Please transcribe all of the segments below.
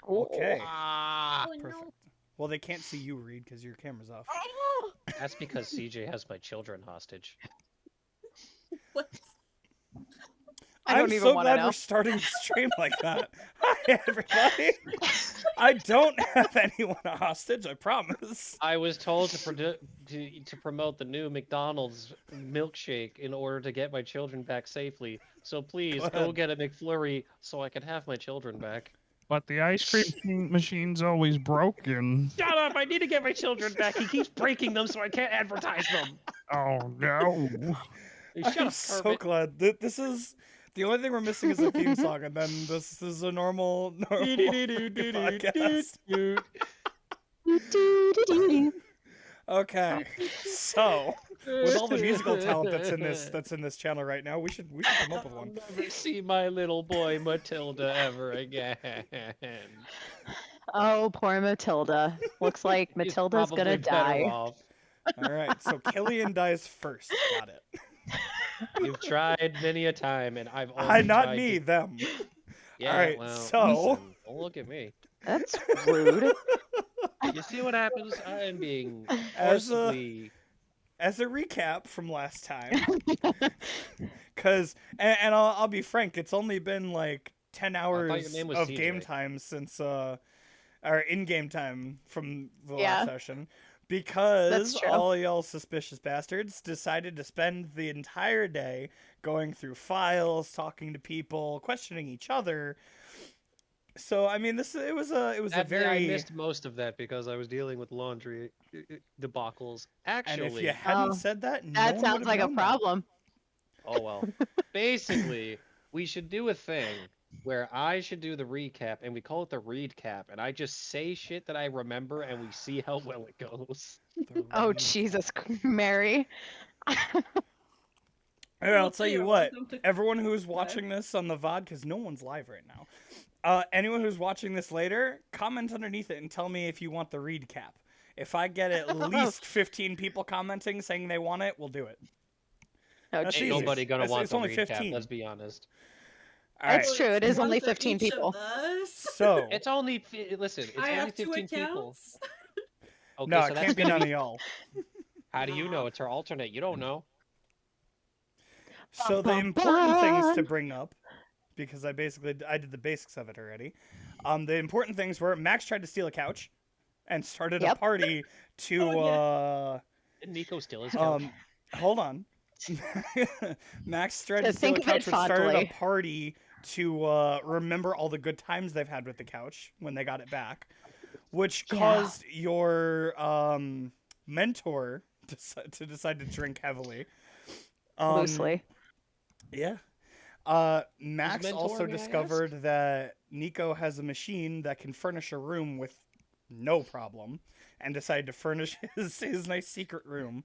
Okay. Ah, Oh Perfect. no. Well, they can't see you, Reed, because your camera's off. that's because CJ has my children hostage. What? I I'm don't even so want to glad know. we're starting the stream like that. Hi, everybody. I don't have anyone hostage, I promise. I was told to promote the new McDonald's milkshake in order to get my children back safely. So please go ahead. get a McFlurry so I can have my children back. But the ice cream machine's always broken. Shut up! I need to get my children back. He keeps breaking them, so I can't advertise them. Oh no. Hey, shut I'm up, so Kermit. glad that this is the only thing we're missing is a theme song, and then this is a normal podcast. Okay, so with all the musical talent that's in this channel right now, we should come up with I'll one. never see my little boy Matilda ever again. Oh, poor Matilda. Looks like He's Matilda's probably gonna better die. off. All right, so Killian dies first. Got it. You've tried many a time, and I've only Not tried me, to... them. Yeah, All right, well, so listen, don't look at me. That's rude. You see what happens? I am being As a- forcibly... as a recap from last time, because and I'll be frank, it's only been like 10 thought hours your name was of CJ. game time since or in-game time from the Yeah. last session, because That's true. all y'all suspicious bastards decided to spend the entire day going through files, talking to people, questioning each other. So I mean, it was a I very missed most of that because I was dealing with laundry debacles. and if you Actually, hadn't Oh, said that, no That one sounds would've like a known that. problem. oh well. Basically, we should do a thing where I should do the recap and we call it the read cap, and I just say shit that I remember and we see how well it goes. The Oh, read Jesus, Mary. All right, I'll Well, tell you you're what. welcome to- Everyone who's watching this on the VOD, because no one's live right now. Anyone who's watching this later, comment underneath it and tell me if you want the read cap. If I get at least 15 people commenting saying they want it, we'll do it. Oh, That's Ain't easy. Jesus. nobody gonna It's- want it's the only read cap, 15. let's be honest. All right. It's true. It is One only for 15 each people. of us. So It's only listen, it's I only have 2 15 people. accounts. Okay, no, so it that's can't be gonna none of y'all. How do you know? It's our alternate. You don't know. So the Bum, important things to bum. bring up, because I did the basics of it already. The important things were Max tried to steal a couch, and started a Yep. party to Oh, And Nico still is couch. hold on. Max tried To to steal a think of it couch, which started a fondly. party to remember all the good times they've had with the couch when they got it back, which Yeah. caused your mentor to decide to drink heavily. Loosely. Yeah. Max mentor, also may I discovered that Nico has a machine that can furnish a room with no problem, and decided to furnish his nice secret room.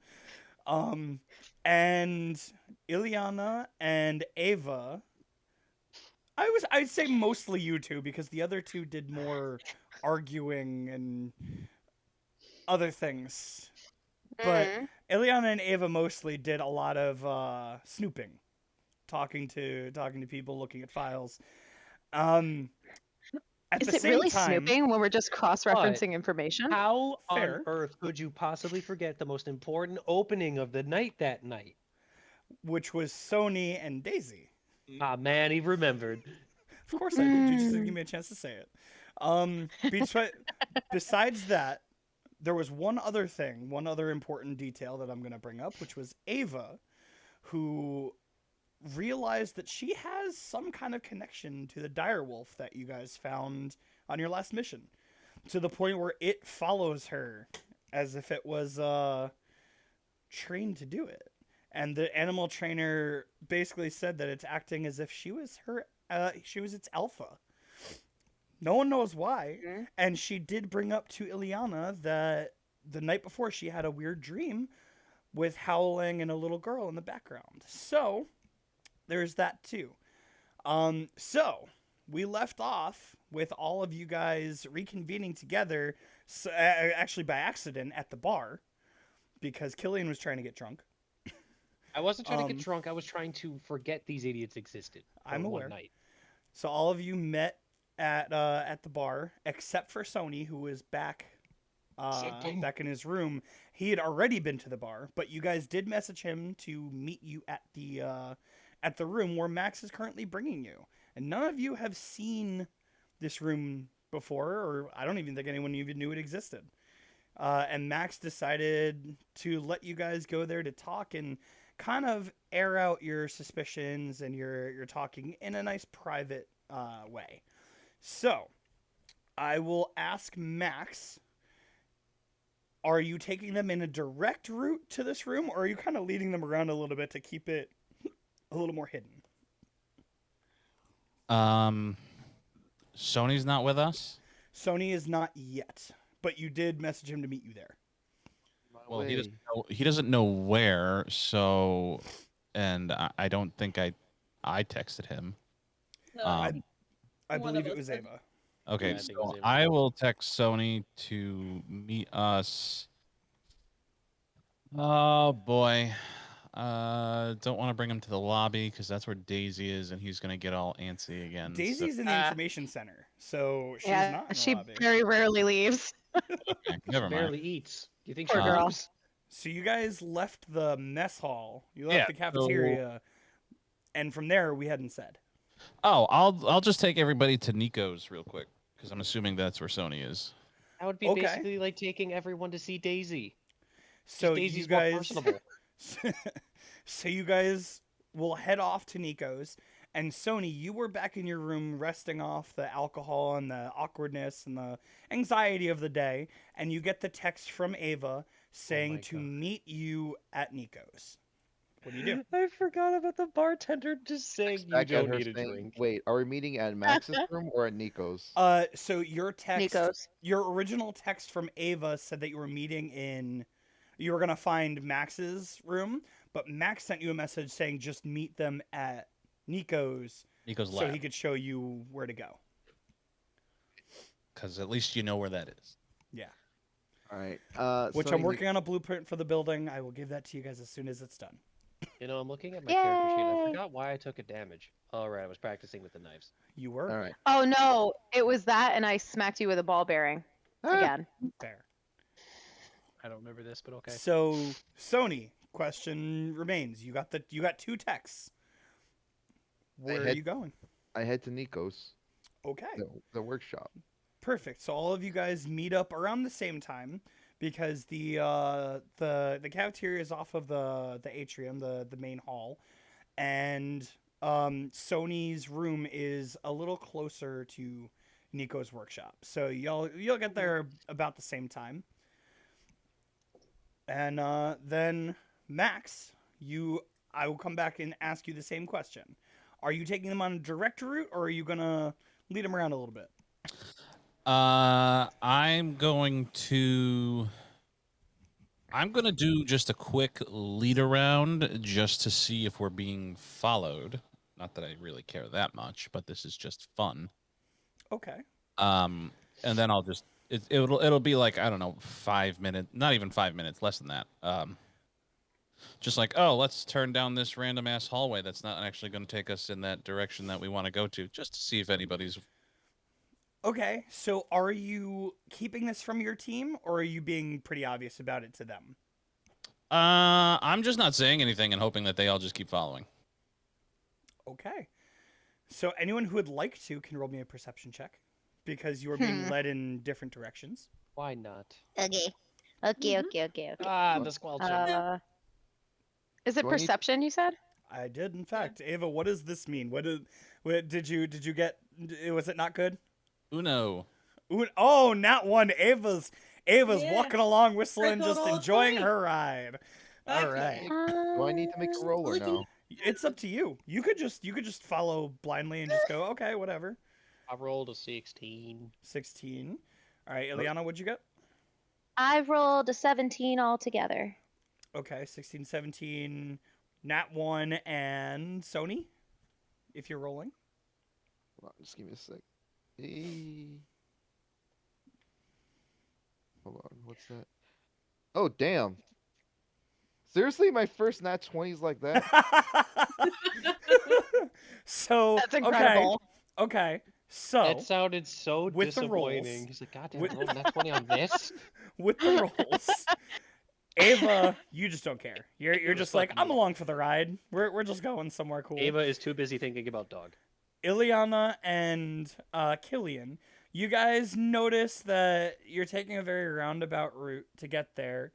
And Ileana and Ava, I'd say mostly you two, because the other two did more arguing and other things. But Mm. Ileana and Ava mostly did a lot of snooping, talking to people, looking at files. At Is the it same really time, snooping when we're just cross-referencing information? How Fair. on earth could you possibly forget the most important opening of the night that night? which was Sony and Daisy. Ah, man, he remembered. Of course I did. You just didn't give me a chance to say it. Besides that, there was one other important detail that I'm going to bring up, which was Ava, who realized that she has some kind of connection to the direwolf that you guys found on your last mission, to the point where it follows her as if it was trained to do it. And the animal trainer basically said that it's acting as if she was its alpha. No one knows why. Mhm. And she did bring up to Ileana that the night before she had a weird dream with howling and a little girl in the background. So there's that too. So we left off with all of you guys reconvening together, actually by accident at the bar, because Killian was trying to get drunk. I wasn't trying to Um, get drunk. I was trying to forget these idiots existed. For I'm aware. One night. So all of you met at the bar, except for Sony, who was back back in his room. He had already been to the bar, but you guys did message him to meet you at the room where Max is currently bringing you. And none of you have seen this room before, or I don't even think anyone even knew it existed. And Max decided to let you guys go there to talk and kind of air out your suspicions and your talking in a nice private way. So, I will ask Max, are you taking them in a direct route to this room, or are you kind of leading them around a little bit to keep it a little more hidden? Sony's not with us. Sony is not yet, but you did message him to meet you there. Well, he doesn't know where. So, and I don't think I texted him. No, I One believe of it us was did. Ava. Okay, Yeah, I think it was so Ava. I will text Sony to meet us. Oh boy. Don't want to bring him to the lobby because that's where Daisy is, and he's gonna get all antsy again. so- Daisy's in the information center, so she's Yeah, not in the she lobby. very rarely leaves. Okay, never mind. Barely eats. Do you think Poor she girl. moves? So you guys left the mess hall. You left Yeah, the cafeteria, and from there we hadn't said. Oh, I'll just take everybody to Nico's real quick because I'm assuming that's where Sony is. That would be Okay. basically like taking everyone to see Daisy. So Daisy's you more guys, personable. so you guys will head off to Nico's, and Sony, you were back in your room resting off the alcohol and the awkwardness and the anxiety of the day, and you get the text from Ava saying my to God. meet you at Nico's. What do you do? I forgot about the bartender just saying you Back at don't her need a saying, drink. wait, are we meeting at Max's room or at Nico's? So your text, Nico's. your original text from Ava said that you were meeting you were gonna find Max's room, but Max sent you a message saying just meet them at Nico's Nico's so lab, he could show you where to go. because at least you know where that is. Yeah. All right. Which Sony, I'm working on a blueprint for the building. I will give that to you guys as soon as it's done. You know, I'm looking at my character sheet. I Yay! forgot why I took a damage. Oh, right, I was practicing with the knives. You were All right. Oh no, it was that, and I smacked you with a ball bearing again. fair. I don't remember this, but okay. So Sony, question remains. You got two texts. Where are had- you going? I head to Nico's, Okay. the workshop. Perfect. So all of you guys meet up around the same time because the cafeteria is off of the atrium, the main hall, and Sony's room is a little closer to Nico's workshop. So you'll get there about the same time. And then Max, I will come back and ask you the same question. Are you taking them on a direct route, or are you gonna lead them around a little bit? I'm going to do just a quick lead around just to see if we're being followed. Not that I really care that much, but this is just fun. Okay. And then I'll just it'll be like, I don't know, 5 minutes, not even 5 minutes, less than that. Just like, oh, let's turn down this random ass hallway that's not actually going to take us in that direction that we want to go to, just to see if anybody's. Okay, so are you keeping this from your team, or are you being pretty obvious about it to them? I'm just not saying anything and hoping that they all just keep following. Okay. So anyone who would like to can roll me a perception check, because you are being led in different directions. Why not? Okay. Okay. Ah, the squelching. Is it Do I need- perception? You said? I did, in fact. Ava, what does this mean? What did you get? Was it not good? Uno. Oh, not one. Ava's Yeah. walking along, whistling, Record just all enjoying three. her ride. All Okay. right. Do I need to make a roll or no? It's up to you. You could just follow blindly and just go, okay, whatever. I rolled a 16. 16. All right, Ileana, what'd you get? I've rolled a 17 altogether. Okay, 16, 17, Nat 1, and Sony, if you're rolling. Hold on, just give me a sec. Hold on, what's that? Oh, damn. Seriously, my first nat 20's like that? So, That's incredible. Okay. So It sounded so with the disappointing. rolls- He's like, God damn, with- I rolled a nat 20 on this. with the rolls, Ava, you just don't care. You're It was just like, fucking I'm me. along for the ride. We're just going somewhere cool. Ava is too busy thinking about dog. Ileana and Killian, you guys notice that you're taking a very roundabout route to get there,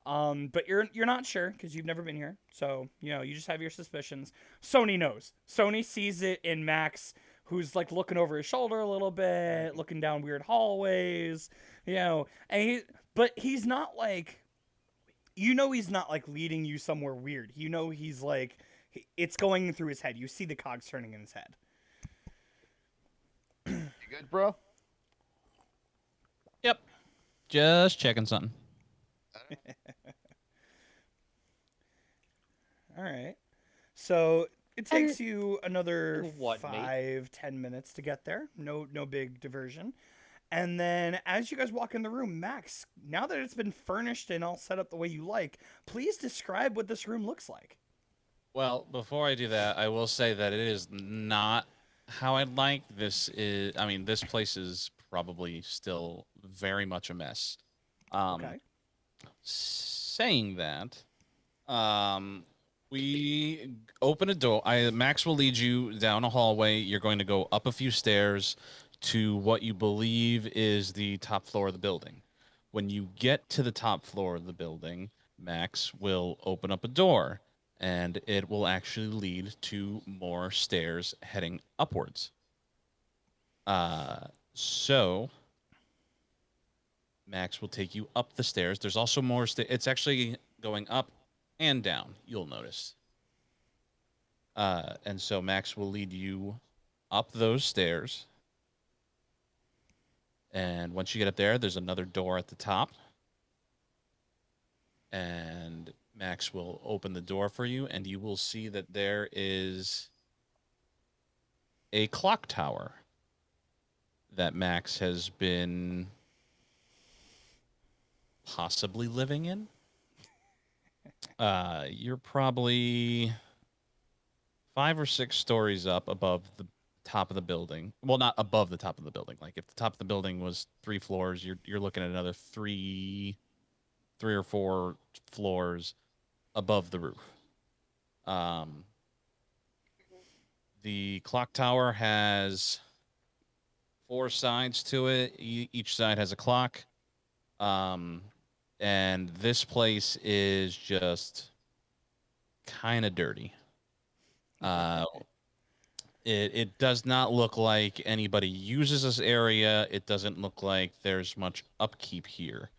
but you're not sure because you've never been here. So you just have your suspicions. Sony knows. Sony sees it in Max, who's like looking over his shoulder a little bit, looking down weird hallways, but he's not like, he's not like leading you somewhere weird. He's like, it's going through his head. You see the cogs turning in his head. You good, bro? Yep. Just checking something. All right. So it takes you another What, mate? 5-10 minutes to get there. No big diversion. And then as you guys walk in the room, Max, now that it's been furnished and all set up the way you like, please describe what this room looks like. Well, before I do that, I will say that it is not how I'd like. This place is probably still very much a mess. Okay. Saying that, we open a door. Max will lead you down a hallway. You're going to go up a few stairs to what you believe is the top floor of the building. When you get to the top floor of the building, Max will open up a door, and it will actually lead to more stairs heading upwards. So Max will take you up the stairs. There's also more it's actually going up and down, you'll notice. And so Max will lead you up those stairs. And once you get up there, there's another door at the top. And Max will open the door for you, and you will see that there is a clock tower that Max has been possibly living in. You're probably 5 or 6 stories up above the top of the building. Well, not above the top of the building. Like if the top of the building was 3 floors, you're looking at another 3 or 4 floors above the roof. The clock tower has 4 sides to it. Each side has a clock. And this place is just kind of dirty. It does not look like anybody uses this area. It doesn't look like there's much upkeep here.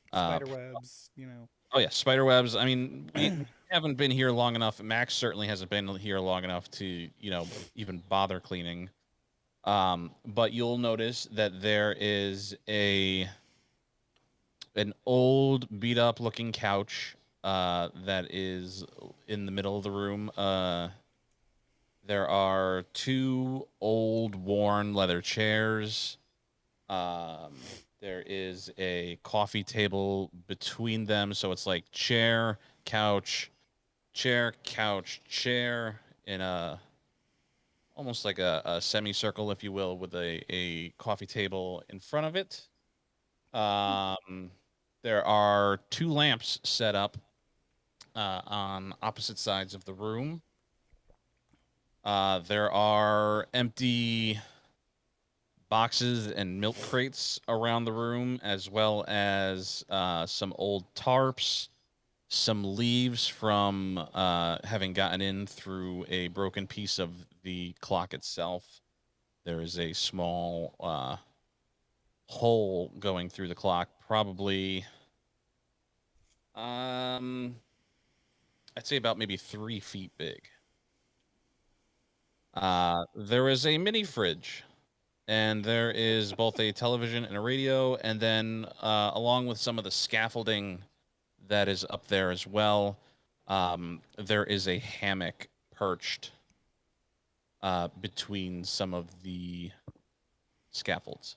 Spider webs, Oh yeah, spider webs. I mean, we haven't been here long enough. Max certainly hasn't been here long enough to, even bother cleaning. But you'll notice that there is an old, beat up looking couch that is in the middle of the room. There are 2 old, worn leather chairs. There is a coffee table between them, so it's like chair, couch, chair, couch, chair in almost like a semicircle, if you will, with a coffee table in front of it. There are 2 lamps set up on opposite sides of the room. There are empty boxes and milk crates around the room, as well as some old tarps, some leaves from having gotten in through a broken piece of the clock itself. There is a small hole going through the clock, probably, I'd say about maybe 3 feet big. There is a mini fridge, and there is both a television and a radio, and then along with some of the scaffolding that is up there as well, there is a hammock perched between some of the scaffolds.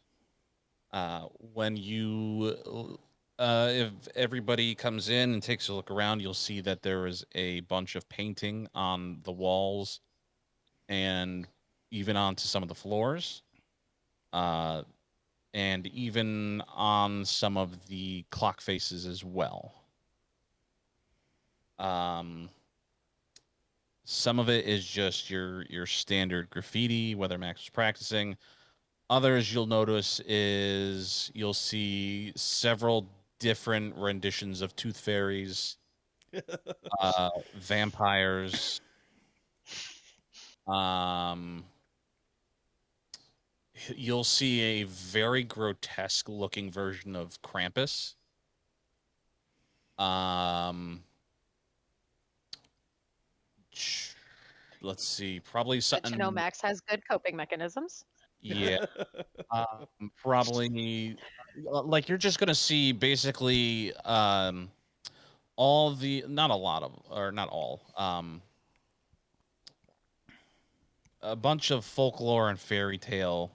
If everybody comes in and takes a look around, you'll see that there is a bunch of painting on the walls and even onto some of the floors. and even on some of the clock faces as well. Some of it is just your standard graffiti, whether Max was practicing. Others you'll notice is you'll see several different renditions of tooth fairies, vampires. You'll see a very grotesque looking version of Krampus. Let's see, probably But something. you know, Max has good coping mechanisms. Yeah, probably like you're just gonna see basically all the not a lot of or not all a bunch of folklore and fairy tale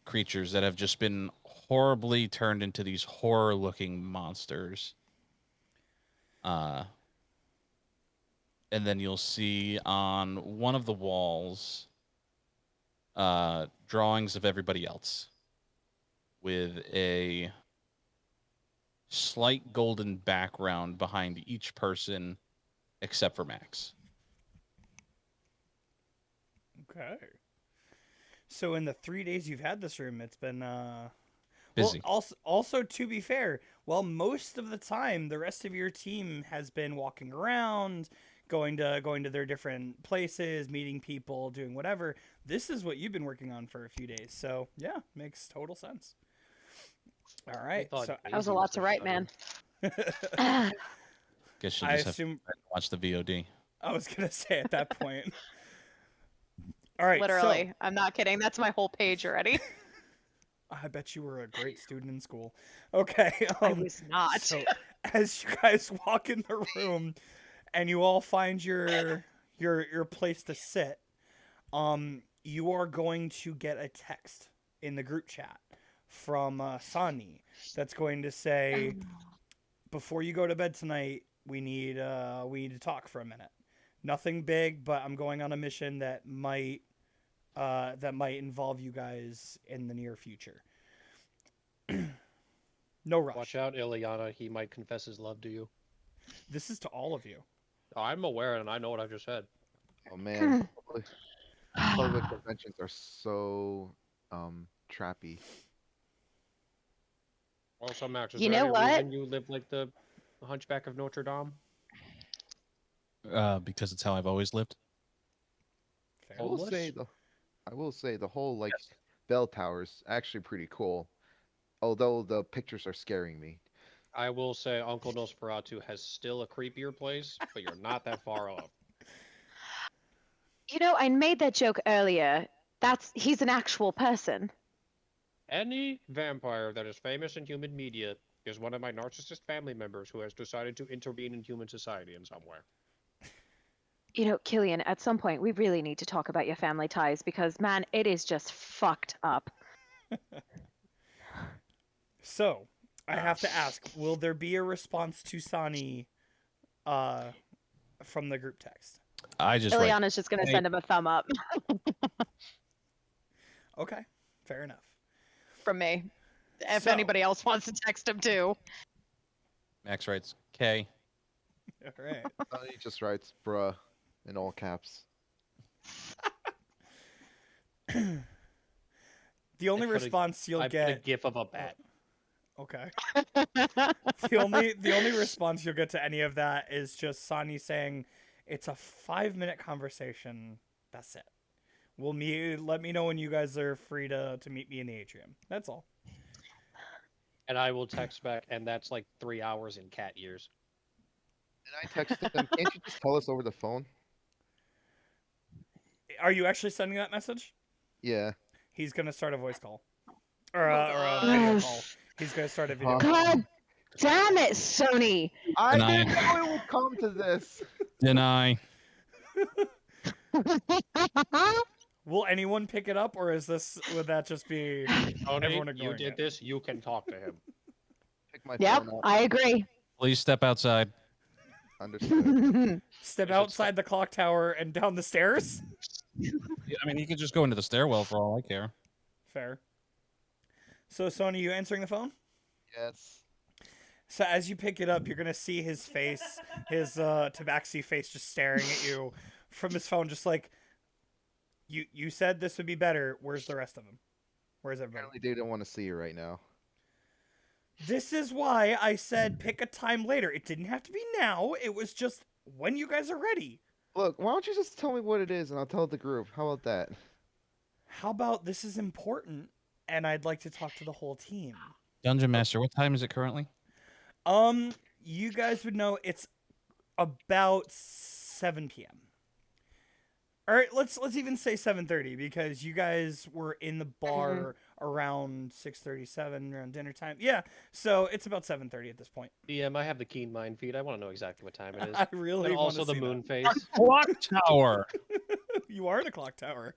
creatures that have just been horribly turned into these horror looking monsters. And then you'll see on one of the walls drawings of everybody else with a slight golden background behind each person except for Max. Okay. So in the 3 days you've had this room, it's been Busy. Well, also to be fair, while most of the time the rest of your team has been walking around, going to their different places, meeting people, doing whatever, this is what you've been working on for a few days. So yeah, makes total sense. All right. thought So That was a Daisy lot the to write, study. man. Guess you I just assume have to watch the VOD. I was gonna say at that point. All right. Literally, I'm not kidding. That's my whole page already. So I bet you were a great student in school. Okay. I was not. So as you guys walk in the room and you all find your place to sit, you are going to get a text in the group chat from Sani that's going to say, before you go to bed tonight, we need to talk for a minute. Nothing big, but I'm going on a mission that might involve you guys in the near future. No rush. Watch out, Ileana. He might confess his love to you. This is to all of you. I'm aware, and I know what I've just said. Oh man, public conventions are so trappy. Also, Max, is You there know any what? reason you live like the Hunchback of Notre Dame? Because it's how I've always lived. Fair. I will Homeless? say the whole like bell tower's actually pretty cool. Although the pictures are scaring me. I will say Uncle Nosferatu has still a creepier place, but you're not that far off. You know, I made that joke earlier. He's an actual person. Any vampire that is famous in human media is one of my narcissist family members who has decided to intervene in human society in some way. You know, Killian, at some point we really need to talk about your family ties because, man, it is just fucked up. So, I have to ask, will there be a response to Sani from the group text? I just write, Ileana's just gonna Hey. send him a thumb up Okay, fair enough. from me. If So- anybody else wants to text him too. Max writes K. All right. He just writes "bruh" in all caps. The only I put a- response you'll I put a get. gif of a bat. Okay. The only response you'll get to any of that is just Sani saying, "It's a 5-minute conversation. That's it. We'll meet. Let me know when you guys are free to meet me in the atrium. That's all." And I will text back, and that's like 3 hours in cat years. And I texted them, "Can't you just tell us over the phone?" Are you actually sending that message? Yeah. He's gonna start a voice call, or a video call. He's gonna start a video. Huh? call. God damn it, Sony! I And didn't know it would come to this. Deny. Will anyone pick it up, or would that just be Tony, everyone you ignoring did it? this. You can talk to him. Pick my Yep, phone up. I agree. Please step outside. Understood. Step Is it outside the clock tower and down the stairs? I mean, he could just go into the stairwell for all I care. Fair. So, Sony, you answering the phone? Yes. So as you pick it up, you're gonna see his face, his tabaxi face, just staring at you from his phone, just like, you said this would be better. Where's the rest of them? Where's everybody? Apparently, they don't want to see you right now. This is why I said pick a time later. It didn't have to be now. It was just when you guys are ready. Look, why don't you just tell me what it is and I'll tell the group? How about that? How about this is important, and I'd like to talk to the whole team. Dungeon Master, what time is it currently? You guys would know it's about 7 p.m. All right, let's even say 7:30 because you guys were in the bar around 6:37 around dinner time. Yeah, so it's about 7:30 at this point. DM, I have the keen mind feed. I want to know exactly what time it is. I really And want also to the see moon that. phase. Clock tower. You are in a clock tower.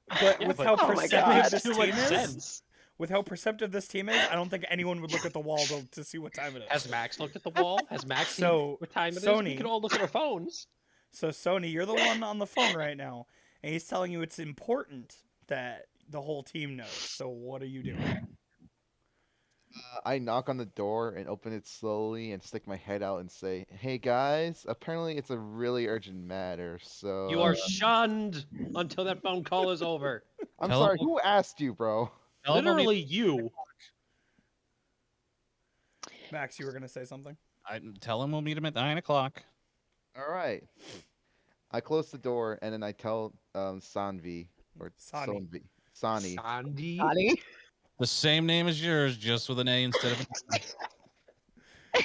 But Yeah, with but- how Oh my perceptive God. this Too team much is, sense. with how perceptive this team is, I don't think anyone would look at the wall to see what time it is. Has Max looked at the wall? Has Max seen So, what time it is? Sony- We can all look at our phones. So, Sony, you're the one on the phone right now, and he's telling you it's important that the whole team knows. So, what are you doing? I knock on the door and open it slowly and stick my head out and say, "Hey guys, apparently it's a really urgent matter, so You are shunned until that phone call is over. I'm Tell sorry, them- who asked you, bro? Tell them I'll meet- Literally you. Max, you were going to say something? Tell him we'll meet him at 9 o'clock. All right. I close the door and then I tell Sanvi or Sani. Sani. Sandy. The same name as yours, just with an A instead of an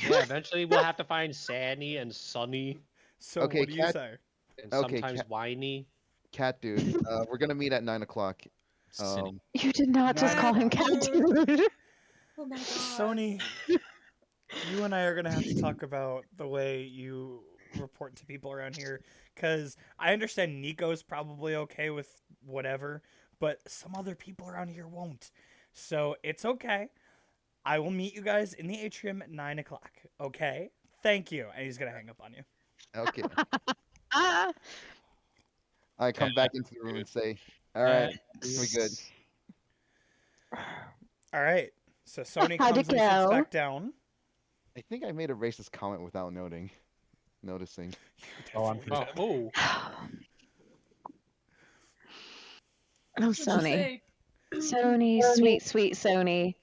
Yeah, eventually we'll have to find Sandy and Sunny So, Okay, what do you Cat- say? and Okay, sometimes Whiny. Cat dude. We're gonna meet at 9 o'clock. city. You did not just Nine call him cat dude. Oh my god. Sony, you and I are going to have to talk about the way you report to people around here. Because I understand Nico's probably okay with whatever, but some other people around here won't. So it's okay. I will meet you guys in the atrium at 9 o'clock. Okay? Thank you. And he's going to hang up on you. Okay. Ah. I come back into the room and say, "All right, we good." All right. So Sony How'd comes it and sits go? back down. I think I made a racist comment without noticing. Oh, I'm Definitely Oh, did. oh. Oh, What'd you Sony. say? Sony, sweet, sweet Sony.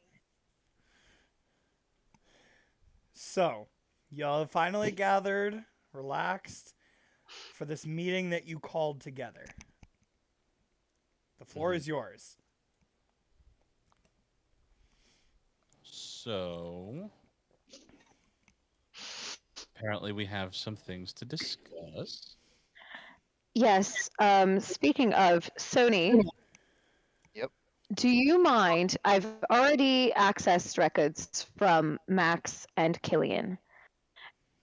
So, y'all have finally gathered, relaxed, for this meeting that you called together. The floor is yours. So, apparently we have some things to discuss. Yes. Speaking of Sony. Yep. Do you mind? I've already accessed records from Max and Killian,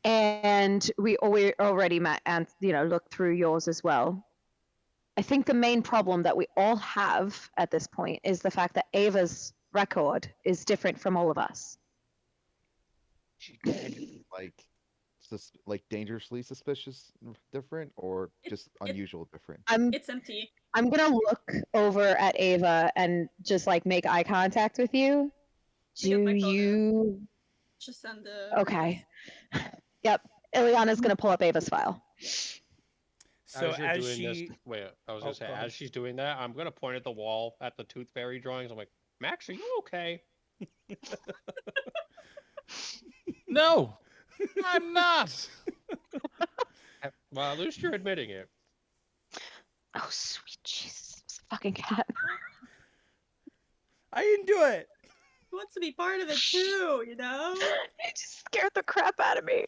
and we already met and looked through yours as well. I think the main problem that we all have at this point is the fact that Ava's record is different from all of us. She did like dangerously suspicious different or just unusual different? It's empty. I'm gonna look over at Ava and just like make eye contact with you. I got Do my phone out. you? Just send the. Okay. Yep. Ileana's gonna pull up Ava's file. So as you're as doing she, this, wait, I was Oh, gonna say, go ahead. as she's doing that, I'm gonna point at the wall at the Tooth Fairy drawings. I'm like, Max, are you okay? No, I'm not. Well, at least you're admitting it. Oh sweet Jesus, it's a fucking cat. I didn't do it. He wants to be part of it too, you know? It just scared the crap out of me.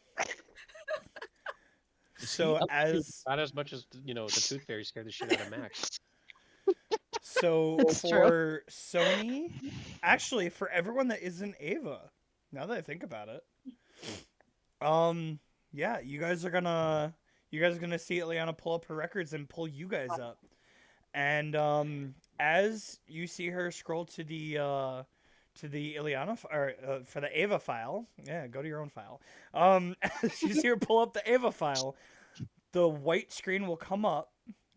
So as Not as much as the Tooth Fairy scared the shit out of Max. so It's true. for Sony, actually for everyone that isn't Ava, now that I think about it, yeah, you guys are gonna see Ileana pull up her records and pull you guys up, and as you see her scroll to the Ileana for the Ava file, yeah, go to your own file. As you see her pull up the Ava file, the white screen will come up.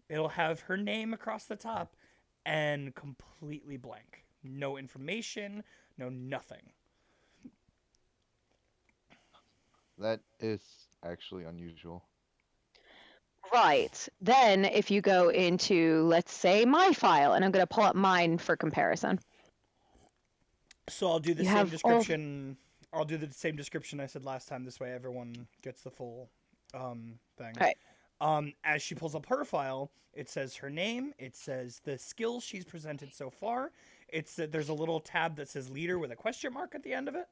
It'll have her name across the top and completely blank. No information, no nothing. That is actually unusual. Right. Then if you go into, let's say, my file, and I'm going to pull up mine for comparison. So I'll do the You same have all- description. I'll do the same description I said last time. This way, everyone gets the full thing. Right. As she pulls up her file, it says her name. It says the skills she's presented so far. There's a little tab that says leader with a question mark at the end of it,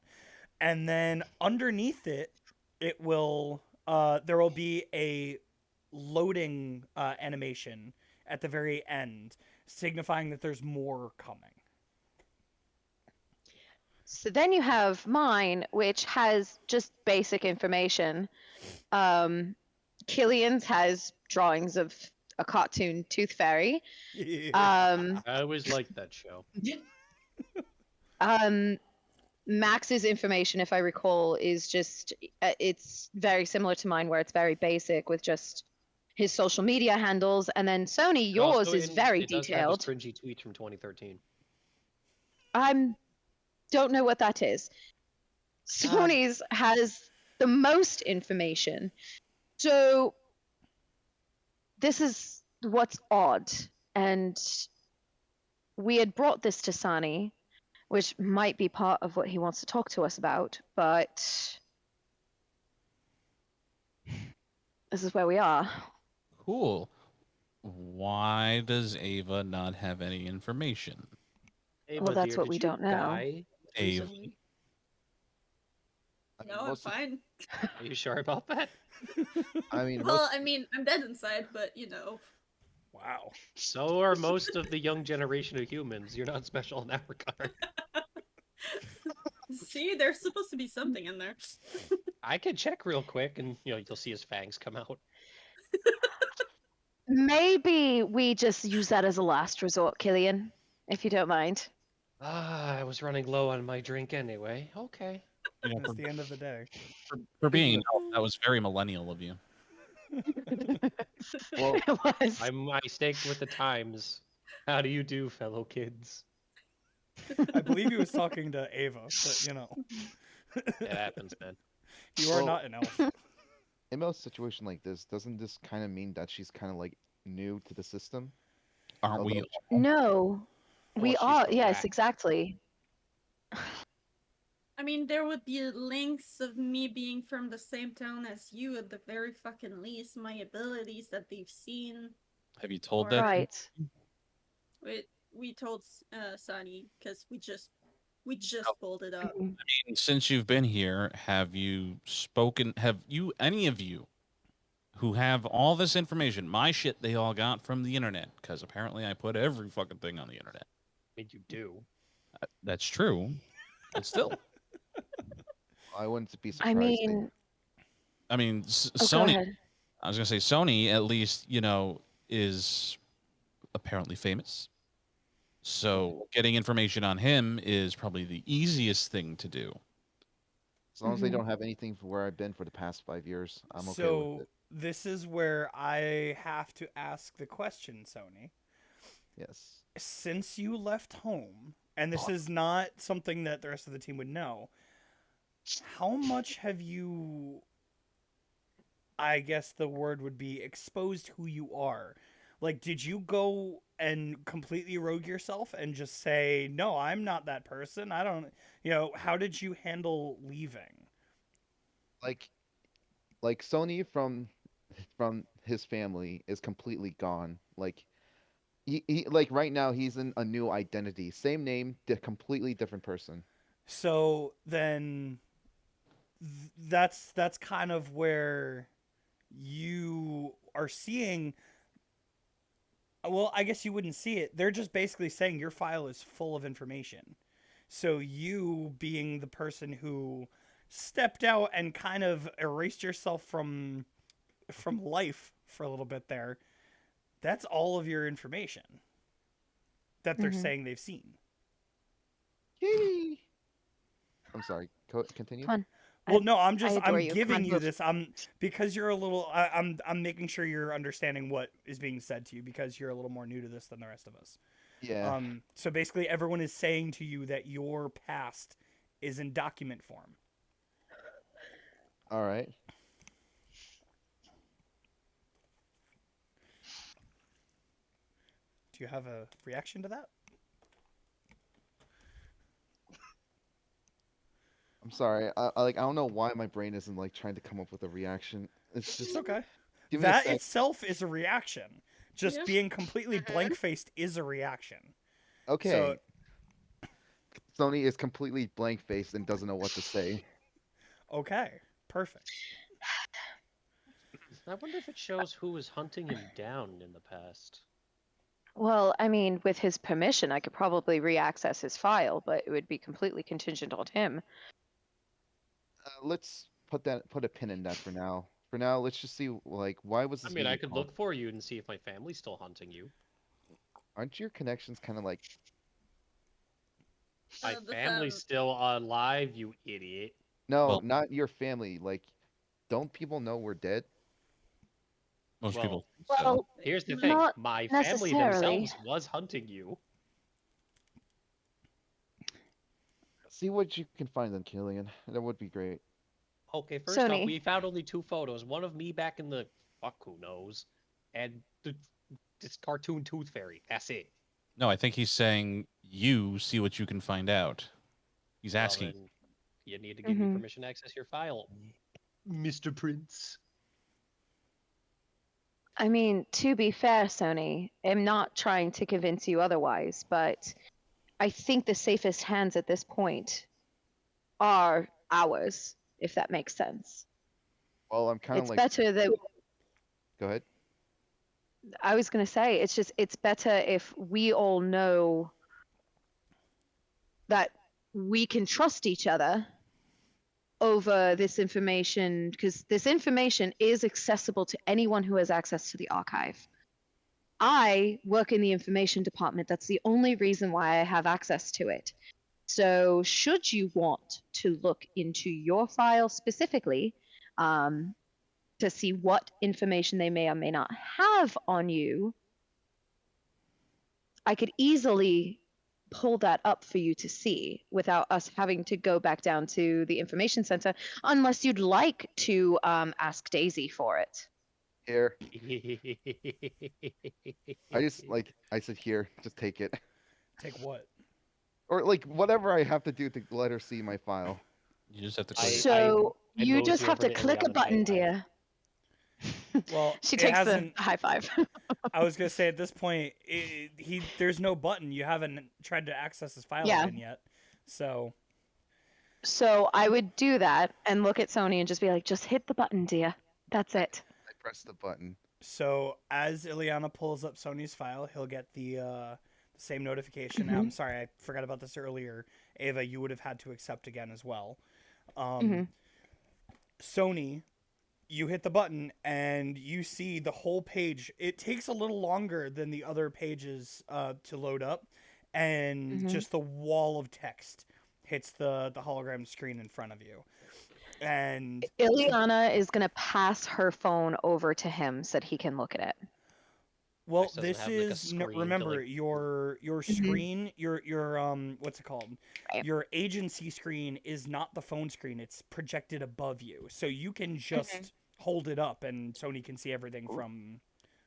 and then underneath it, it will there will be a loading animation at the very end, signifying that there's more coming. So then you have mine, which has just basic information. Killian's has drawings of a cartoon tooth fairy. Um, I always liked that show. Max's information, if I recall, is just it's very similar to mine, where it's very basic with just his social media handles, and then Sony, yours is very it does have detailed. his cringy tweets from 2013. Don't know what that is. Sony's has the most information. So this is what's odd. And we had brought this to Sani, which might be part of what he wants to talk to us about, but this is where we are. Cool. Why does Ava not have any information? Ava, that's dear, what did we you don't know. die Ava. recently? I mean, No, I'm most of- fine. Are you sure about that? I mean, Well, most- I mean, I'm dead inside, but you know. Wow. So are most of the young generation of humans. You're not special in that regard. See, there's supposed to be something in there. I could check real quick, and you'll see his fangs come out. Maybe we just use that as a last resort, Killian, if you don't mind. Ah, I was running low on my drink anyway. Okay. You know, It's the end of the day. for being an elf, that was very millennial of you. well, It was. I stayed with the times. How do you do, fellow kids? I believe he was talking to Ava, but It happens, man. you are Well- not an elf. in a situation like this, doesn't this kind of mean that she's kind of like new to the system? Aren't we? Although- No. We she's are, the yes, rat. exactly. I mean, there would be links of me being from the same town as you at the very fucking least. My abilities that they've seen. Have you told Or- that? Right. We told Sani because we just pulled it up. Since you've been here, have you spoken? Have you, any of you, who have all this information, my shit they all got from the internet, because apparently I put every fucking thing on the internet. I mean, you do. That's true, but still, I wouldn't be I surprised. mean, I mean, oh, go Sony. ahead. I was gonna say Sony, at least is apparently famous. So getting information on him is probably the easiest thing to do. as long as they Mhm. don't have anything for where I've been for the past 5 years, I'm okay So with it. this is where I have to ask the question, Sony. Yes. Since you left home, and this is not something that the rest of the team would know, how much have you, I guess the word would be, exposed who you are? Like, did you go and completely rogue yourself and just say, no, I'm not that person? I don't, how did you handle leaving? Like Sony from his family is completely gone. Like he like right now he's in a new identity, same name, completely different person. So then that's kind of where you are seeing, well, I guess you wouldn't see it. They're just basically saying your file is full of information. So you being the person who stepped out and kind of erased yourself from life for a little bit there, that's all of your information that they're Mhm. saying they've seen. Yay! I'm sorry. Continue. Fun. Well, no, I'm adore you. Come giving on, you move. this. Because you're a little. I'm making sure you're understanding what is being said to you because you're a little more new to this than the rest of us. Yeah. So basically, everyone is saying to you that your past is in document form. All right. Do you have a reaction to that? I'm sorry. I don't know why my brain isn't like trying to come up with a reaction. It's It's just okay. give me a That sec. itself is a reaction. Just Yeah. being completely blank faced is a reaction. Okay. Sony is completely blank faced and doesn't know what to say. Okay, perfect. I wonder if it shows who was hunting him down in the past. Well, I mean, with his permission, I could probably re-access his file, but it would be completely contingent on him. Let's put a pin in that for now. For now, let's just see like why was I this mean, I meeting could called? look for you and see if my family's still hunting you. Aren't your connections kind of like My The family's still alive, you idiot. no, Well- not your family. Like, don't people know we're dead? Most Well, people. Well, Here's the thing. not My family necessarily. themselves was hunting you. See what you can find then, Killian. That would be great. Okay, first off, Sony. we found only 2 photos. One of me back in the fuck who knows, and this cartoon tooth fairy. That's it. No, I think he's saying you see what you can find out. He's Well, asking. then you need to give me Mhm. permission to access your file, Mr. Prince. I mean, to be fair, Sony, I'm not trying to convince you otherwise, but I think the safest hands at this point are ours, if that makes sense. Well, I'm kind of It's like. better that Go ahead. I was going to say, it's better if we all know that we can trust each other over this information, because this information is accessible to anyone who has access to the archive. I work in the information department. That's the only reason why I have access to it. So, should you want to look into your file specifically to see what information they may or may not have on you, I could easily pull that up for you to see without us having to go back down to the information center, unless you'd like to ask Daisy for it. Here. I just like I said here. Just take it. Take what? Or like whatever I have to do to let her see my file. You just have to I- click. So I you mosey just have over to to click a Ileana's button, high five. dear. Well, She it takes the hasn't. high five. I was gonna say at this point, there's no button. You haven't tried to access his file Yeah. again yet. So So I would do that and look at Sony and just be like, just hit the button, dear. That's it. I press the button. So as Ileana pulls up Sony's file, he'll get the same notification. Mhm. I'm sorry, I forgot about this earlier. Ava, you would have had to accept again as well. Mhm. Sony, you hit the button and you see the whole page. It takes a little longer than the other pages to load up, and Mhm. just the wall of text hits the hologram screen in front of you. And Ileana is going to pass her phone over to him so that he can look at it. well, This doesn't this have, like, a is screen to, remember like- your Mhm. screen, your what's it called? Right. Your agency screen is not the phone screen. It's projected above you, so you can just hold it up, and Sony can see everything from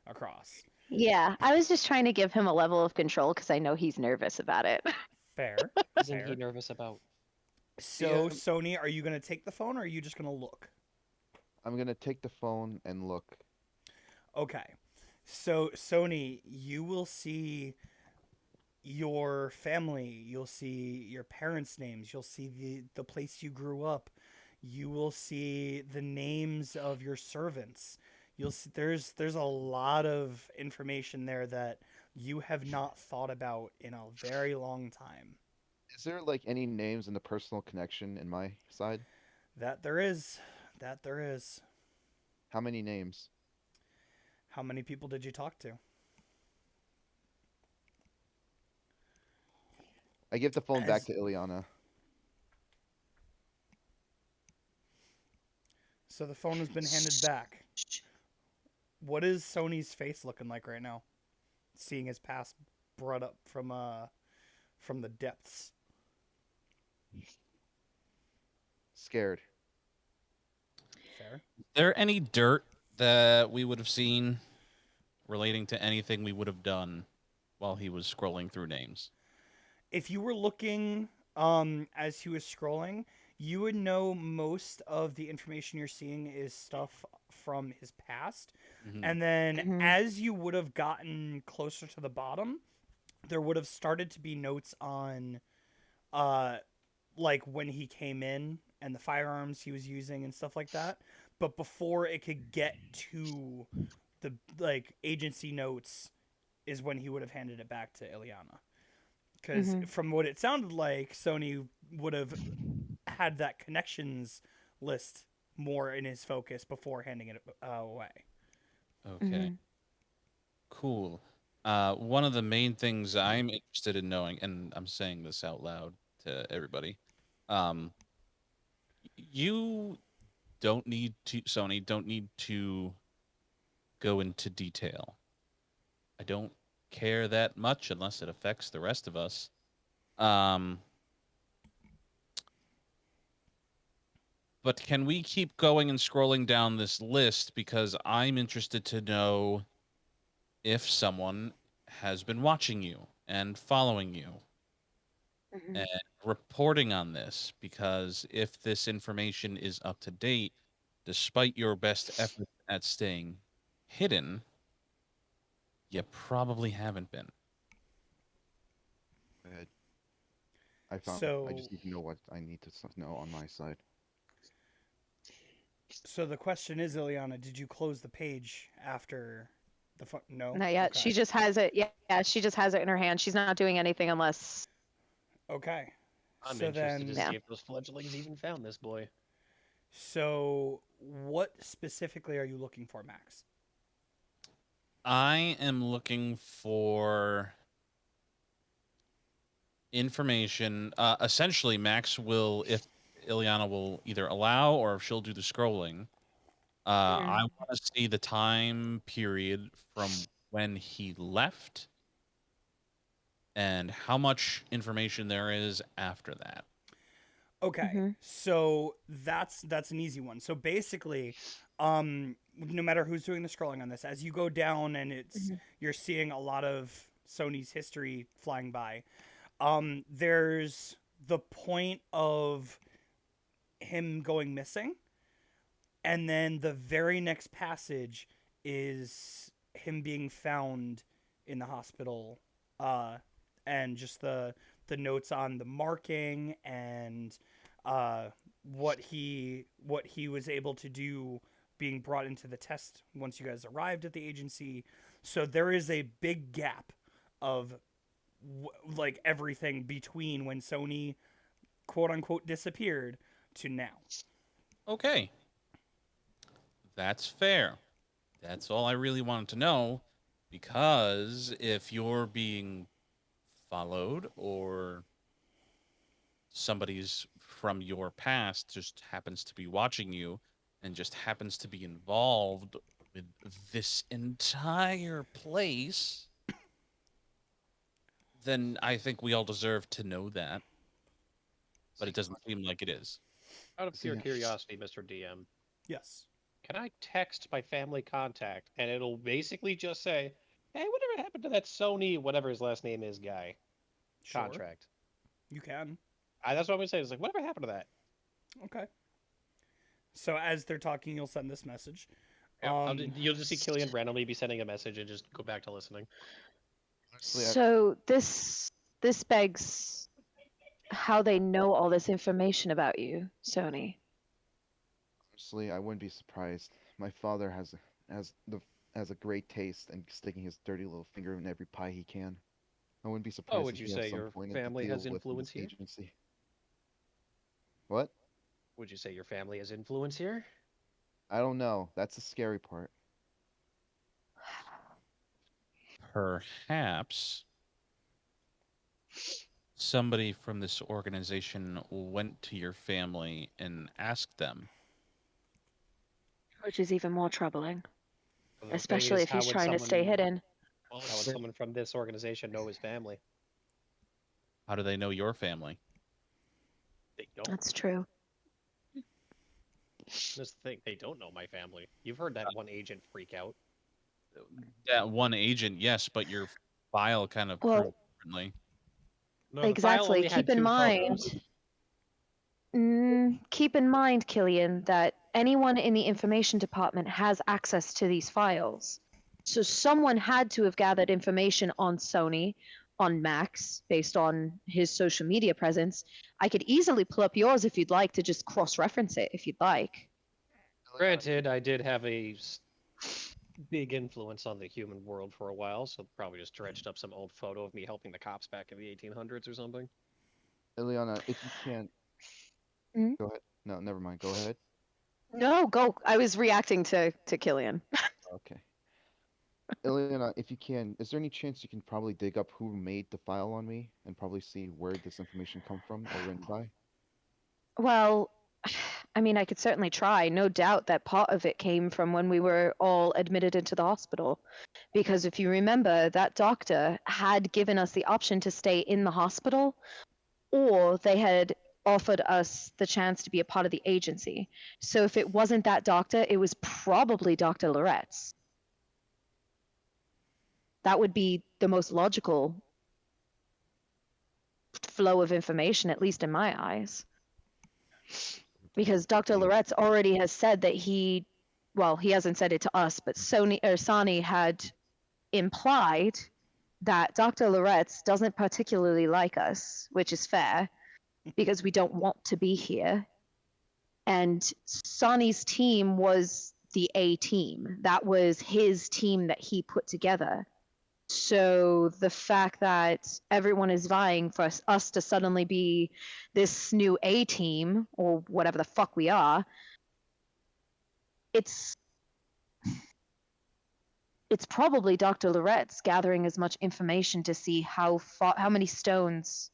across. Yeah, I was just trying to give him a level of control because I know he's nervous about it. Fair. Isn't he fair. nervous about? So, Yeah. Sony, are you going to take the phone or are you just going to look? I'm gonna take the phone and look. Okay. So, Sony, you will see your family. You'll see your parents' names. You'll see the place you grew up. You will see the names of your servants. You'll see there's a lot of information there that you have not thought about in a very long time. Is there like any names in the personal connection in my side? That there is. That there is. How many names? How many people did you talk to? I give the phone back As- to Ileana. So the phone has been handed back. What is Sony's face looking like right now? Seeing his past brought up from the depths. Scared. Fair. Is there any dirt that we would have seen relating to anything we would have done while he was scrolling through names? If you were looking as he was scrolling, you would know most of the information you're seeing is stuff from his past. Mhm. And then Mhm. as you would have gotten closer to the bottom, there would have started to be notes on like when he came in and the firearms he was using and stuff like that. But before it could get to the like agency notes is when he would have handed it back to Ileana. Because Mhm. from what it sounded like, Sony would have had that connections list more in his focus before handing it away. Okay. Mhm. Cool. One of the main things I'm interested in knowing, and I'm saying this out loud to everybody, um, you don't need to, Sony, don't need to go into detail. I don't care that much unless it affects the rest of us. Um, but can we keep going and scrolling down this list because I'm interested to know if someone has been watching you and following you Mhm. and reporting on this, because if this information is up to date, despite your best effort at staying hidden, you probably haven't been. Go ahead. I So just need to know what I need to know on my side. so the question is, Ileana, did you close the page after the no? Not yet. Okay. She just has it. Yeah, she just has it in her hand. She's not doing anything unless. Okay. I'm So interested to then Yeah. see if those fledglings even found this boy. so what specifically are you looking for, Max? I am looking for information. Essentially, Max will, if Ileana will either allow or if she'll do the scrolling, I want to see the time period from when he left and how much information there is after that. Okay. Mhm. So that's an easy one. So basically, no matter who's doing the scrolling on this, as you go down and it's Mhm. you're seeing a lot of Sony's history flying by. There's the point of him going missing, and then the very next passage is him being found in the hospital, and just the notes on the marking and what he was able to do being brought into the test once you guys arrived at the agency. So there is a big gap of like everything between when Sony quote unquote disappeared to now. Okay, that's fair. That's all I really wanted to know, because if you're being followed or somebody's from your past just happens to be watching you and just happens to be involved with this entire place, then I think we all deserve to know that. But it doesn't seem like it is. Out of See, pure curiosity, Mr. DM, Yes. can I text my family contact and it'll basically just say, "Hey, whatever happened to that Sony, whatever his last name is, guy Sure. contract?" You can. That's what I'm gonna say. It's like, whatever happened to that? Okay. So as they're talking, you'll send this message. Yeah, you'll just see Killian randomly be sending a message and just go back to listening. honestly, So this begs how they know all this information about you, Sony. I wouldn't be surprised. My father has a great taste in sticking his dirty little finger in every pie he can. I wouldn't be surprised would if you he say has some your point family to has deal with in influence this here? agency. What? Would you say your family has influence here? I don't know. That's the scary part. Perhaps somebody from this organization went to your family and asked them. Which is even more troubling, The thing especially is, if how he's would trying to stay someone hidden. How would someone from this organization know his family? How do they know your family? They don't. That's true. That's the thing. They don't know my family. You've heard that one agent freak out. That one agent, yes, but your file kind of Well, proved differently. No, the file exactly. only had Keep in 2 mind. photos. Keep in mind, Killian, that anyone in the information department has access to these files. So someone had to have gathered information on Sony, on Max, based on his social media presence. I could easily pull up yours if you'd like to just cross-reference it if you'd like. Granted, I did have a big influence on the human world for a while, so probably just dredged up some old photo of me helping the cops back in the 1800s or something. Ileana, if you can, Hmm? go ahead. No, never mind. Go ahead. No, go. I was reacting to Killian. Okay. Ileana, if you can, is there any chance you can probably dig up who made the file on me and probably see where this information come from or written by? Well, I mean, I could certainly try. No doubt that part of it came from when we were all admitted into the hospital. Because if you remember, that doctor had given us the option to stay in the hospital, or they had offered us the chance to be a part of the agency. So if it wasn't that doctor, it was probably Dr. Loretz. That would be the most logical flow of information, at least in my eyes. Because Dr. Loretz already has said that he hasn't said it to us, but Sani had implied that Dr. Loretz doesn't particularly like us, which is fair, because we don't want to be here. And Sani's team was the A team. That was his team that he put together. So the fact that everyone is vying for us to suddenly be this new A team, or whatever the fuck we are, it's probably Dr. Loretz gathering as much information to see how many stones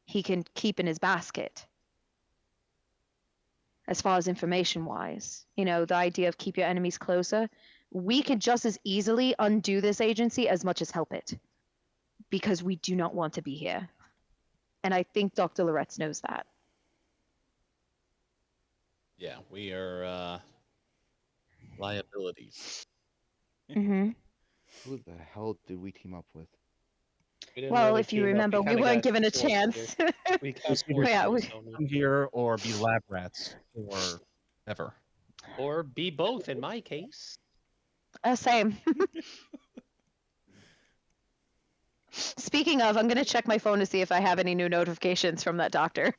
he can keep in his basket. As far as information wise, the idea of keep your enemies closer, we could just as easily undo this agency as much as help it, because we do not want to be here. And I think Dr. Loretz knows that. Yeah, we are liabilities. Mm-hmm. Who the hell did we team up with? We didn't Well, really if you team up, remember, we kinda weren't got given a forced to. chance. We got It's either forced Yeah, to we- Sony. Come here or be lab rats or ever. Or be both in my case. Same. Speaking of, I'm going to check my phone to see if I have any new notifications from that doctor.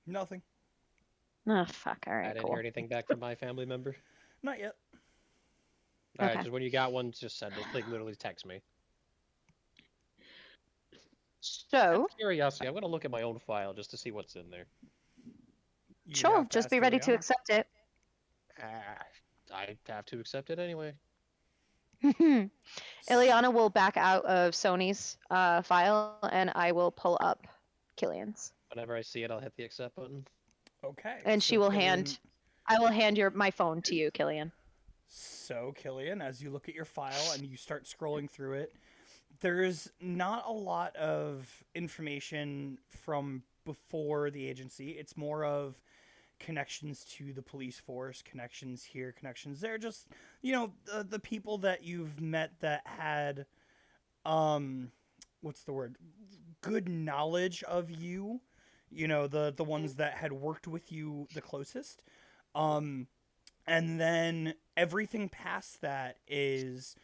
Nothing. Oh, fuck. All I right, didn't cool. hear anything back from my family member. Not yet. Alright, Okay. just when you got one, just send it. Like, literally text me. Out So, of curiosity, I'm gonna look at my own file just to see what's in there. You sure, have to just ask be ready to Ileana. accept it. I have to accept it anyway. Ileana will back out of Sony's file, and I will pull up Killian's. Whenever I see it, I'll hit the accept button. Okay. And so she will Killian- hand. I will hand my phone to you, Killian. So, Killian, as you look at your file and you start scrolling through it, there's not a lot of information from before the agency. It's more of connections to the police force, connections here, connections there. Just, the people that you've met that had, what's the word? Good knowledge of you. The ones that had worked with you the closest. And then everything past that is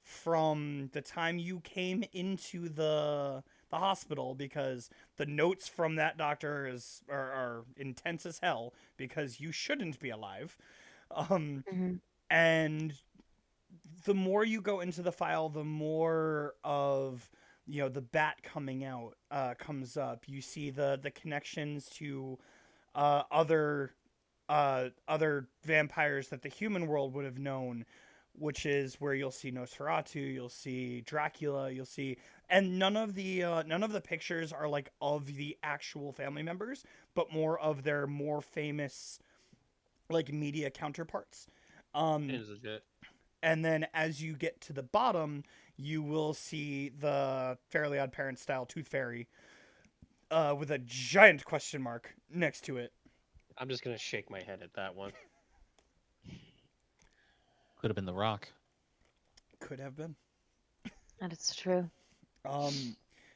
from the time you came into the hospital, because the notes from that doctor are intense as hell, because you shouldn't be alive. And the more you go into the file, the more of the bat coming out comes up. You see the connections to other vampires that the human world would have known, which is where you'll see Nosferatu, you'll see Dracula, you'll see, and none of the pictures are like of the actual family members, but more of their more famous like media counterparts. Is legit. And then as you get to the bottom, you will see the Fairly Odd Parents style Tooth Fairy with a giant question mark next to it. I'm just gonna shake my head at that one. Could have been the Rock. Could have been. That is true.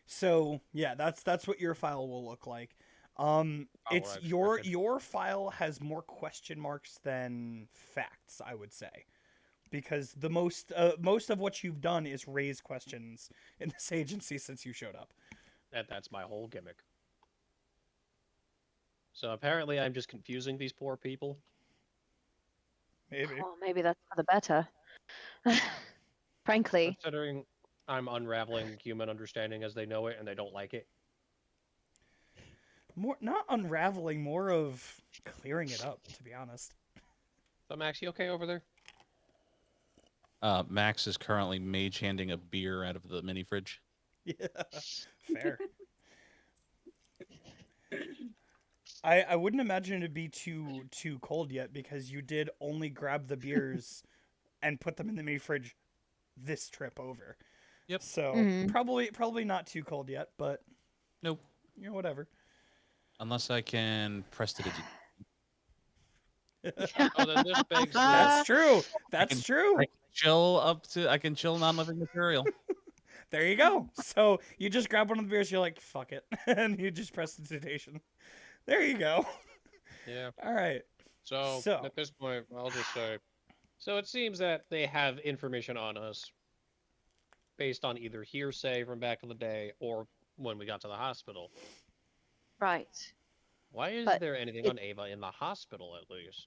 So yeah, that's what your file will look like. It's I've your scripted. your file has more question marks than facts, I would say, because the most of what you've done is raise questions in this agency since you showed up. That's my whole gimmick. So apparently, I'm just confusing these poor people. Maybe. Well, maybe that's for the better. Frankly. Considering I'm unraveling human understanding as they know it, and they don't like it. More not unraveling, more of clearing it up, to be honest. So Max, you okay over there? Max is currently mage handing a beer out of the mini fridge. Yeah. Fair. I wouldn't imagine it'd be too cold yet, because you did only grab the beers and put them in the mini fridge this trip over. Yep. So Mhm. probably not too cold yet, but Nope. whatever. Unless I can prestidigit. Oh, then this begs the That's true. can- That's true. I can chill non-living material. There you go. So you just grab one of the beers, you're like, fuck it, and you just press the digitation. There you go. yeah. All right. So, So- at this point, I'll just say, so it seems that they have information on us based on either hearsay from back in the day or when we got to the hospital. Right. Why is But there anything it- on Ava in the hospital at least?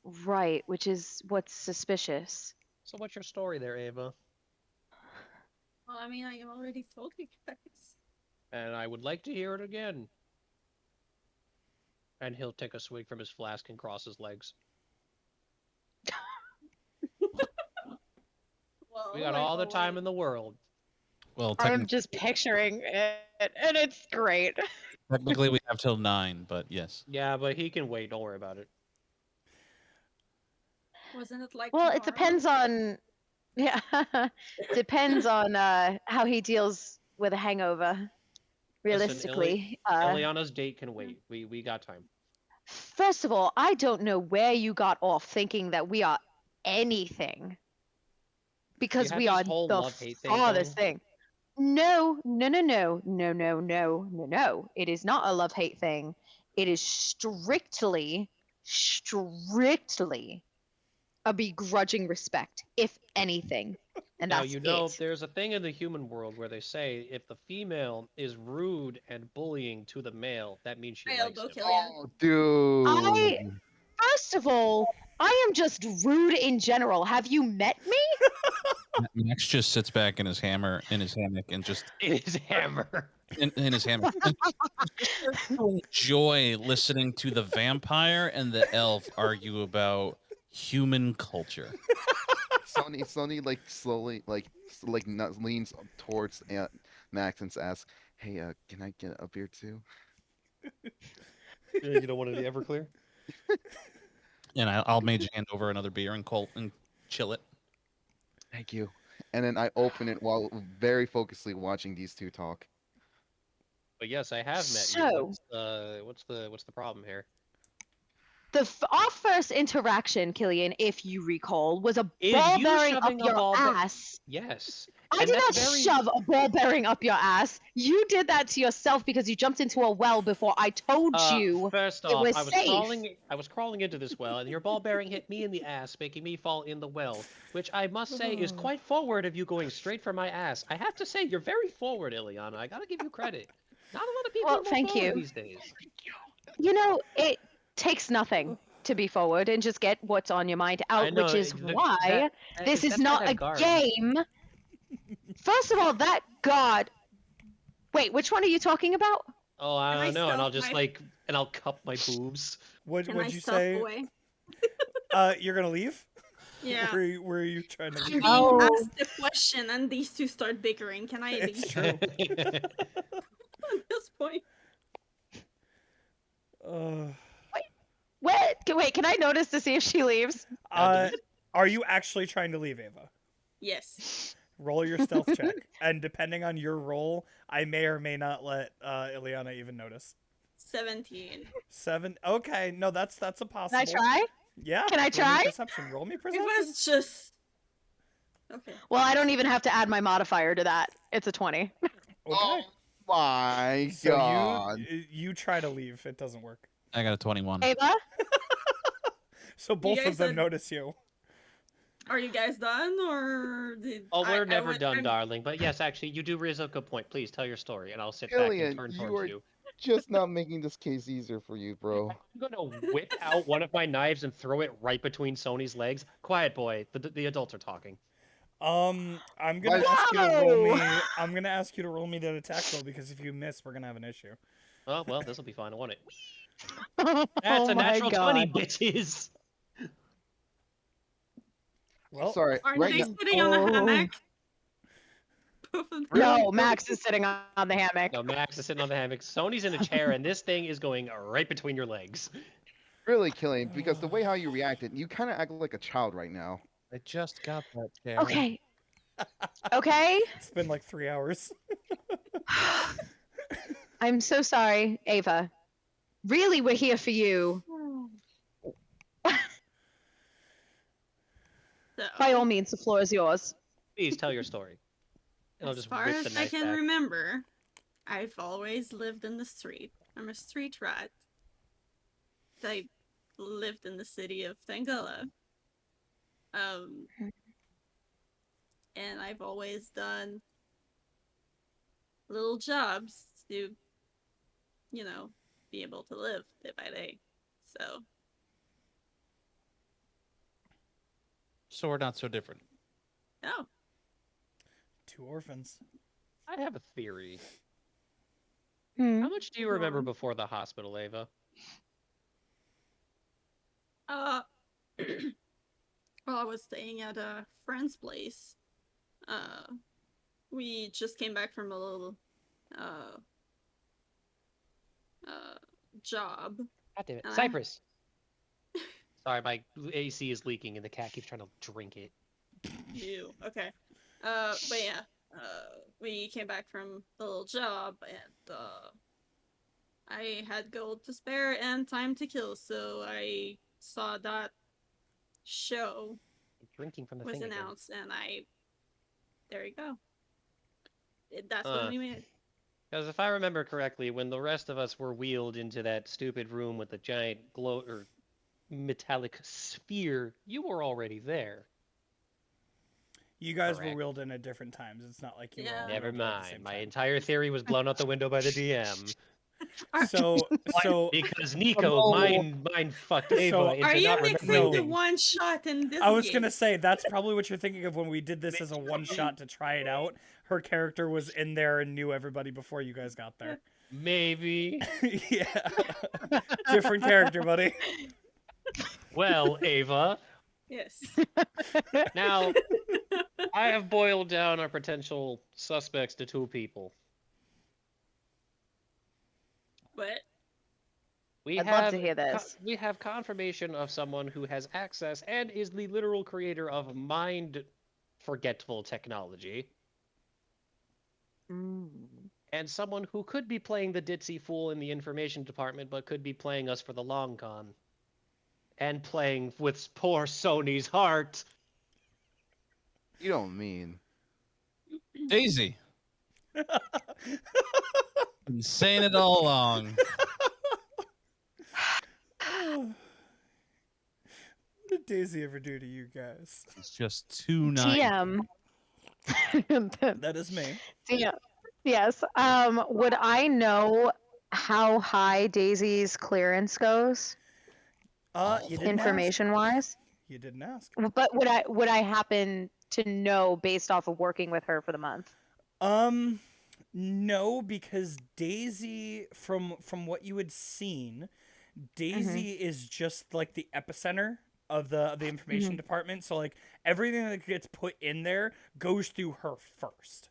Right, which is what's suspicious. So what's your story there, Ava? Well, I mean, I already told you guys. And I would like to hear it again. And he'll take a swig from his flask and cross his legs. Well, We got all the time in the world. Well, I'm just picturing it, and it's great. technically we have till 9, but yes. Yeah, but he can wait. Don't worry about it. Wasn't it like Well, it tomorrow? depends on, yeah, depends on how he deals with a hangover. Realistically, Eliana's date can wait. We got time. first of all, I don't know where you got off thinking that we are anything, because have we this are whole the love-hate thing farthest going? thing. No, no, no, no, no, no, no, no, no. It is not a love-hate thing. It is strictly a begrudging respect, if anything. And Now, that's you know, it. there's a thing in the human world where they say if the female is rude and bullying to the male, that means she I likes elbow him. Killian. Oh, dude. First of all, I am just rude in general. Have you met me? Max just sits back in his hammock and just It is hammer. in his hammock. And just enjoy listening to the vampire and the elf argue about human culture. Sony like slowly not leans towards Max and asks, "Hey, can I get a beer too?" You don't want any Everclear? And I'll mage hand over another beer and chill it. Thank you. And then I open it while very focusedly watching these two talk. But yes, I have met So- you. What's the problem here? Our first interaction, Killian, if you recall, was a Is ball you bearing up shoving a your ball ass. Yes. I And did not that's very- shove a ball bearing up your ass. You did that to yourself because you jumped into a well before I told you. First it off, was I was safe. crawling into this well, and your ball bearing hit me in the ass, making me fall in the well, which I must say is quite forward of you going straight for my ass. I have to say, you're very forward, Ileana. I gotta give you credit. Not a lot of people Well, are more thank forward you. these days. You know, it takes nothing to be forward and just get what's on your mind I out, know, which is why this is that's not kinda a guard. game. First of all, that god. Wait, which one are you talking about? Oh, I Can I don't know, and I'll stealth just my- and I'll cup my boobs. What'd Can I you stealth say? away? You're gonna leave? Yeah. Where are you trying to I'm leave? being Oh. asked a question and these two start bickering. Can I It's leave true. at this point? Wait, can I notice to see if she leaves? Are you actually trying to leave, Ava? Yes. Roll your stealth check, and depending on your roll, I may or may not let Ileana even notice. 17. 7. Okay, no, that's a Can possible. I try? Yeah. Can I Roll me try? perception. Roll me It perception. was just. Okay. Well, I don't even have to add my modifier to that. It's a 20. Okay. Oh my So god. you try to leave. It doesn't work. I got a 21. Ava? So both guys of them said- notice you. Are you guys done, or did? Oh, we're I never went- done, I'm- darling. But yes, actually, you do raise a good point. Please tell your story, and I'll sit back and Killian, turn you towards are you. just not making this case easier for you, bro. I'm gonna whip out one of my knives and throw it right between Sony's legs. Quiet, boy. The adults are talking. I'm gonna Why- ask you to roll No! me. I'm gonna ask you to roll me that attack roll because if you miss, we're gonna have an issue. Oh well, this will be fun. I want it. Oh That's a my natural God. 20, bitches. Well, Sorry, Aren't right they now. sitting on Oh. the hammock? Both of them. No, Max is sitting on the hammock. No, Max is sitting on the hammock. Sony's in a chair, and this thing is going right between your legs. Really, Killian, because the way how you reacted, you kind of act like a child right now. I just got that chair. Okay. Okay. it's been like 3 hours. I'm so sorry, Ava. Really, we're here for you. So, By all means, the floor is yours. Please tell your story. And I'll as just far whip the as I knife can back. remember, I've always lived in the street. I'm a street rat. I lived in the city of Tangela. And I've always done little jobs to, be able to live day by day. So, So we're not so different. oh, 2 orphans. I have a theory. Hmm. How much do you remember on. before the hospital, Ava? well, I was staying at a friend's place. We just came back from a little, job. God damn it. Uh, Cypress! Sorry, my AC is leaking and the cat keeps trying to drink it. Ew. Okay. But yeah, we came back from the little job, and I had gold to spare and time to kill, so I saw that show Drinking from the was thing again. announced, and there you go. That's Uh. when we met. Because if I remember correctly, when the rest of us were wheeled into that stupid room with the giant glow or metallic sphere, you were already there. You guys Correct. were wheeled in at different times. It's not like you were Yeah. all Never wheeled in at the mind. same My time. entire theory was blown out the window by the DM. So Because Nico mind fucked Ava So- into Are you not mixing the remembering. one shot in this I was game? gonna say that's probably what you're thinking of when we did this as a one shot to try it out. Her character was in there and knew everybody before you guys got there. Maybe. Yeah, different character, buddy. Well, Ava, Yes. now I have boiled down our potential suspects to 2 people. But We I'd have love to hear this. we have confirmation of someone who has access and is the literal creator of mind forgetful technology, Mm. and someone who could be playing the ditzy fool in the information department, but could be playing us for the long con, and playing with poor Sony's heart. You don't mean. Daisy. Been saying it all along. What did Daisy ever do to you guys? It's just too nice. TM. That is me. TM. Yes. Would I know how high Daisy's clearance goes, You didn't information wise? Ask. You didn't ask. But would I happen to know based off of working with her for the month? No, because Daisy, from what you had seen, Daisy is just like the epicenter of the information department. So like everything that gets put in there goes through her first.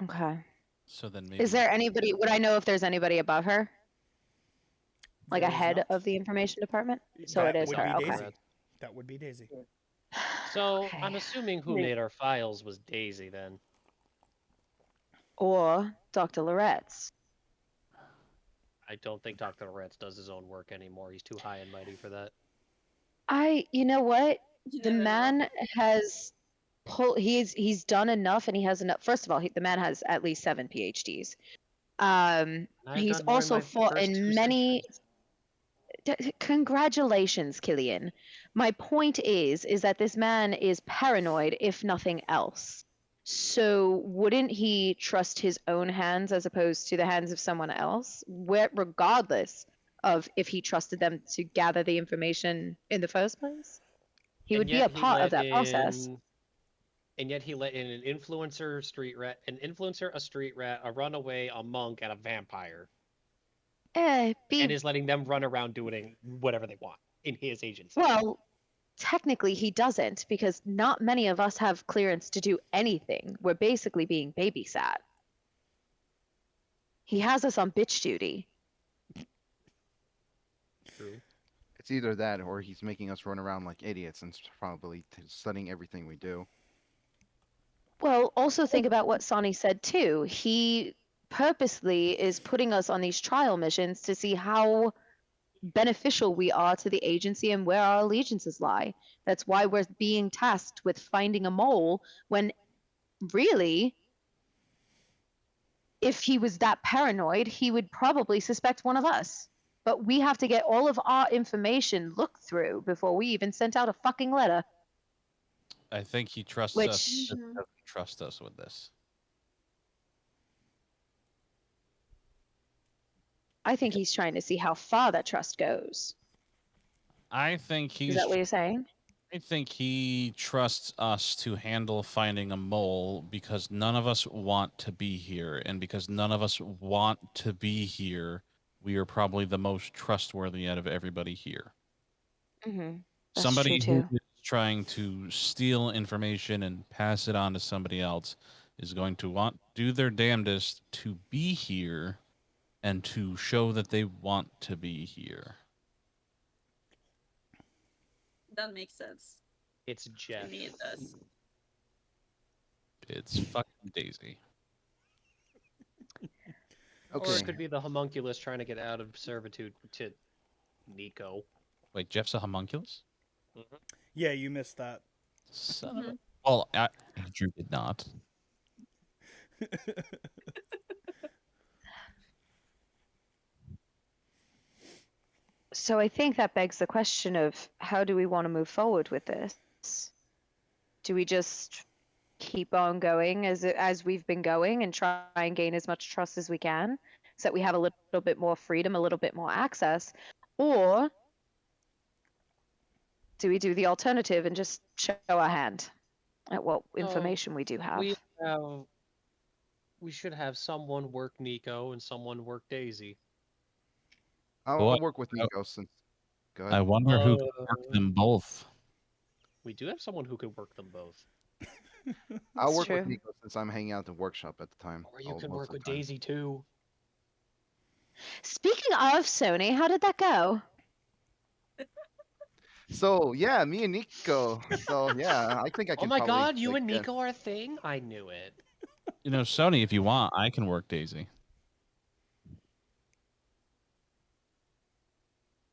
Okay. So then maybe Is there anybody? Would I know if there's anybody above her, like a There is head not. of the information department? So That it is would her. be Okay. Daisy. That would be Daisy. So Okay. I'm assuming who Right. made our files was Daisy then. Or Dr. Loretz. I don't think Dr. Loretz does his own work anymore. He's too high and mighty for that. You know what? You The never know. man has he's done enough, and he has enough. First of all, the man has at least 7 PhDs. And I've He's done more in also my fought first 2 in many. centuries. Congratulations, Killian. My point is that this man is paranoid, if nothing else. So wouldn't he trust his own hands as opposed to the hands of someone else, regardless of if he trusted them to gather the information in the first place? He And would be yet a he part of let that process. in and yet he let in an influencer, street rat, a street rat, a runaway, a monk, and a vampire. And is letting them run around doing whatever they want in his agency. Well, technically he doesn't, because not many of us have clearance to do anything. We're basically being babysat. He has us on bitch duty. True. It's either that or he's making us run around like idiots and probably studying everything we do. Well, also think about what Sonny said too. He purposely is putting us on these trial missions to see how beneficial we are to the agency and where our allegiances lie. That's why we're being tasked with finding a mole when really, if he was that paranoid, he would probably suspect one of us. But we have to get all of our information looked through before we even sent out a fucking letter. I think he trusts Which- us. Just Mhm. doesn't trust us with this. I think he's trying to see how far that trust goes. I think Is he's. that what you're saying? I think he trusts us to handle finding a mole because none of us want to be here, and because none of us want to be here, we are probably the most trustworthy out of everybody here. Mm-hmm. That's Somebody true who too. is trying to steal information and pass it on to somebody else is going to want do their damnedest to be here and to show that they want to be here. That makes sense. It's To Jeff. me, it does. It's fucking Daisy. Or Okay. it could be the homunculus trying to get out of servitude to Nico. Wait, Jeff's a homunculus? Yeah, you missed that. Son of a... Well, Andrew did not. So I think that begs the question of how do we want to move forward with this? Do we just keep on going as we've been going and try and gain as much trust as we can so that we have a little bit more freedom, a little bit more access? Or do we do the alternative and just show our hand at what information we do have? We should have someone work Nico and someone work Daisy. I'll Boy, work with Nico since. Go I ahead. wonder who could work them both. We do have someone who could work them both. I'll It's work with true. Nico since I'm hanging out at the workshop at the time. Or you can most work of with the time. Daisy too. Speaking of Sony, how did that go? So yeah, me and Nico. So yeah, I think I Oh can. my probably, god, you like, and Nico are a thing? I knew it. You know, Sony, if you want, I can work Daisy.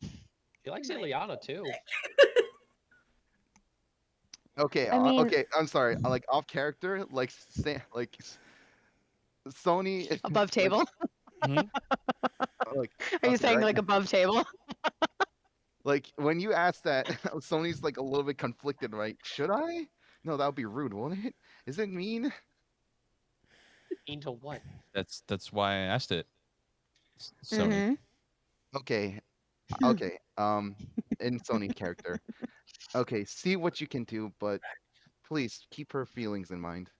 She likes Ileana too. Okay, I mean- okay. I'm sorry. Like off character, like Sony is Above table? Like, Are you okay, saying right? like above table? Like when you asked that, Sony's like a little bit conflicted, right? Should I? No, that would be rude, wouldn't it? Is it mean? Into what? That's why I asked it. Sony. Mhm. Okay, okay. In Sony character. Okay, see what you can do, but please keep her feelings in mind.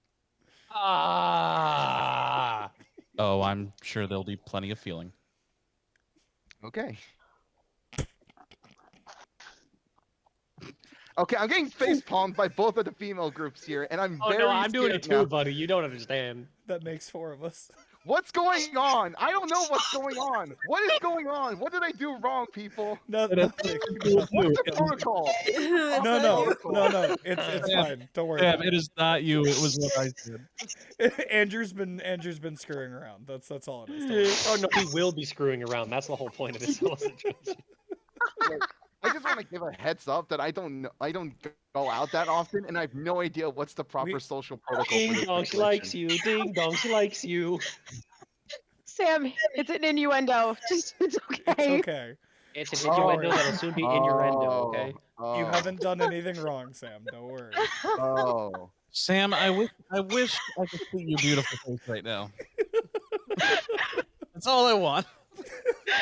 Ah! Oh, I'm sure there'll be plenty of feeling. Okay. Okay, I'm getting face palmed by both of the female groups here, and I'm Oh very no, I'm doing it scared too, now. buddy. You don't understand. That makes 4 of us. What's going on? I don't know what's going on. What is going on? What did I do wrong, people? Nothing. What's the protocol? It's No, not no, your no, fault. no. It's Sam, fine. Don't worry. Sam, about it is not you. It was what I said. it. Andrew's been screwing around. That's all it is. Don't worry. Oh no, he will be screwing around. That's the whole point of this whole situation. I just want to give a heads up that I don't go out that often, and I have no idea what's the proper social protocol. Ding for this dong, she likes situation. you. Ding dong, she likes you. Sam, it's an innuendo. Just it's okay. It's okay. It's an innuendo that'll soon be innuendo. Okay. Oh, You haven't done anything wrong, Sam. Don't worry. Oh. Sam, I wish I could see your beautiful face right now. That's all I want.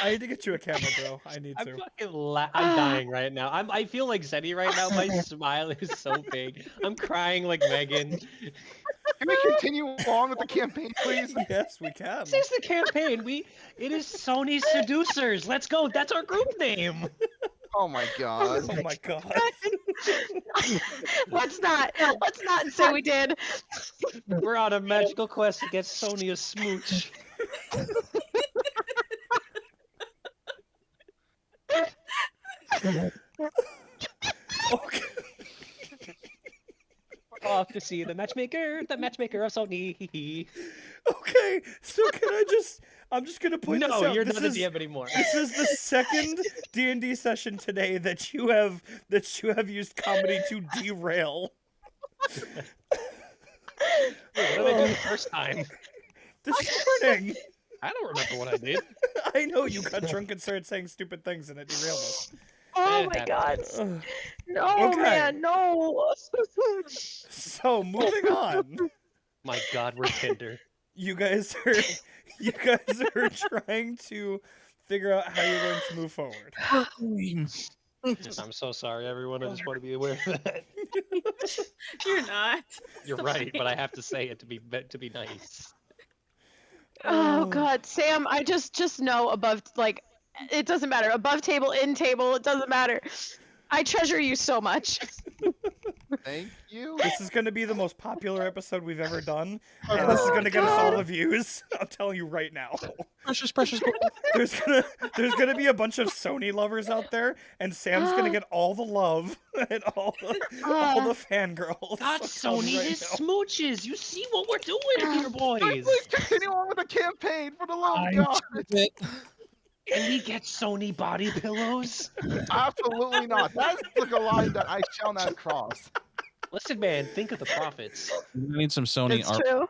I need to get you a camera, bro. I need I'm to. fucking I'm dying right now. I feel like Zeddy right now. My smile is so big. I'm crying like Megan. Can we continue on with the campaign, please? Yes, we can. This is the campaign. It is Sony Seducers. Let's go. That's our group name. Oh my god. Oh my god. Let's not say we did. We're on a magical quest to get Sony a smooch. Okay. Off to see the matchmaker of Sony. Okay. So I'm just gonna point this No, out. you're This not a is- DM anymore. This is the second D&D session today that you have used comedy to derail. Wait, what did I do the first time? This morning. I don't remember what I did. I know you got drunk and started saying stupid things and it derailed us. Oh It my god. happens. Ugh. No, Okay. man, no. So moving on. My God, we're Tinder. You guys are trying to figure out how you're going to move forward. I'm so sorry, everyone. I just want to be aware of that. You're not. You're It's right, fine. but I have to say it to be nice. Oh god, Sam, I just know above, like, it doesn't matter. Above table, in table, it doesn't matter. I treasure you so much. Thank you. This is going to be the most popular episode we've ever done, and this is going to get us all the views. I'm telling you right now. Precious. There's gonna be a bunch of Sony lovers out there, and Sam's gonna get all the love and all the fangirls. That's I'm telling Sony you right his now. smooches. You see what we're doing here, boys. Please continue on with the campaign, for the love of God. Can we get Sony body pillows? Absolutely not. That's the line that I shall not cross. Listen, man, think of the profits. We need some Sony It's art. true.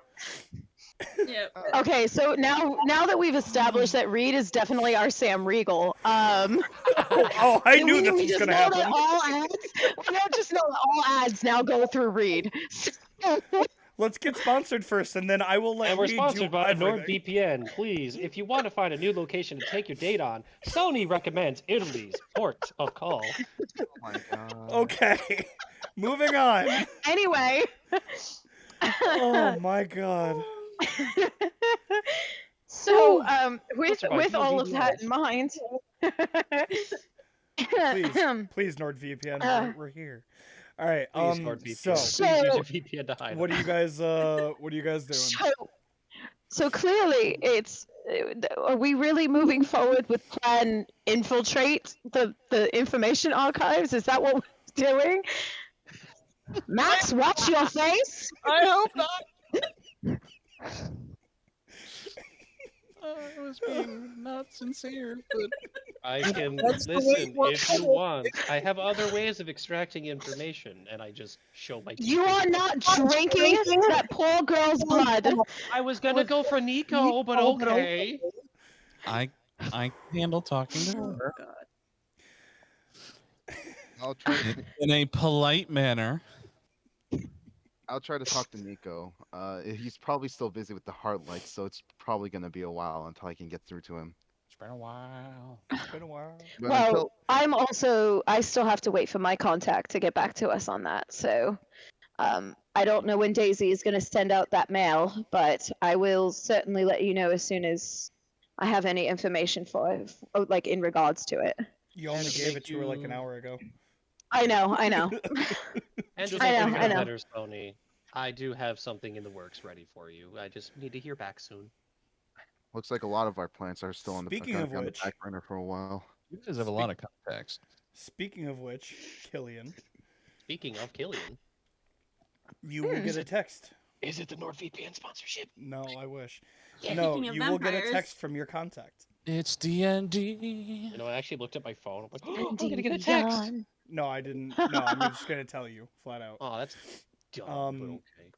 Yep. Okay, so now that we've established that Reed is definitely our Sam Riegel, Oh, I knew this we was just gonna know happen. that all ads, we now just know that all ads now go through Reed. Let's get sponsored first, and then I will let And we're Reed sponsored do by everything. NordVPN. Please, if you want to find a new location to take your date on, Sony recommends Italy's port of call. Oh my god. Okay, moving on. Anyway. Oh my god. So, with Sponsored by all of that DVDs. in mind, Please, NordVPN, we're here. All right. Please, NordVPN. So Please use your VPN to hide. what are you guys doing? so clearly, are we really moving forward with plan infiltrate the information archives? Is that what we're doing? Max, watch your face. I hope not. I was being not sincere, but I can That's the way listen it works. if you want. I have other ways of extracting information, and I just show my. You are not drinking that poor girl's blood. I was gonna go for Nico, but okay. I can handle talking to Oh, her God. I'll try to, in a polite manner. I'll try to talk to Nico. He's probably still busy with the heart lights, so it's probably gonna be a while until I can get through to him. It's been a while. It's been a while. But Well, I still have to wait for my contact to get back to us on that. So, I don't know when Daisy is going to send out that mail, but I will certainly let you know as soon as I have any information like in regards to it. You only And gave make it to her like an you- hour ago. I know. And Just just I like know, the I know. letters, Tony, I do have something in the works ready for you. I just need to hear back soon. Looks like a lot of our plants are still on the Speaking gonna of be on the which- back burner for a while. You guys have a lot of contacts. Speaking of which, Killian, Speaking of Killian, you will get a text. is it the NordVPN sponsorship? No, I wish. Yeah, No, speaking of you will get a vampires, text from your contact. It's D&D. You know, I actually looked at my phone. I'm like, oh, I'm And gonna get a text. Dion. No, I didn't. No, I'm just gonna tell you flat out. Oh, that's dumb, but Um, okay.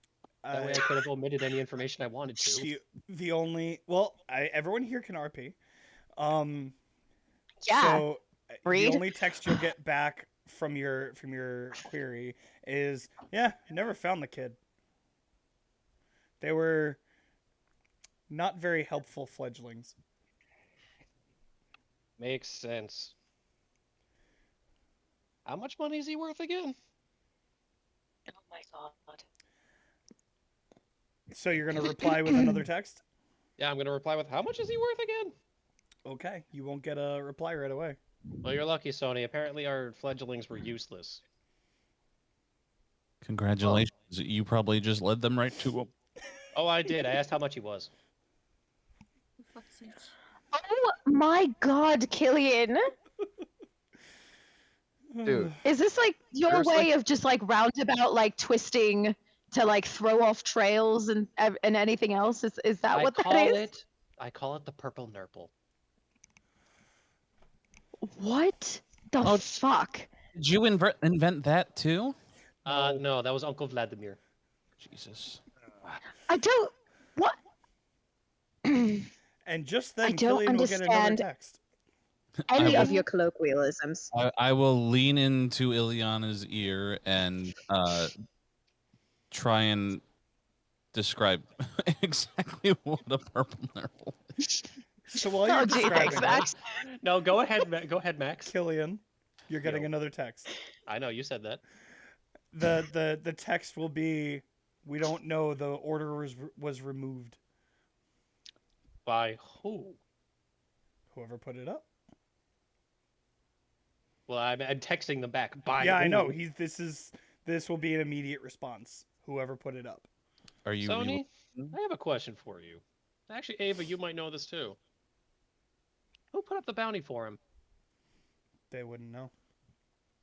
That way I could have omitted any information I wanted to. the only everyone here can RP. Yeah. So Read. the only text you'll get back from your query is, yeah, never found the kid. They were not very helpful fledglings. Makes sense. How much money is he worth again? Oh my god. So you're gonna reply with another text? Yeah, I'm gonna reply with, how much is he worth again? Okay, you won't get a reply right away. Well, you're lucky, Sony. Apparently our fledglings were useless. Congratulations. You probably just led them right to him. Oh, I did. I asked how much he was. for fuck's sake. Oh my god, Killian. Dude. Is this like your There's, way like- of just like roundabout like twisting to like throw off trails and anything else? Is that what that is? I call it the purple nurple. What the Oh. fuck? Did you invent that too? No, that was Uncle Vladimir. Jesus. I don't. What? And just I then, don't Killian will get another understand. text. Any I of will- your colloquialisms? I will lean into Ileana's ear and try and describe exactly what a purple nurple is. So while you're Oh, gee, describing thanks, it, Max. No, go ahead, go ahead, Max. Killian, you're getting Yo. another text. I know you said that. The text will be, we don't know, the order was removed. By who? Whoever put it up. Well, I'm texting them back. By Yeah, I who? know. This will be an immediate response. Whoever put it up. Are you Sony, I have a question for you. Actually, Ava, you might know this too. Who put up the bounty for him? They wouldn't know.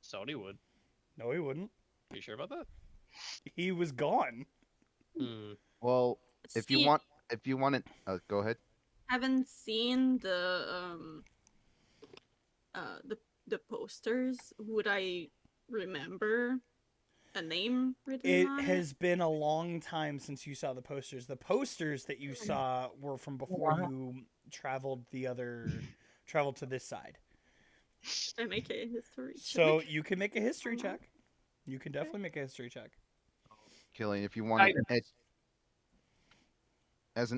Sony would. No, he wouldn't. You sure about that? He was gone. Well, if you See, want it, go ahead. haven't seen the posters. Would I remember a name written It on has been a long time since you saw the posters. The posters that you saw were from before you traveled to this side. Should I make a history So check? you can make a history Online? check. You can definitely make a history check. Killian, if you want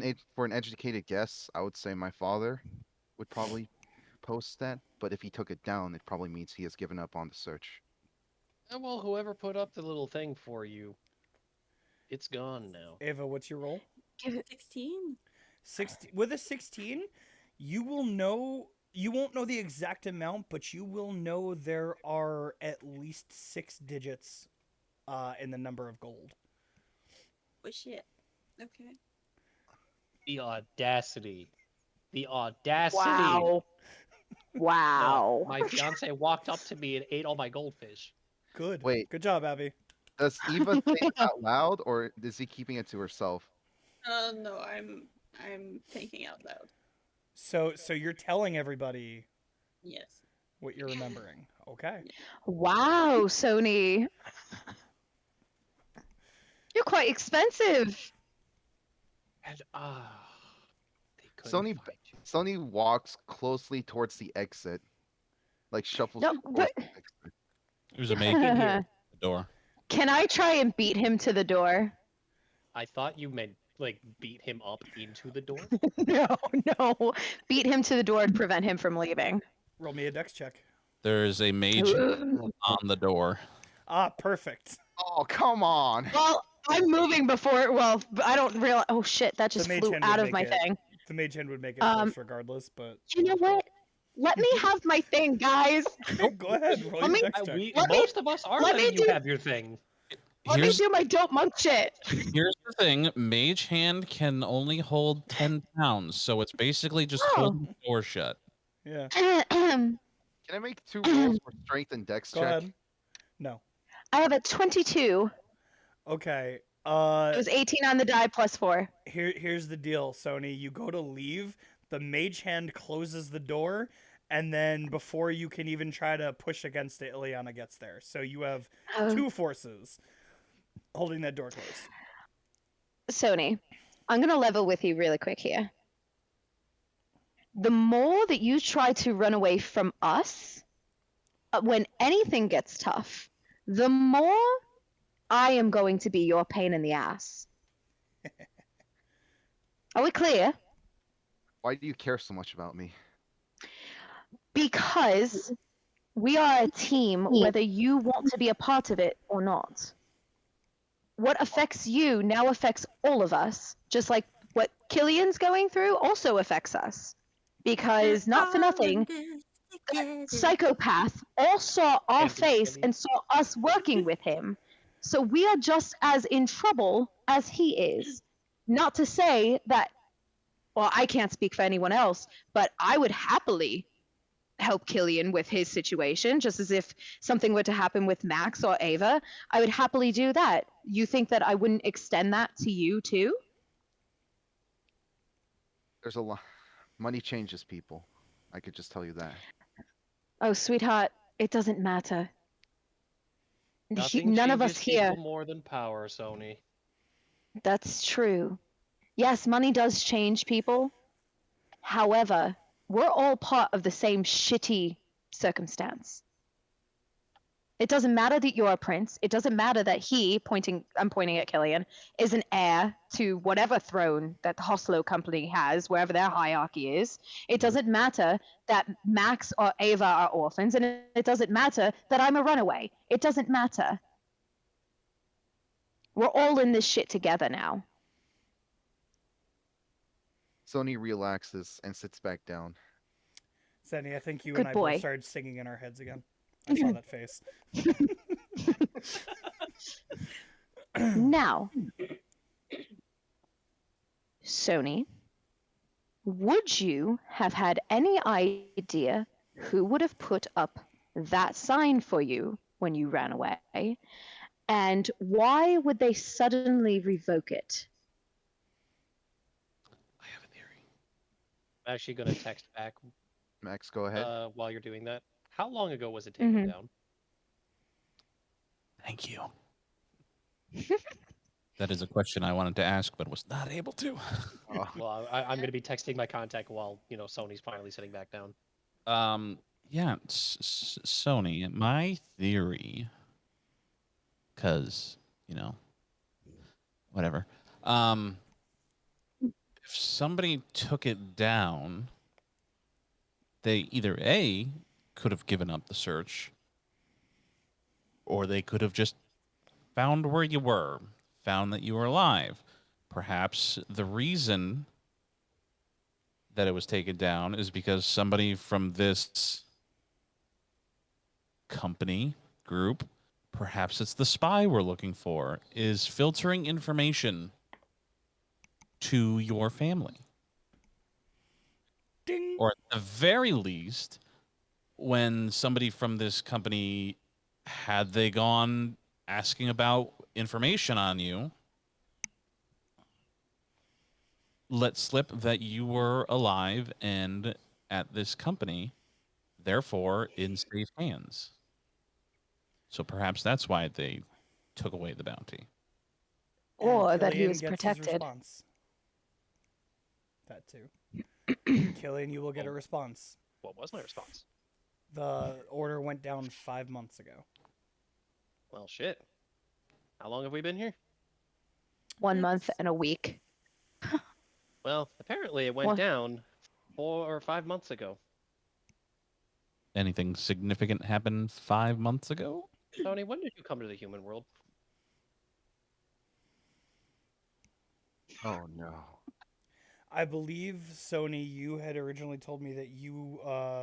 it, for an educated guess, I would say my father would probably post that. But if he took it down, it probably means he has given up on the search. Well, whoever put up the little thing for you, it's gone now. Ava, what's your roll? 16. 16. With a 16, you won't know the exact amount, but you will know there are at least 6 digits in the number of gold. Oh shit. Okay. The audacity. The audacity. Wow. No, Wow. my fiance walked up to me and ate all my goldfish. Good. Wait. Good job, Abby. Does Eva say it out loud, or is he keeping it to herself? No, I'm thinking out loud. So you're telling everybody Yes. what you're remembering. Okay. Wow, Sony. You're quite expensive. And they couldn't Sony find you. Sony walks closely towards the exit, like shuffles No, towards what- the exit. There's a maid at the door. Can I try and beat him to the door? I thought you meant like beat him up into the door. No. Beat him to the door to prevent him from leaving. Roll me a dex check. There is a mage on the door. Ah, perfect. Oh, come on! Well, I'm moving before. Well, I don't realize. Oh shit! That just mage flew hand out would of my make it. thing. The mage hand would make it Um, first regardless, but You know what? Let me have my thing, guys. no, go ahead. Roll Let your me- dex check. We, Let me- most of us are let letting me you do- have your thing. Let me do my dope monk shit. Here's the thing: Mage Hand can only hold 10 pounds, so it's basically just Oh. holding the door shut. Yeah. Can I make 2 rolls for strength and dex Go check? ahead. No. I have a 22. Okay. It was 18 on the die plus 4. Here's the deal, Sony. You go to leave, the mage hand closes the door, and then before you can even try to push against it, Ileana gets there. So you have Oh. 2 forces holding that door closed. Sony, I'm going to level with you really quick here. The more that you try to run away from us, when anything gets tough, the more I am going to be your pain in the ass. Are we clear? Why do you care so much about me? Because we are a team, whether you want to be a part of it or not. What affects you now affects all of us, just like what Killian's going through also affects us. Because, not for nothing, that psychopath all saw our Can't be face silly. and saw us working with him. So we are just as in trouble as he is. Not to say that, well, I can't speak for anyone else, but I would happily help Killian with his situation, just as if something were to happen with Max or Ava. I would happily do that. You think that I wouldn't extend that to you too? There's a lot. Money changes people. I could just tell you that. Oh, sweetheart, it doesn't matter. Nothing None of us changes here. people more than power, Sony. That's true. Yes, money does change people. However, we're all part of the same shitty circumstance. It doesn't matter that you're a prince. It doesn't matter that I'm pointing at Killian, is an heir to whatever throne that the Hostlo company has, wherever their hierarchy is. It doesn't matter that Max or Ava are orphans, and it doesn't matter that I'm a runaway. It doesn't matter. We're all in this shit together now. Sony relaxes and sits back down. Senny, I think you Good and I boy. both started singing in our heads again. I saw that face. Now, Sony, would you have had any idea who would have put up that sign for you when you ran away? And why would they suddenly revoke it? I have a theory. I'm actually going to text back Max, go ahead. while you're doing that. How long ago was it taken Mhm. down? Thank you. That is a question I wanted to ask, but was not able to. Oh, Well, I'm going to be texting my contact while Sony's finally sitting back down. Yeah, Sony. My theory, because whatever. If somebody took it down, they either A, could have given up the search, or they could have just found where you were, found that you were alive. Perhaps the reason that it was taken down is because somebody from this company group, perhaps it's the spy we're looking for, is filtering information to your family. Ding. Or at the very least, when somebody from this company, had they gone asking about information on you, let slip that you were alive and at this company, therefore in safe hands. So perhaps that's why they took away the bounty. And Or that he Killian was gets protected. His response. That too. Killian, you will get a Oh. response. What was my response? The order went down 5 months ago. Well, shit. How long have we been here? 1 month That's- and a week. Well, apparently it went What? down 4 or 5 months ago. Anything significant happened 5 months ago? Tony, when did you come to the human world? oh no. I believe, Sony, you had originally told me that you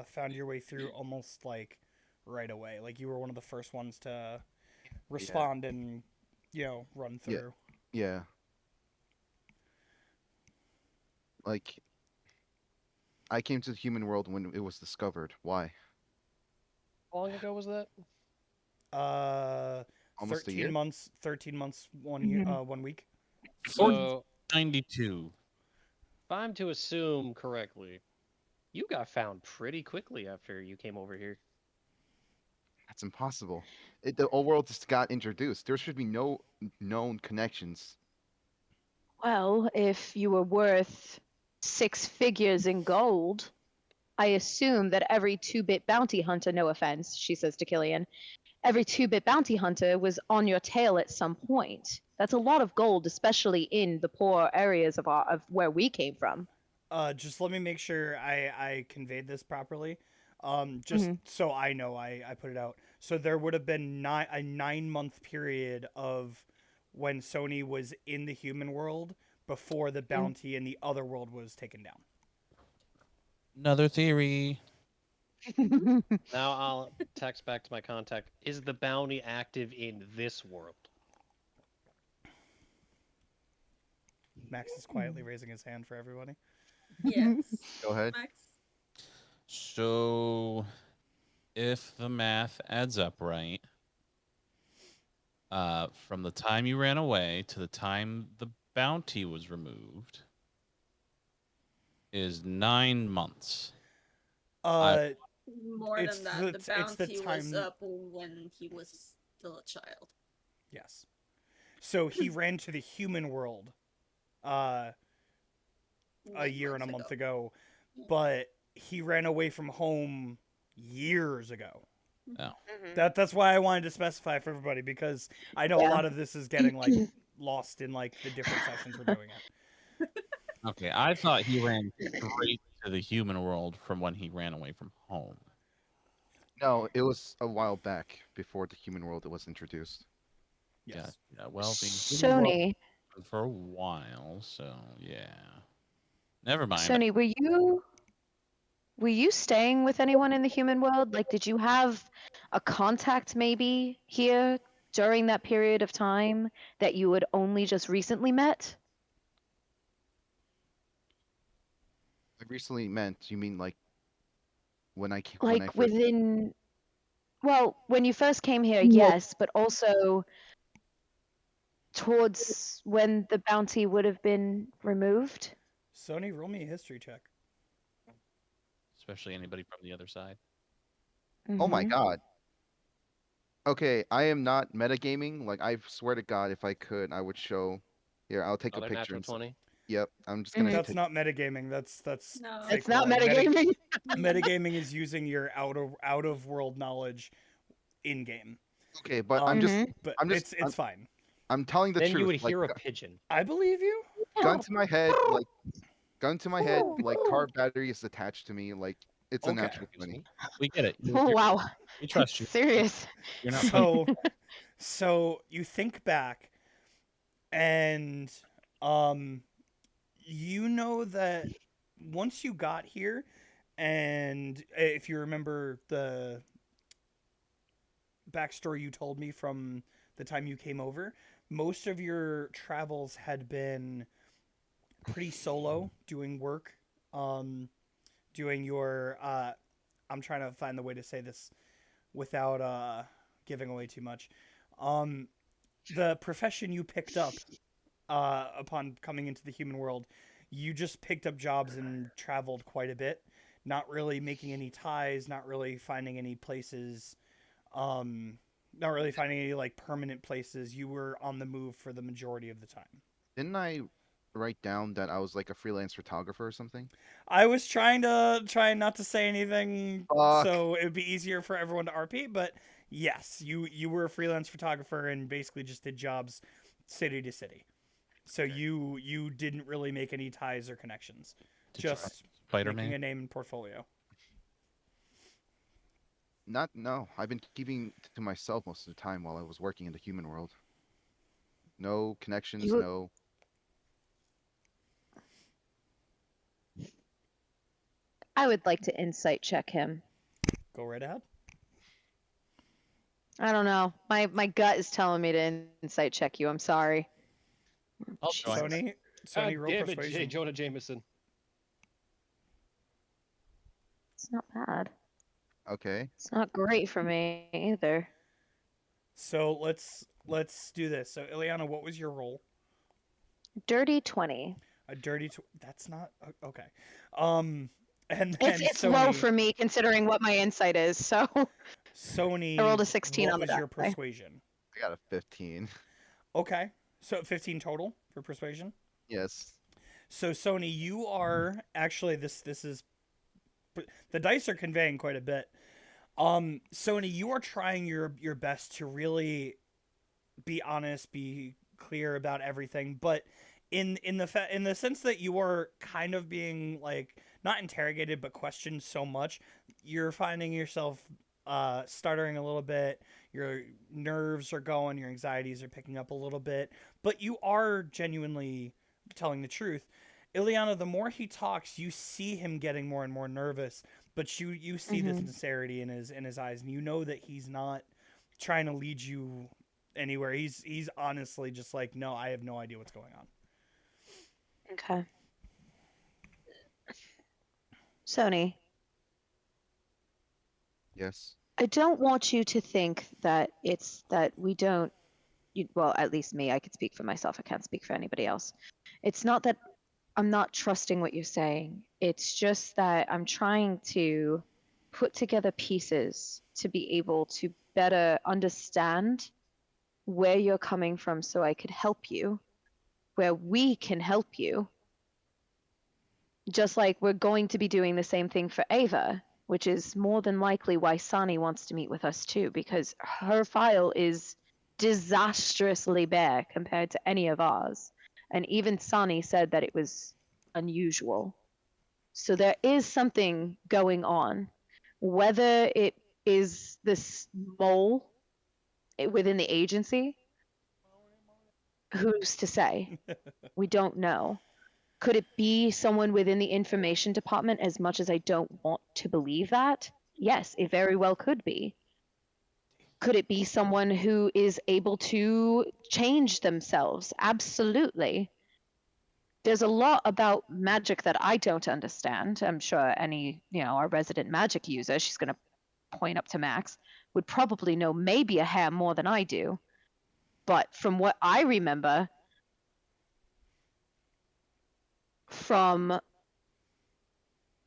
found your way through almost like right away. Like you were one of the first ones to respond and run Yeah. through. Yeah. Like, I came to the human world when it was discovered. Why? How long ago was that? Uh, Almost a year? 13 months, 1 year, Mhm. 1 week. So, 92. if I'm to assume correctly, you got found pretty quickly after you came over here. That's impossible. The whole world just got introduced. There should be no known connections. Well, if you were worth 6 figures in gold, I assume that every 2-bit bounty hunter, no offense, she says to Killian, every 2-bit bounty hunter was on your tail at some point. That's a lot of gold, especially in the poor areas of where we came from. Just let me make sure I conveyed this properly. Just Mhm. so I know I put it out. So there would have been a 9 month period of when Sony was in the human world before the bounty in the other world was taken down. Another theory. Now I'll text back to my contact. Is the bounty active in this world? Max is quietly raising his hand for everybody. Yes. Go ahead. Max. So, if the math adds up right, from the time you ran away to the time the bounty was removed is 9 months. Uh, More It's than that, the it's the bounty was time- up when he was still a child. yes. So he ran to the human world, a 9 year and a months month ago, but he ran away from home years ago. That's why I wanted to specify for everybody, because I know a Yeah. lot of this is getting like lost in like the different sessions we're doing it. Okay, I thought he ran straight to the human world from when he ran away from home. No, it was a while back before the human world was introduced. Yes. Yeah, well, the human world Sony, for a while, so yeah. Never mind. Sony, were you staying with anyone in the human world? Like, did you have a contact maybe here during that period of time that you had only just recently met? I recently meant, you mean like when I Like first within, well, when you first came here, yes, but also towards when the bounty would have been removed? Sony, roll me a history check. Especially anybody from the other side. Oh my Mhm. god. Okay, I am not metagaming. Like, I swear to God, if I could, I would show. Here, I'll take a Another picture. natural And 20. Yep, I'm just gonna Mhm. That's take. not metagaming. That's No. fake It's not rolling. metagaming. Metagaming is using your out of world knowledge in game. Okay, but I'm just, Mhm. But I'm just, it's fine. I'm telling the Then truth. you would Like, hear a pigeon. I believe you. gun to my head, like, gun to my head, like, car battery is attached to me. Like, it's a Okay. natural Excuse 20. me. We get it. Oh wow. We trust you. Serious. You're not So you think back, and you know that once you got here, and if you remember the backstory you told me from the time you came over, most of your travels had been pretty solo, doing work, um, doing your. I'm trying to find the way to say this without giving away too much. Um, the profession you picked up upon coming into the human world, you just picked up jobs and traveled quite a bit, not really making any ties, not really finding any places, not really finding any like permanent places. You were on the move for the majority of the time. Didn't I write down that I was like a freelance photographer or something? I was trying not to say anything Fuck. so it would be easier for everyone to RP, but yes, you were a freelance photographer and basically just did jobs city to city. So you didn't really make any ties or connections. Did you Just Spider-Man. making a name and portfolio. No. I've been keeping to myself most of the time while I was working in the human world. No connections, You- no. I would like to insight check him. Go right ahead. I don't know. My gut is telling me to insight check you. I'm sorry. I'll join. Jesus. Sony, God roll damn it, J. persuasion. Jonah Jameson. It's not bad. Okay. It's not great for me either. So let's do this. So Ileana, what was your roll? Dirty 20. A dirty. That's not okay. And It's then it's low Sony. for me considering what my insight is. So I Sony, rolled a 16 what on the was your die. persuasion? I got a 15. Okay, so 15 total for persuasion. Yes. So Sony, you are actually this is the dice are conveying quite a bit. Sony, you are trying your best to really be honest, be clear about everything, but in the sense that you are kind of being like not interrogated but questioned so much, you're finding yourself stuttering a little bit. Your nerves are going, your anxieties are picking up a little bit, but you are genuinely telling the truth. Ileana, the more he talks, you see him getting more and more nervous, but you see the Mhm. sincerity in his eyes, and you know that he's not trying to lead you anywhere. He's honestly just like, no, I have no idea what's going on. Okay. Sony, Yes. I don't want you to think that it's that we don't well, at least me, I can speak for myself. I can't speak for anybody else. It's not that I'm not trusting what you're saying. It's just that I'm trying to put together pieces to be able to better understand where you're coming from so I could help you, where we can help you. Just like we're going to be doing the same thing for Ava, which is more than likely why Sani wants to meet with us too, because her file is disastrously bare compared to any of ours. And even Sani said that it was unusual. So there is something going on. Whether it is this mole within the agency, who's to say? We don't know. Could it be someone within the information department, as much as I don't want to believe that? Yes, it very well could be. Could it be someone who is able to change themselves? Absolutely. There's a lot about magic that I don't understand. I'm sure our resident magic user, she's going to point up to Max, would probably know maybe a hair more than I do. But from what I remember from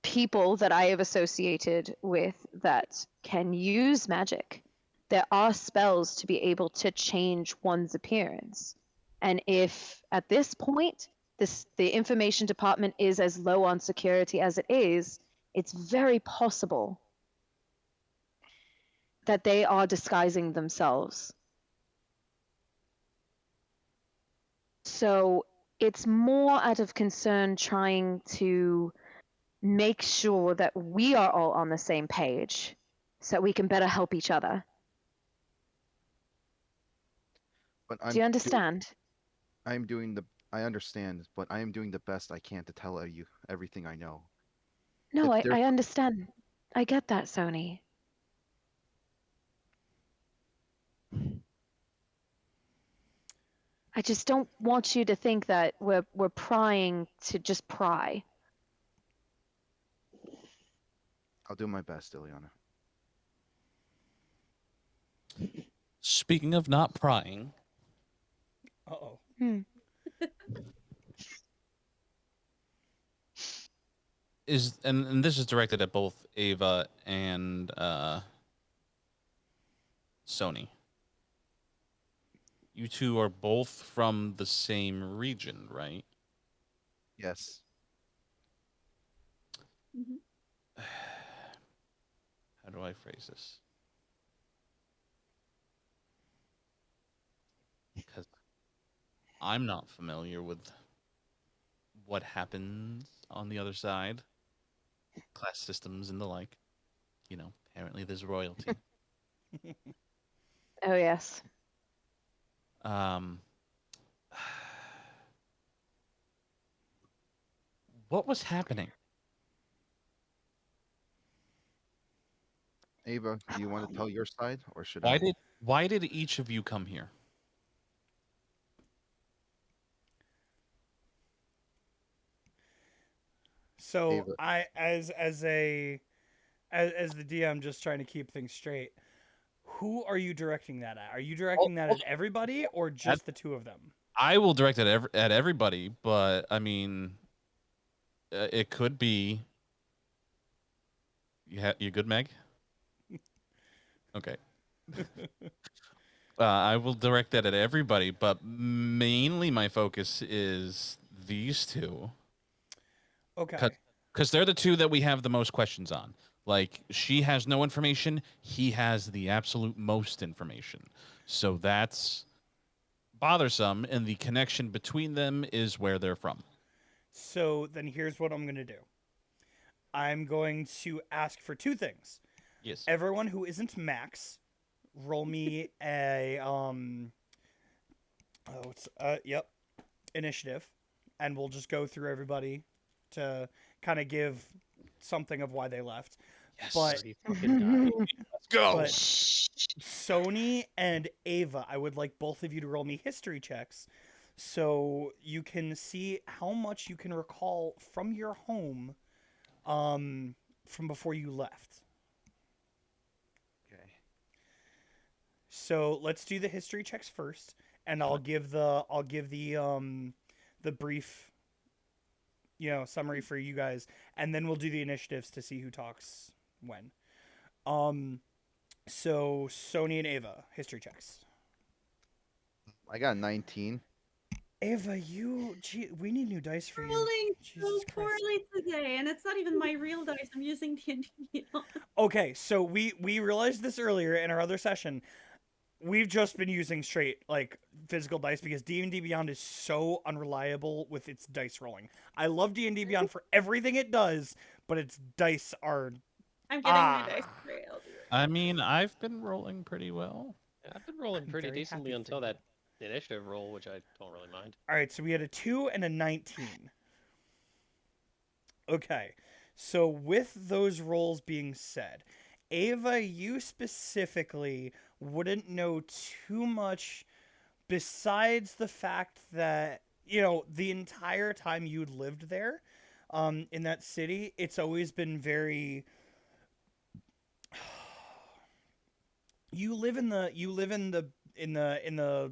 people that I have associated with that can use magic, there are spells to be able to change one's appearance. And if at this point the information department is as low on security as it is, it's very possible that they are disguising themselves. So it's more out of concern trying to make sure that we are all on the same page so we can better help each other. But Do you understand? I'm doing the I understand, but I am doing the best I can to tell you everything I know. No, If I, there I understand. I get that, Sony. I just don't want you to think that we're prying to just pry. I'll do my best, Ileana. Speaking of not prying, Uh-oh. Hmm. and this is directed at both Ava and Sony. You two are both from the same region, right? Yes. Mhm. How do I phrase this? Because I'm not familiar with what happens on the other side, class systems and the like. Apparently there's royalty. Oh yes. Um, what was happening? Ava, do you want to tell your side or should Why I? did Why did each of you come here? So Ava. I, as the DM, just trying to keep things straight. Who are you directing that at? Are you directing that at everybody or At- just the two of them? I will direct it at everybody, but I mean, it could be. You good, Meg? Okay. I will direct that at everybody, but mainly my focus is these two. Okay. Because they're the two that we have the most questions on. Like, she has no information, he has the absolute most information. So that's bothersome, and the connection between them is where they're from. So then here's what I'm going to do. I'm going to ask for two things. Yes. Everyone who isn't Max, roll me a yep, initiative, and we'll just go through everybody to kind of give something of why they left. Yes. But- Dirty fucking die. Let's go. But Sony and Ava, I would like both of you to roll me history checks so you can see how much you can recall from your home from before you left. Okay. So let's do the history checks first, and I'll give the brief summary for you guys, and then we'll do the initiatives to see who talks when. So Sony and Ava, history checks. I got 19. Ava, we need new dice for you. Rolling so Jesus Christ. poorly today, and it's not even my real dice. I'm using D&D. Okay, so we realized this earlier in our other session. We've just been using straight like physical dice because D&D Beyond is so unreliable with its dice rolling. I love D&D Beyond for everything it does, but its dice are I'm getting my dice straight. I'll do it. I mean, I've been rolling pretty well. Yeah, I've been rolling I'm pretty very decently happy for until you. that initiative roll, which I don't really mind. All right, so we had a 2 and a 19. Okay, so with those rolls being said, Ava, you specifically wouldn't know too much besides the fact that, the entire time you lived there, in that city, it's always been very... You live in the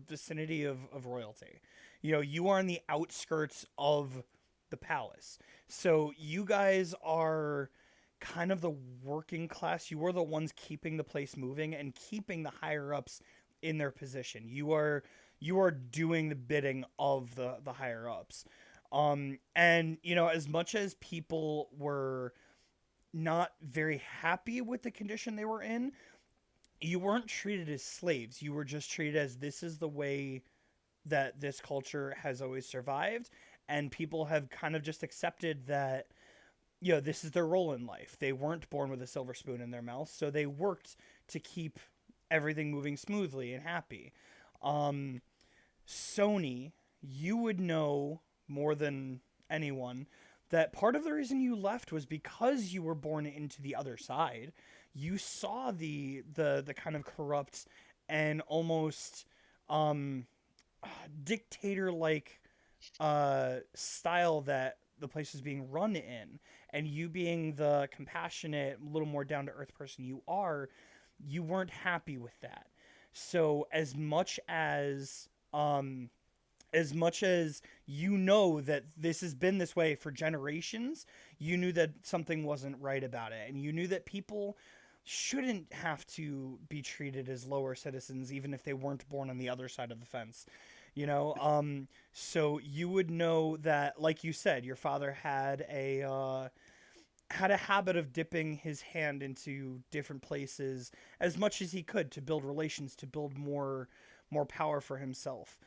vicinity of royalty. You are in the outskirts of the palace. So you guys are kind of the working class. You are the ones keeping the place moving and keeping the higher ups in their position. You are doing the bidding of the higher ups. And as much as people were not very happy with the condition they were in, you weren't treated as slaves. You were just treated as this is the way that this culture has always survived, and people have kind of just accepted that this is their role in life. They weren't born with a silver spoon in their mouth, so they worked to keep everything moving smoothly and happy. Sony, you would know more than anyone that part of the reason you left was because you were born into the other side. You saw the kind of corrupt and almost dictator like style that the place was being run in, and you being the compassionate, little more down to earth person you weren't happy with that. So as much as that this has been this way for generations, you knew that something wasn't right about it, and you knew that people shouldn't have to be treated as lower citizens even if they weren't born on the other side of the fence. So you would know that, like you said, your father had a habit of dipping his hand into different places as much as he could to build relations, to build more power for himself.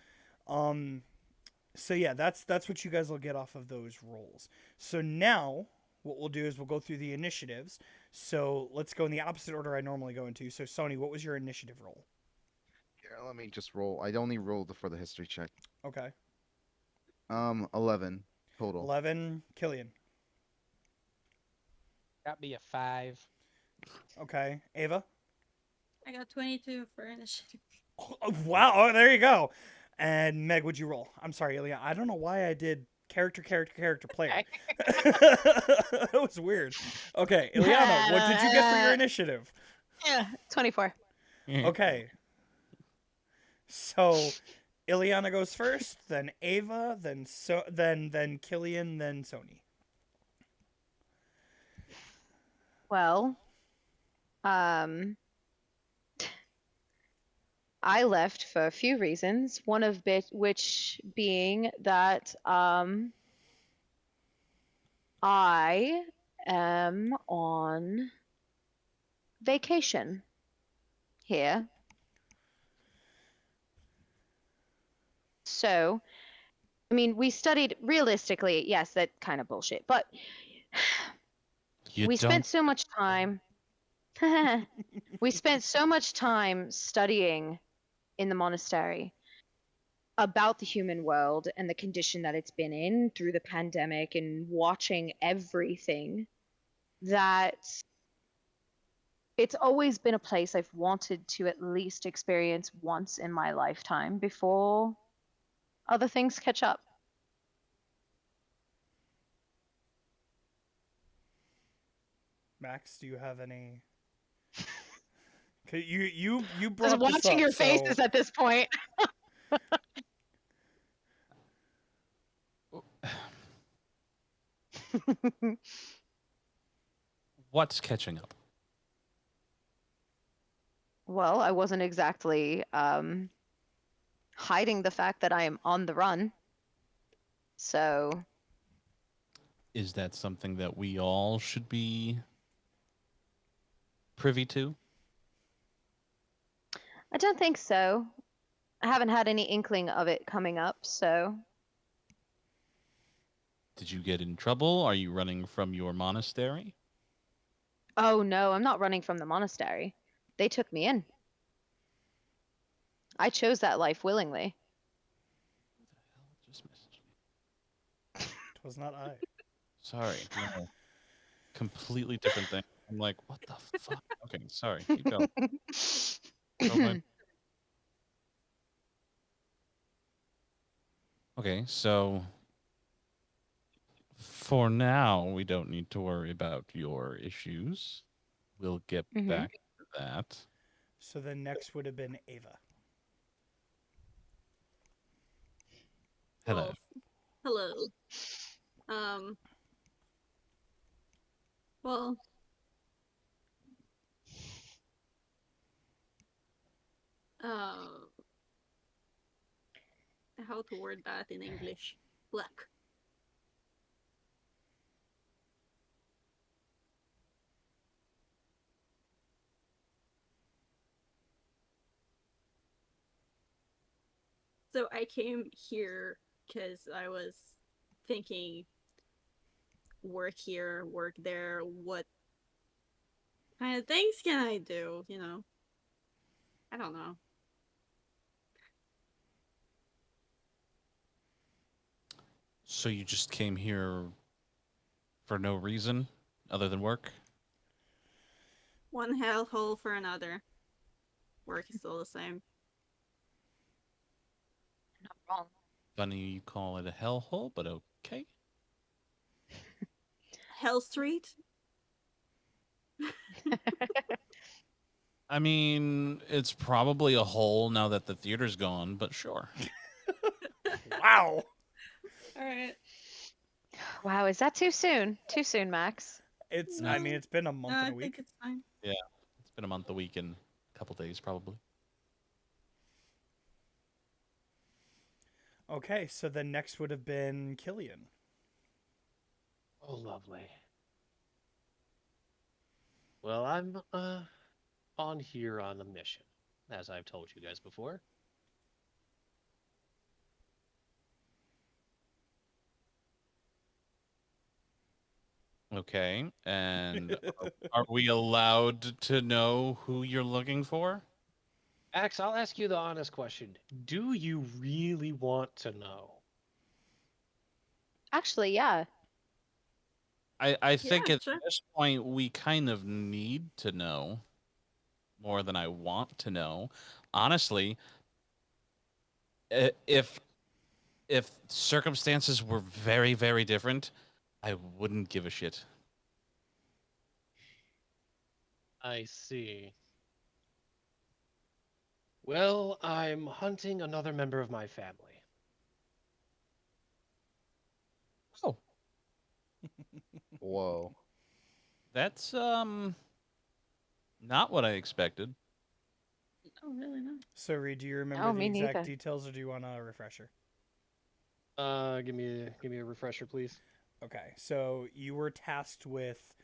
So yeah, that's what you guys will get off of those rolls. So now what we'll do is we'll go through the initiatives. So let's go in the opposite order I normally go into. So Sony, what was your initiative roll? Here, let me just roll. I only rolled for the history check. Okay. 11 total. 11, Killian. Got me a 5. Okay. Ava? I got 22 for initiative. Oh, wow. Oh, there you go. And Meg, would you roll? I'm sorry, Ilya. I don't know why I did character, player. That was weird. Okay, Ilyana, what did you get for your initiative? Yeah, 24. Okay. So, Ilyana goes first, then Ava, then Killian, then Sony. Well, I left for a few reasons. One of which being that I am on vacation here. So, I mean, we studied realistically, yes, that kind of bullshit, but You we don't. spent so much time. We spent so much time studying in the monastery about the human world and the condition that it's been in through the pandemic and watching everything that it's always been a place I've wanted to at least experience once in my lifetime before other things catch up. Max, do you have any? 'Cause you I was brought this watching up, your so faces at this point. What's catching up? Well, I wasn't exactly hiding the fact that I am on the run. So, Is that something that we all should be privy to? I don't think so. I haven't had any inkling of it coming up, so Did you get in trouble? Are you running from your monastery? oh no, I'm not running from the monastery. They took me in. I chose that life willingly. Just messaged me. it was not I. Sorry, no. Completely different thing. I'm like, what the fuck? Okay, sorry. Keep going. Oh, my- Okay, so for now, we don't need to worry about your issues. We'll get Mhm. back to that. So then next would have been Ava. Hello. Hello. Um. Well. Uh. How to word that in English? Black. So I came here because I was thinking work here, work there, what kind of things can I do, you know? I don't know. So you just came here for no reason other than work? One hellhole for another. Work is still the same. Not wrong. Funny you call it a hellhole, but okay. Hell Street? I mean, it's probably a hole now that the theater's gone, but sure. Wow. Alright. Wow, is that too soon? Too soon, Max. It's. No. I mean, it's been a month No, and I a week. think it's fine. It's been a month, a week, and a couple days probably. Okay, so then next would have been Killian. Oh, lovely. Well, I'm on here on a mission, as I've told you guys before. Okay, and are we allowed to know who you're looking for? Ax, I'll ask you the honest question. Do you really want to know? Actually, yeah. I think Yeah, at sure. this point we kind of need to know. more than I want to know. Honestly, if circumstances were very, very different, I wouldn't give a shit. I see. Well, I'm hunting another member of my family. Oh, Whoa. that's not what I expected. Oh, really? No. So, Reed, do you remember No, the me exact neither. details, or do you want a refresher? Give me a refresher, please. Okay, so you were tasked with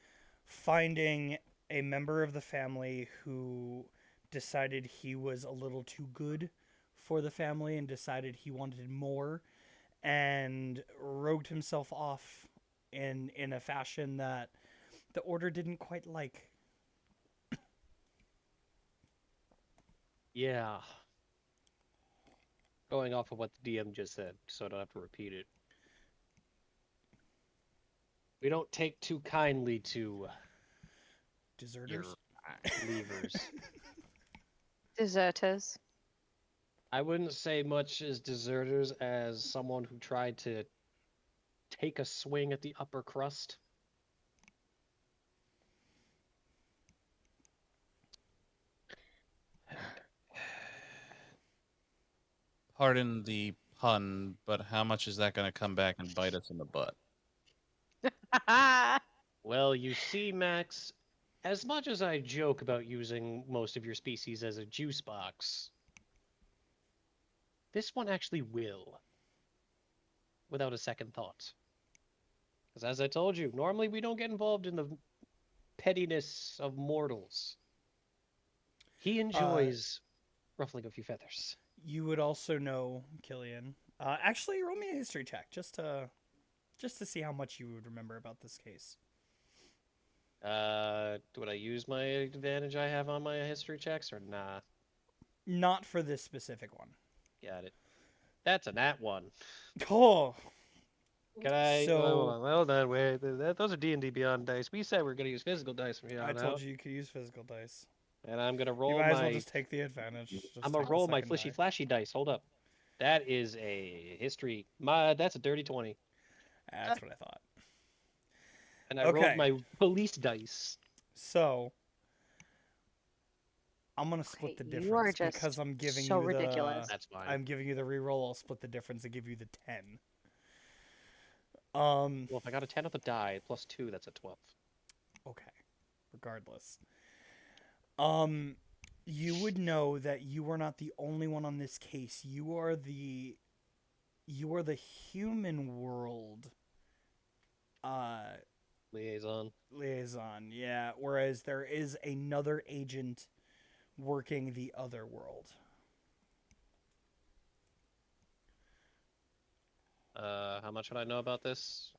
finding a member of the family who decided he was a little too good for the family and decided he wanted more and rogued himself off in a fashion that the order didn't quite like. Yeah. Going off of what the DM just said, so I don't have to repeat it. We don't take too kindly to Deserters? your levers. Deserters. I wouldn't say much as deserters as someone who tried to take a swing at the upper crust. Pardon the pun, but how much is that going to come back and bite us in the butt? Well, you see, Max, as much as I joke about using most of your species as a juice box, this one actually will, without a second thought. Because as I told you, normally we don't get involved in the pettiness of mortals. He enjoys ruffling a few feathers. You would also know, Killian. Actually, roll me a history check just to see how much you would remember about this case. Would I use my advantage I have on my history checks or nah? Not for this specific one. Got it. That's a nat one. Oh, Can I? So- hold on, wait. Those are D&D Beyond dice. We said we're gonna use physical dice from here I on told out, you could use physical dice. and I'm gonna You roll might as my. well just take the advantage. Just I'm gonna take the roll my second flishy die. flashy dice. Hold up. That is a history. That's a dirty 20, That's what I thought. and I Okay. rolled my police dice. So I'm gonna split the You difference are just because I'm giving so you ridiculous. That's fine. I'm giving you the reroll. I'll split the difference and give you the 10. Well, if I got a 10 on the die plus 2, that's a 12. Okay. Regardless. You would know that you are not the only one on this case. You are the human world Liaison. liaison, yeah. Whereas there is another agent working the other world. How much would I know about this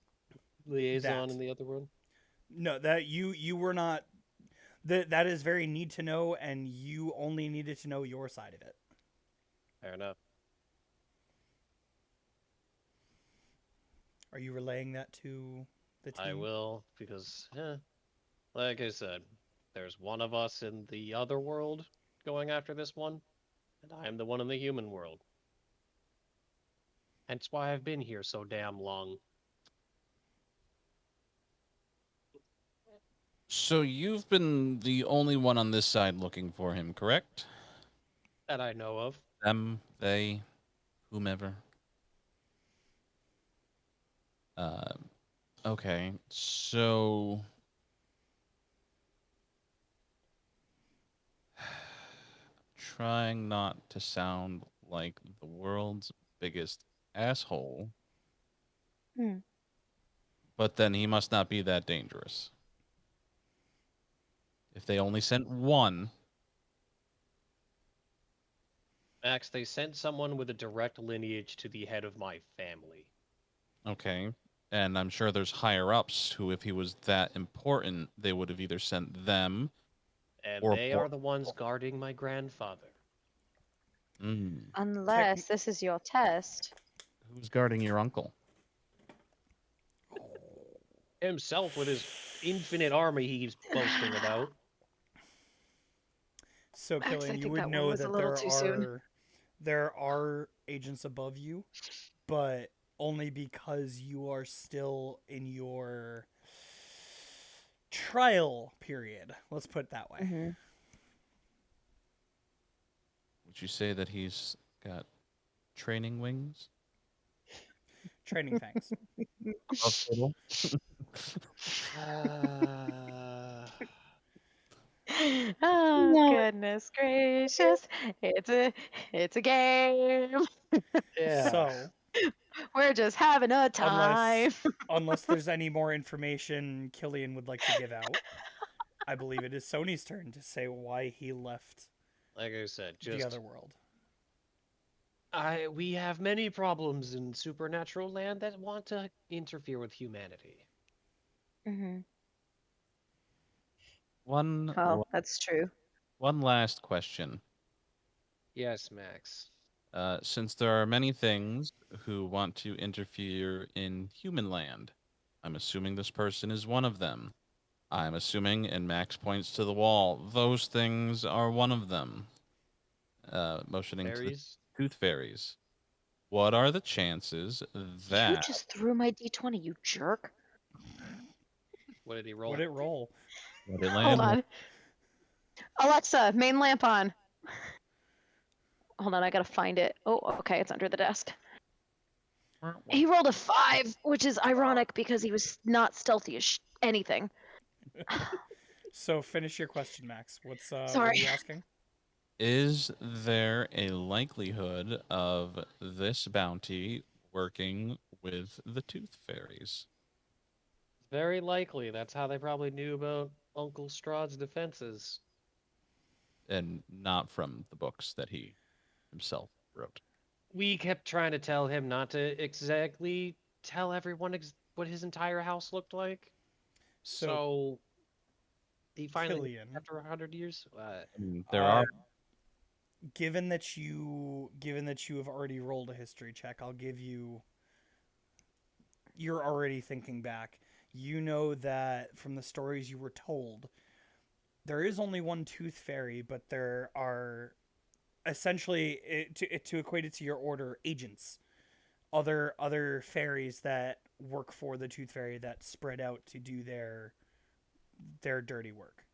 liaison That. in the other world? No, that you were not. That is very need to know, and you only needed to know your side of it. Fair enough. Are you relaying that to the team? I will, because, like I said, there's one of us in the other world going after this one, and I am the one in the human world. Hence why I've been here so damn long. So you've been the only one on this side looking for him, correct? That I know of. Them, they, whomever. Okay, so trying not to sound like the world's biggest asshole, Hmm. but then he must not be that dangerous. If they only sent one, Max, they sent someone with a direct lineage to the head of my family. okay, and I'm sure there's higher ups who, if he was that important, they would have either sent them And or they are the ones guarding my grandfather. Unless this is your test. Who's guarding your uncle? Himself with his infinite army he's boasting about. So, Max, I Killian, you think would that one know was a that little too soon. there are agents above you, but only because you are still in your trial period. Let's put it that way. Hmm. Would you say that he's got training wings? Training fangs. Hospital? Oh No. goodness gracious! It's a game. Yeah. So, We're just having a unless time. unless there's any more information Killian would like to give out, I believe it is Sony's turn to say why he left Like I said, the just other world. we have many problems in supernatural land that want to interfere with humanity. Hmm. One Well, that's true. one last question. Yes, Max. Since there are many things who want to interfere in human land, I'm assuming this person is one of them. I'm assuming, and Max points to the wall, those things are one of them. Motioning to the Fairies. tooth fairies. What are the chances You that just threw my d20, you jerk. What did he roll? Would it roll? what it Hold land? on. Alexa, main lamp on. Hold on, I gotta find it. Oh, okay, it's under the desk. He rolled a 5, which is ironic because he was not stealthy as anything. So finish your question, Max. What are Sorry. you asking? Is there a likelihood of this bounty working with the tooth fairies? Very likely. That's how they probably knew about Uncle Strahd's defenses. And not from the books that he himself wrote. We kept trying to tell him not to exactly tell everyone what his entire house looked like. So, So he finally, Killian, after 100 years, I mean, there are given that you have already rolled a history check, I'll give you. You're already thinking back. You know that from the stories you were told, there is only one tooth fairy, but there are essentially to equate it to your order agents, other fairies that work for the tooth fairy that spread out to do their dirty work.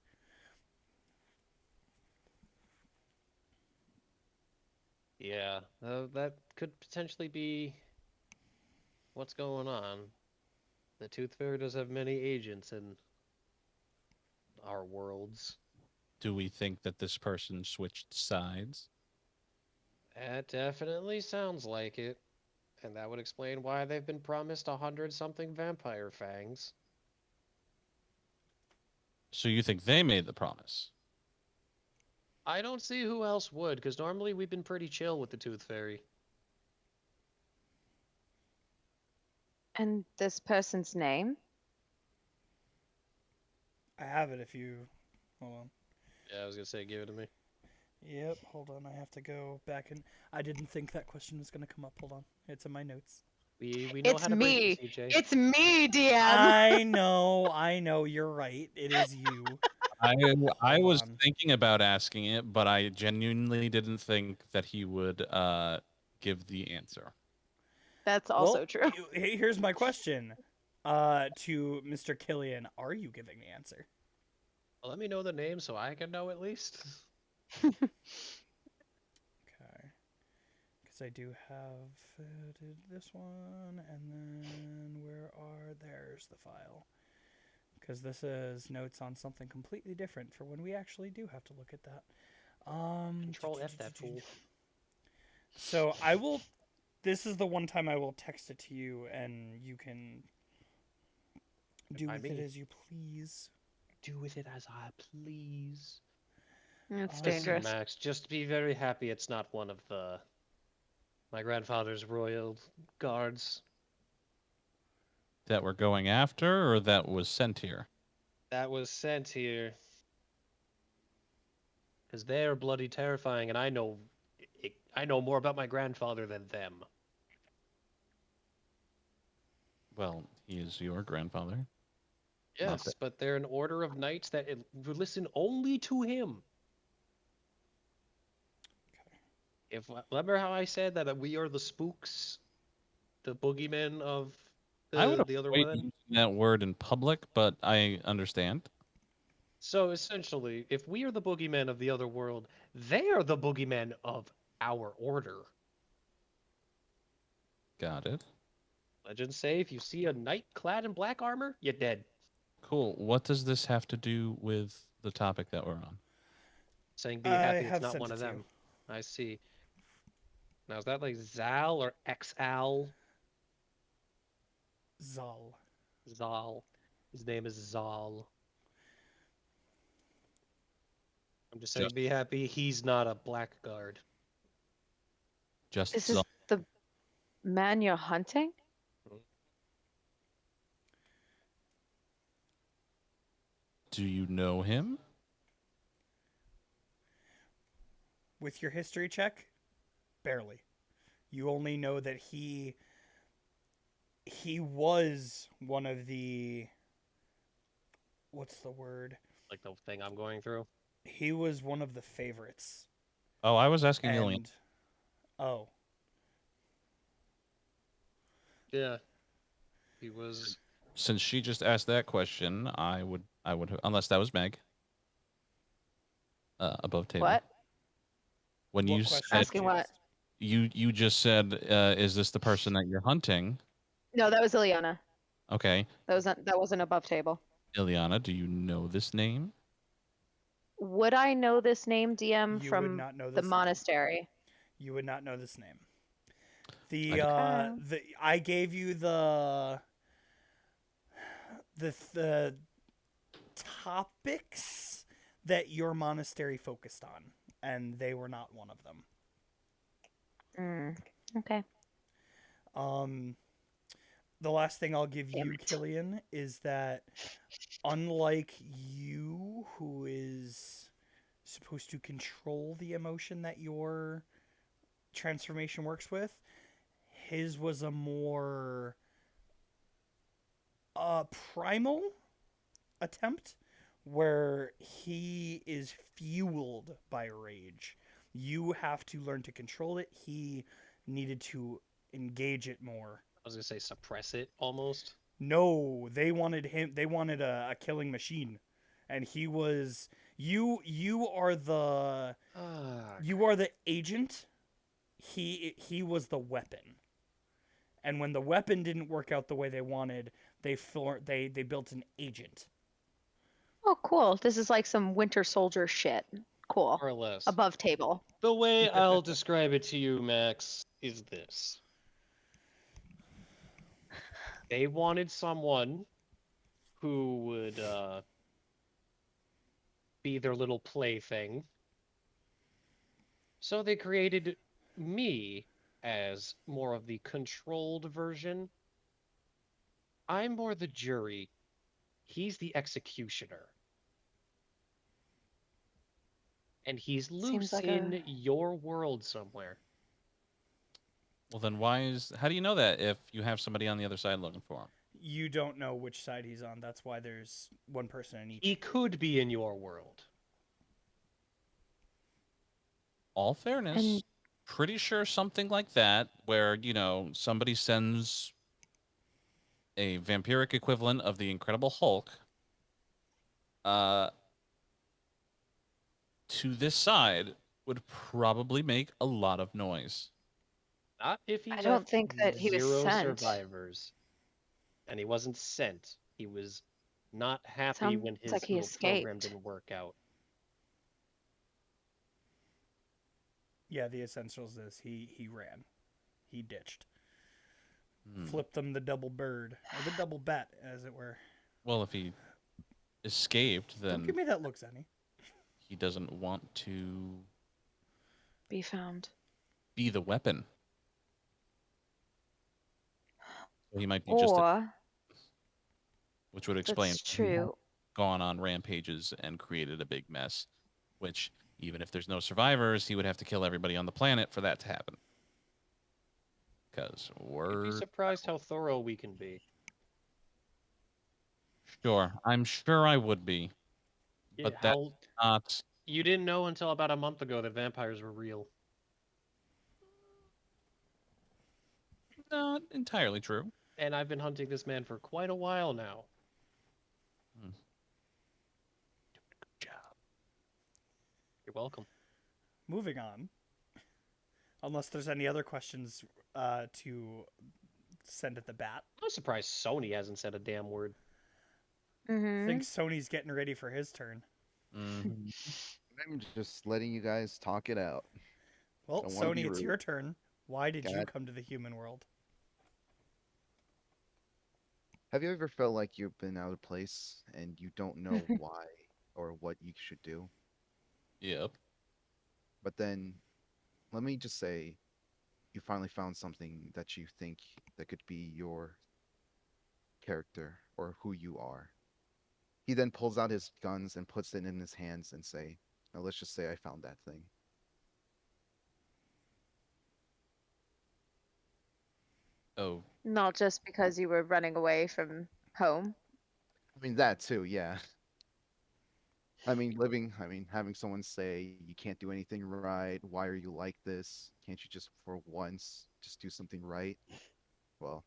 yeah, that could potentially be what's going on. The Tooth Fairy does have many agents in our worlds. do we think that this person switched sides? That definitely sounds like it. And that would explain why they've been promised 100-something vampire fangs. So you think they made the promise? I don't see who else would, because normally we've been pretty chill with the Tooth Fairy. And this person's name? I have it if you hold on. Yeah, I was gonna say, give it to me. Yep, hold on. I have to go back and I didn't think that question was going to come up. Hold on. It's in my notes. We know It's how to me. break it, CJ. It's me, DM. I know. You're right. It is you. I Hold was on. thinking about asking it, but I genuinely didn't think that he would give the answer. That's also Well, true. here's my question to Mr. Killian. Are you giving the answer? Well, let me know the name so I can know at least. Okay. Because I do have this one, and then there's the file. Because this is notes on something completely different for when we actually do have to look at that. Control F that fool. So I will. This is the one time I will text it to you, and you can do By with it me. as you please. Do with it as I please. It's Listen, dangerous. Max, just be very happy it's not one of my grandfather's royal guards. That we're going after, or that was sent here? That was sent here. Because they're bloody terrifying, and I know more about my grandfather than them. Well, he is your grandfather. Not Yes, but they're an order of knights that listen only to him. If remember how I said that we are the spooks, the boogeymen of I would the other avoid world. using that word in public, but I understand. So essentially, if we are the boogeymen of the other world, they are the boogeymen of our order. Got it. Legends say if you see a knight clad in black armor, you're dead. Cool. What does this have to do with the topic that we're on? Saying be I happy it's have not sent one it of to you. them. I see. Now is that like Zal or Xal? Zal. Zal. His name is Zal. I'm just saying Just, be happy he's not a blackguard. just This is the man you're hunting? Do you know him? With your history check, barely. You only know that he was one of the, what's the word? Like the thing I'm going through. He was one of the favorites. Oh, I was asking Ilian. And oh, Yeah. He was Since she just asked that question, I would, unless that was Meg. Above table. What? When what you question said did Asking you what? ask? you just said, is this the person that you're hunting? No, that was Ileana. Okay, That wasn't above table. Ileana, do you know this name? Would I know this name, DM, You would from not know the this name. monastery? You would not know this name. Okay. I gave you the topics that your monastery focused on, and they were not one of them. Okay. The last thing I'll give Damn you, it. Killian, is that unlike you, who is supposed to control the emotion that your transformation works with, his was a more primal attempt where he is fueled by rage. You have to learn to control it. He needed to engage it more. I was gonna say suppress it almost. No, they wanted him. They wanted a killing machine, and he was. You are the. You are the agent. He was the weapon. And when the weapon didn't work out the way they wanted, they built an agent. Oh, cool. This is like some Winter Soldier shit. Cool. More or less. Above table. The way I'll describe it to you, Max, is this. They wanted someone who would be their little plaything. So they created me as more of the controlled version. I'm more the jury. He's the executioner. And he's loose like in your world somewhere. Well, then how do you know that if you have somebody on the other side looking for him? You don't know which side he's on. That's why there's one person in each. He could be in your world. All fairness, And- pretty sure something like that, where, somebody sends a vampiric equivalent of the Incredible Hulk to this side, would probably make a lot of noise. Not if he I don't left think that he was zero sent. survivors. And he wasn't sent. He was not happy when Sounds his like he little program escaped. didn't work out. Yeah, the essentials is he ran, he ditched, Hmm. flipped them the double bird or the double bat, as it were. Well, if he escaped, Don't then give me that look, Zenny. he doesn't want to Be found. be the weapon. So he might be just, Or which would explain that's true. gone on rampages and created a big mess, which, even if there's no survivors, he would have to kill everybody on the planet for that to happen. Because You'd be surprised how thorough we can be. Sure, I'm sure I would be. Yeah, But that's not... You didn't know until about a month ago that vampires were real. Not entirely true. And I've been hunting this man for quite a while now. Hmm. Good job. You're welcome. Moving on. Unless there's any other questions to send at the bat. I'm surprised Sony hasn't said a damn word. I Mm-hmm. think Sony's getting ready for his turn. Mhm. I'm just letting you guys talk it out. Well, Don't wanna Sony, be it's rude. your turn. Why did you God. come to the human world? Have you ever felt like you've been out of place and you don't know why or what you should do? Yep. But then, let me just say, you finally found something that you think that could be your character or who you are. He then pulls out his guns and puts it in his hands and say, "Now let's just say I found that thing." Oh, Not just because you were running away from home. I mean that too, yeah. Having someone say you can't do anything right, why are you like this? Can't you just for once just do something right? Well,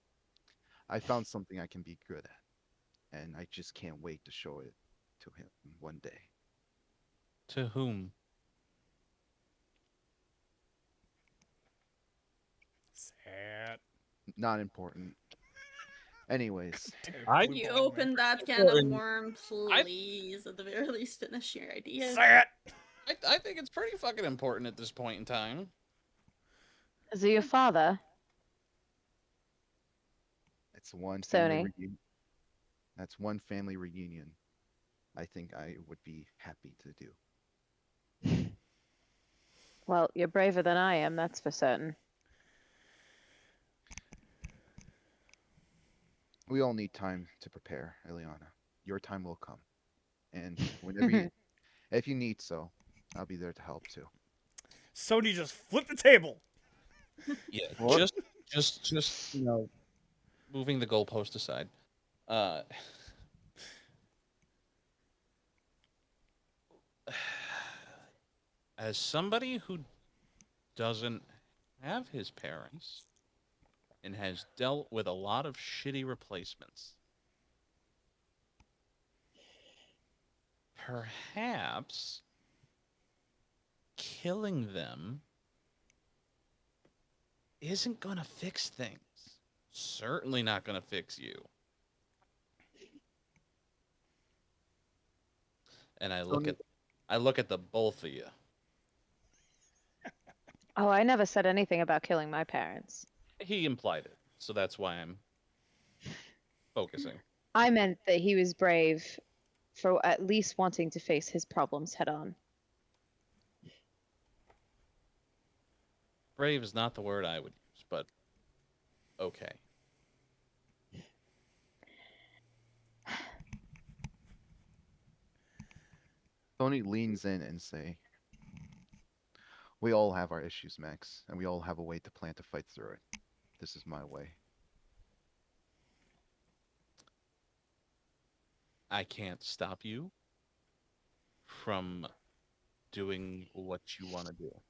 I found something I can be good at, and I just can't wait to show it to him one day. to whom? Sad. Not important. Anyways, I- You Anyway. open that can of Important. worm, please. At the very least, finish your idea. Sad. I think it's pretty fucking important at this point in time. Is he your father? it's one family Sony. reunion. That's one family reunion. I think I would be happy to do. Well, you're braver than I am, that's for certain. We all need time to prepare, Eliana. Your time will come, and whenever you, if you need so, I'll be there to help too. Sony just flipped the table. Yeah, What? just moving the goalpost aside. As somebody who doesn't have his parents and has dealt with a lot of shitty replacements, perhaps killing them isn't gonna fix things. Certainly not gonna fix you. And I look at the both of you. Oh, I never said anything about killing my parents. He implied it, so that's why I'm focusing. I meant that he was brave for at least wanting to face his problems head on. Brave is not the word I would use, but okay. Tony leans in and say, "We all have our issues, Max, and we all have a way to plan to fight through it. This is my way." I can't stop you from doing what you want to do.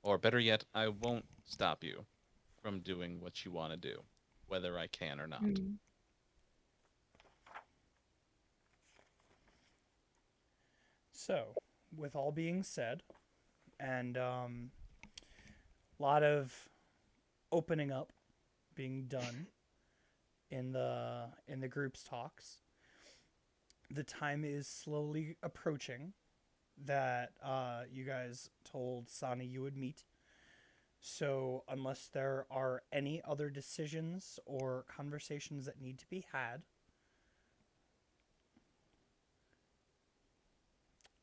Or better yet, I won't stop you from doing what you want to do, whether I can or not. So, with all being said, and lot of opening up being done in the group's talks, the time is slowly approaching that you guys told Sani you would meet. So, unless there are any other decisions or conversations that need to be had,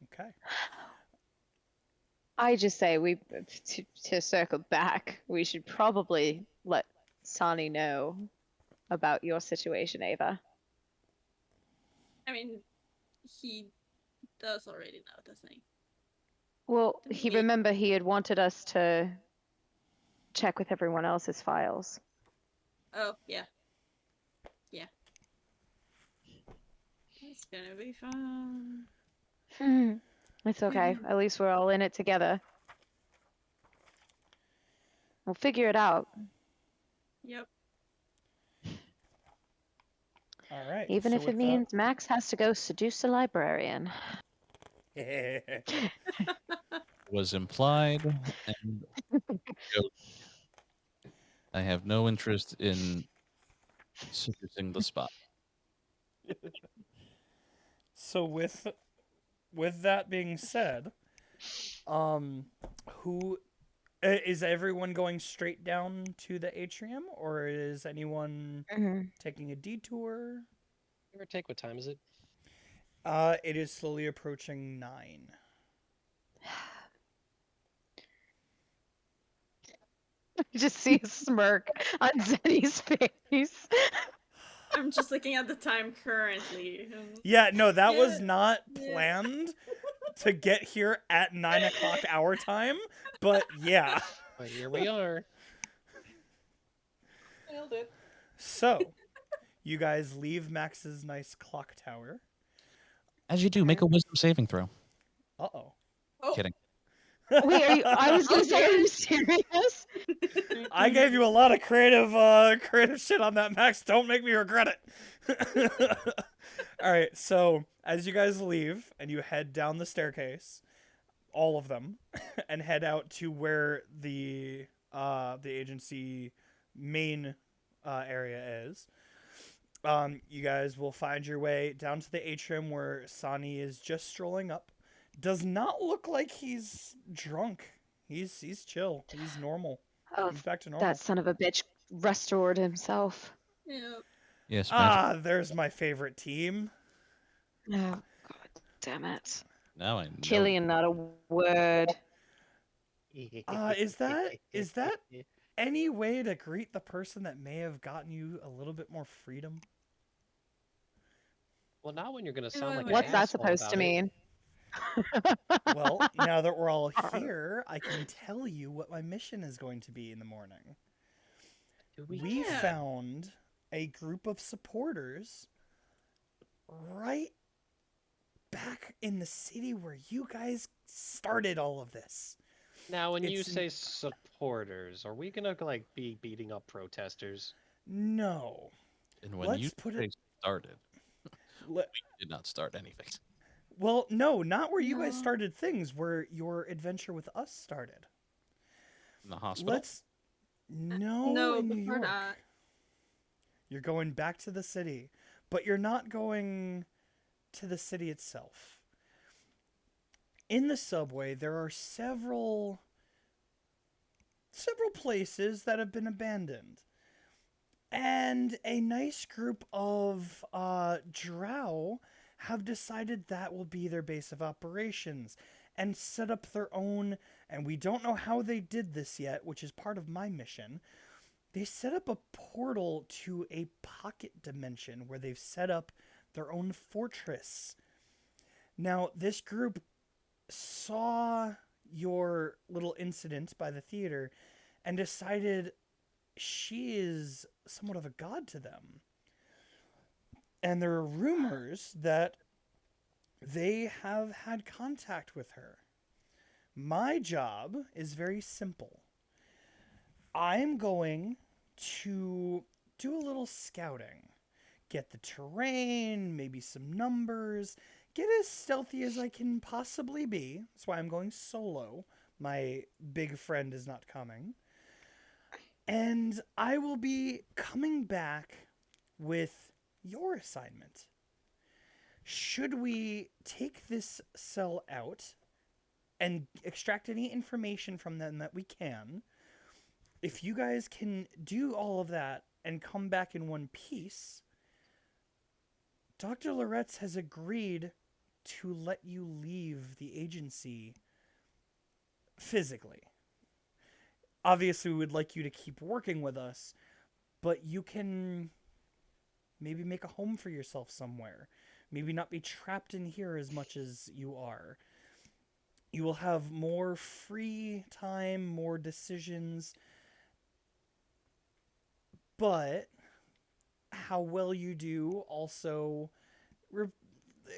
okay. I just say to circle back, we should probably let Sani know about your situation, Ava. I mean, he does already know, doesn't he? Well, Didn't he we- remember he had wanted us to check with everyone else's files. Oh, yeah. Yeah. It's gonna be fun. It's okay. At least we're all in it together. We'll figure it out. Yep. All right. Even so if it with means Max has to go seduce a librarian. that... Was implied, and I have no interest in seducing the spot. So with that being said, who is everyone going straight down to the atrium, or is anyone Mhm. taking a detour? Give or take, what time is it? It is slowly approaching 9. You just see a smirk on Zenny's face. I'm just looking at the time currently. Yeah, no, that Yeah, was not yeah. planned to get here at 9 o'clock our time, but yeah. But here we are. Nailed it. So, you guys leave Max's nice clock tower. As you do, make a wisdom saving throw. Uh-oh. Oh. Kidding. Wait, are you? I was gonna say, are Okay. you serious? I gave you a lot of creative shit on that, Max. Don't make me regret it. All right, so as you guys leave and you head down the staircase, all of them, and head out to where the agency main area is. You guys will find your way down to the atrium where Sani is just strolling up. Does not look like he's drunk. He's chill. He's normal. Oh, He's back to normal. that son of a bitch restored himself. Yep. Yes, magic. There's my favorite team. Oh, God damn it. Now I know. Killian, not a word. Is that any way to greet the person that may have gotten you a little bit more freedom? Well, not when you're gonna wait, sound like wait. an What's that asshole supposed about to it. mean? Well, now that we're all here, I can tell you what my mission is going to be in the morning. Do We Yeah. found a group of supporters right back in the city where you guys started all of this. Now, when you It's say supporters, are we gonna like be beating up protesters? No. And when Let's you put say it- started, Le- we did not start anything. well, no, not where you guys No. started things, where your adventure with us started. In the hospital? Let's no, No, in New before York. that. You're going back to the city, but you're not going to the city itself. In the subway, there are several places that have been abandoned. And a nice group of drow have decided that will be their base of operations and set up their own, and we don't know how they did this yet, which is part of my mission. They set up a portal to a pocket dimension where they've set up their own fortress. Now, this group saw your little incident by the theater and decided she is somewhat of a god to them. And there are rumors that they have had contact with her. My job is very simple. I'm going to do a little scouting, get the terrain, maybe some numbers, get as stealthy as I can possibly be. That's why I'm going solo. My big friend is not coming. And I will be coming back with your assignment. Should we take this cell out and extract any information from them that we can, if you guys can do all of that and come back in one piece, Dr. Loretz has agreed to let you leave the agency physically. Obviously, we would like you to keep working with us, but you can maybe make a home for yourself somewhere. Maybe not be trapped in here as much as you are. You will have more free time, more decisions, but how well you do also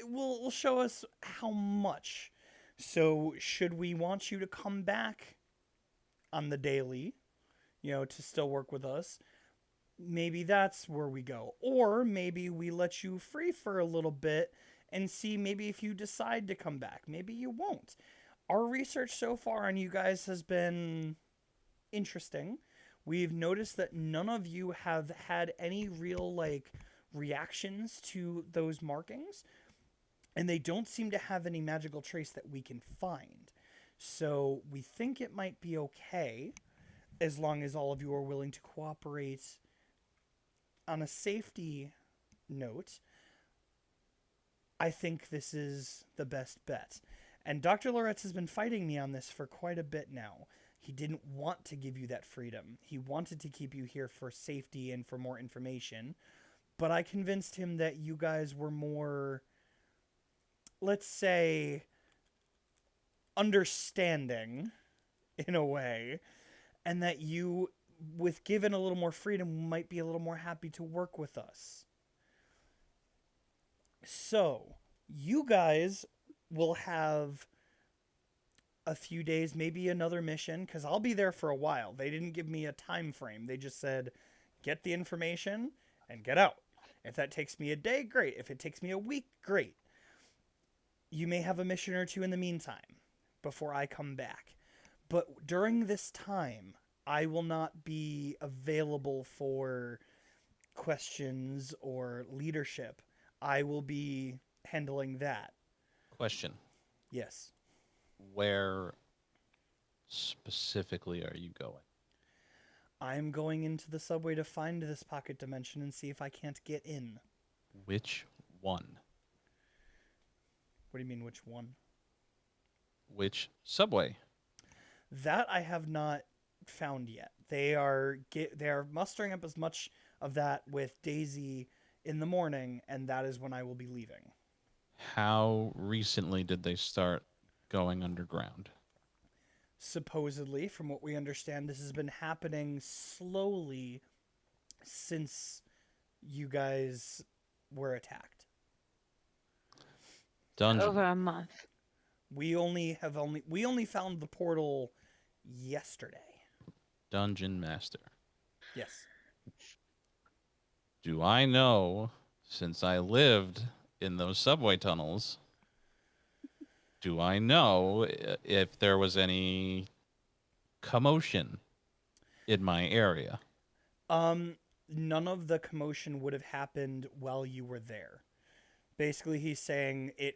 will show us how much. So, should we want you to come back on the daily, to still work with us, maybe that's where we go. Or maybe we let you free for a little bit and see maybe if you decide to come back. Maybe you won't. Our research so far on you guys has been interesting. We've noticed that none of you have had any real reactions to those markings, and they don't seem to have any magical trace that we can find. So we think it might be okay as long as all of you are willing to cooperate on a safety note. I think this is the best bet. And Dr. Loretz has been fighting me on this for quite a bit now. He didn't want to give you that freedom. He wanted to keep you here for safety and for more information. But I convinced him that you guys were more, let's say, understanding in a way, and that you, with given a little more freedom, might be a little more happy to work with us. So, you guys will have a few days, maybe another mission, because I'll be there for a while. They didn't give me a time frame. They just said, get the information and get out. If that takes me a day, great. If it takes me a week, great. You may have a mission or two in the meantime before I come back. But during this time, I will not be available for questions or leadership. I will be handling that. Question. Yes. Where specifically are you going? I'm going into the subway to find this pocket dimension and see if I can't get in. Which one? What do you mean, which one? Which subway? That I have not found yet. They are mustering up as much of that with Daisy in the morning, and that is when I will be leaving. How recently did they start going underground? Supposedly, from what we understand, this has been happening slowly since you guys were attacked. Dungeon. Over a month. We only found the portal yesterday. Dungeon Master. Yes. Do I know, since I lived in those subway tunnels, do I know if there was any commotion in my area? None of the commotion would have happened while you were there. Basically, he's saying it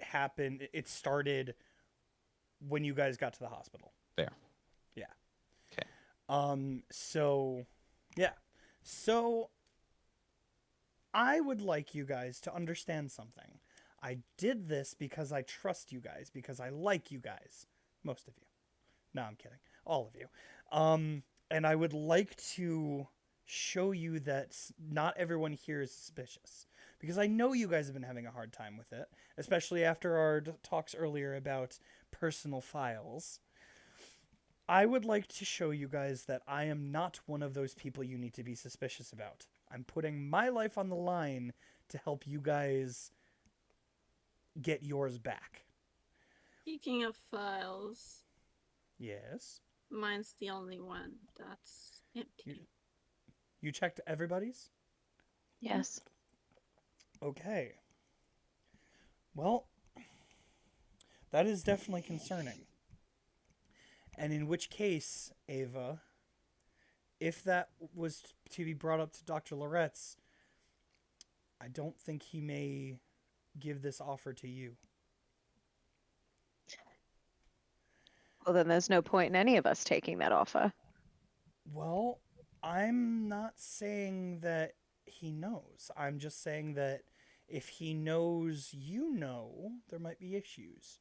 started when you guys got to the hospital. Fair. Yeah. Okay. So, yeah. So, I would like you guys to understand something. I did this because I trust you guys, because I like you guys. Most of you. No, I'm kidding. All of you. And I would like to show you that not everyone here is suspicious. Because I know you guys have been having a hard time with it, especially after our talks earlier about personal files. I would like to show you guys that I am not one of those people you need to be suspicious about. I'm putting my life on the line to help you guys get yours back. Speaking of files, Yes? mine's the only one that's empty. You checked everybody's? Yes. Okay. Well, that is definitely concerning. And in which case, Ava, if that was to be brought up to Dr. Loretz, I don't think he may give this offer to you. Well, then there's no point in any of us taking that offer. Well, I'm not saying that he knows. I'm just saying that if he knows you know, there might be issues.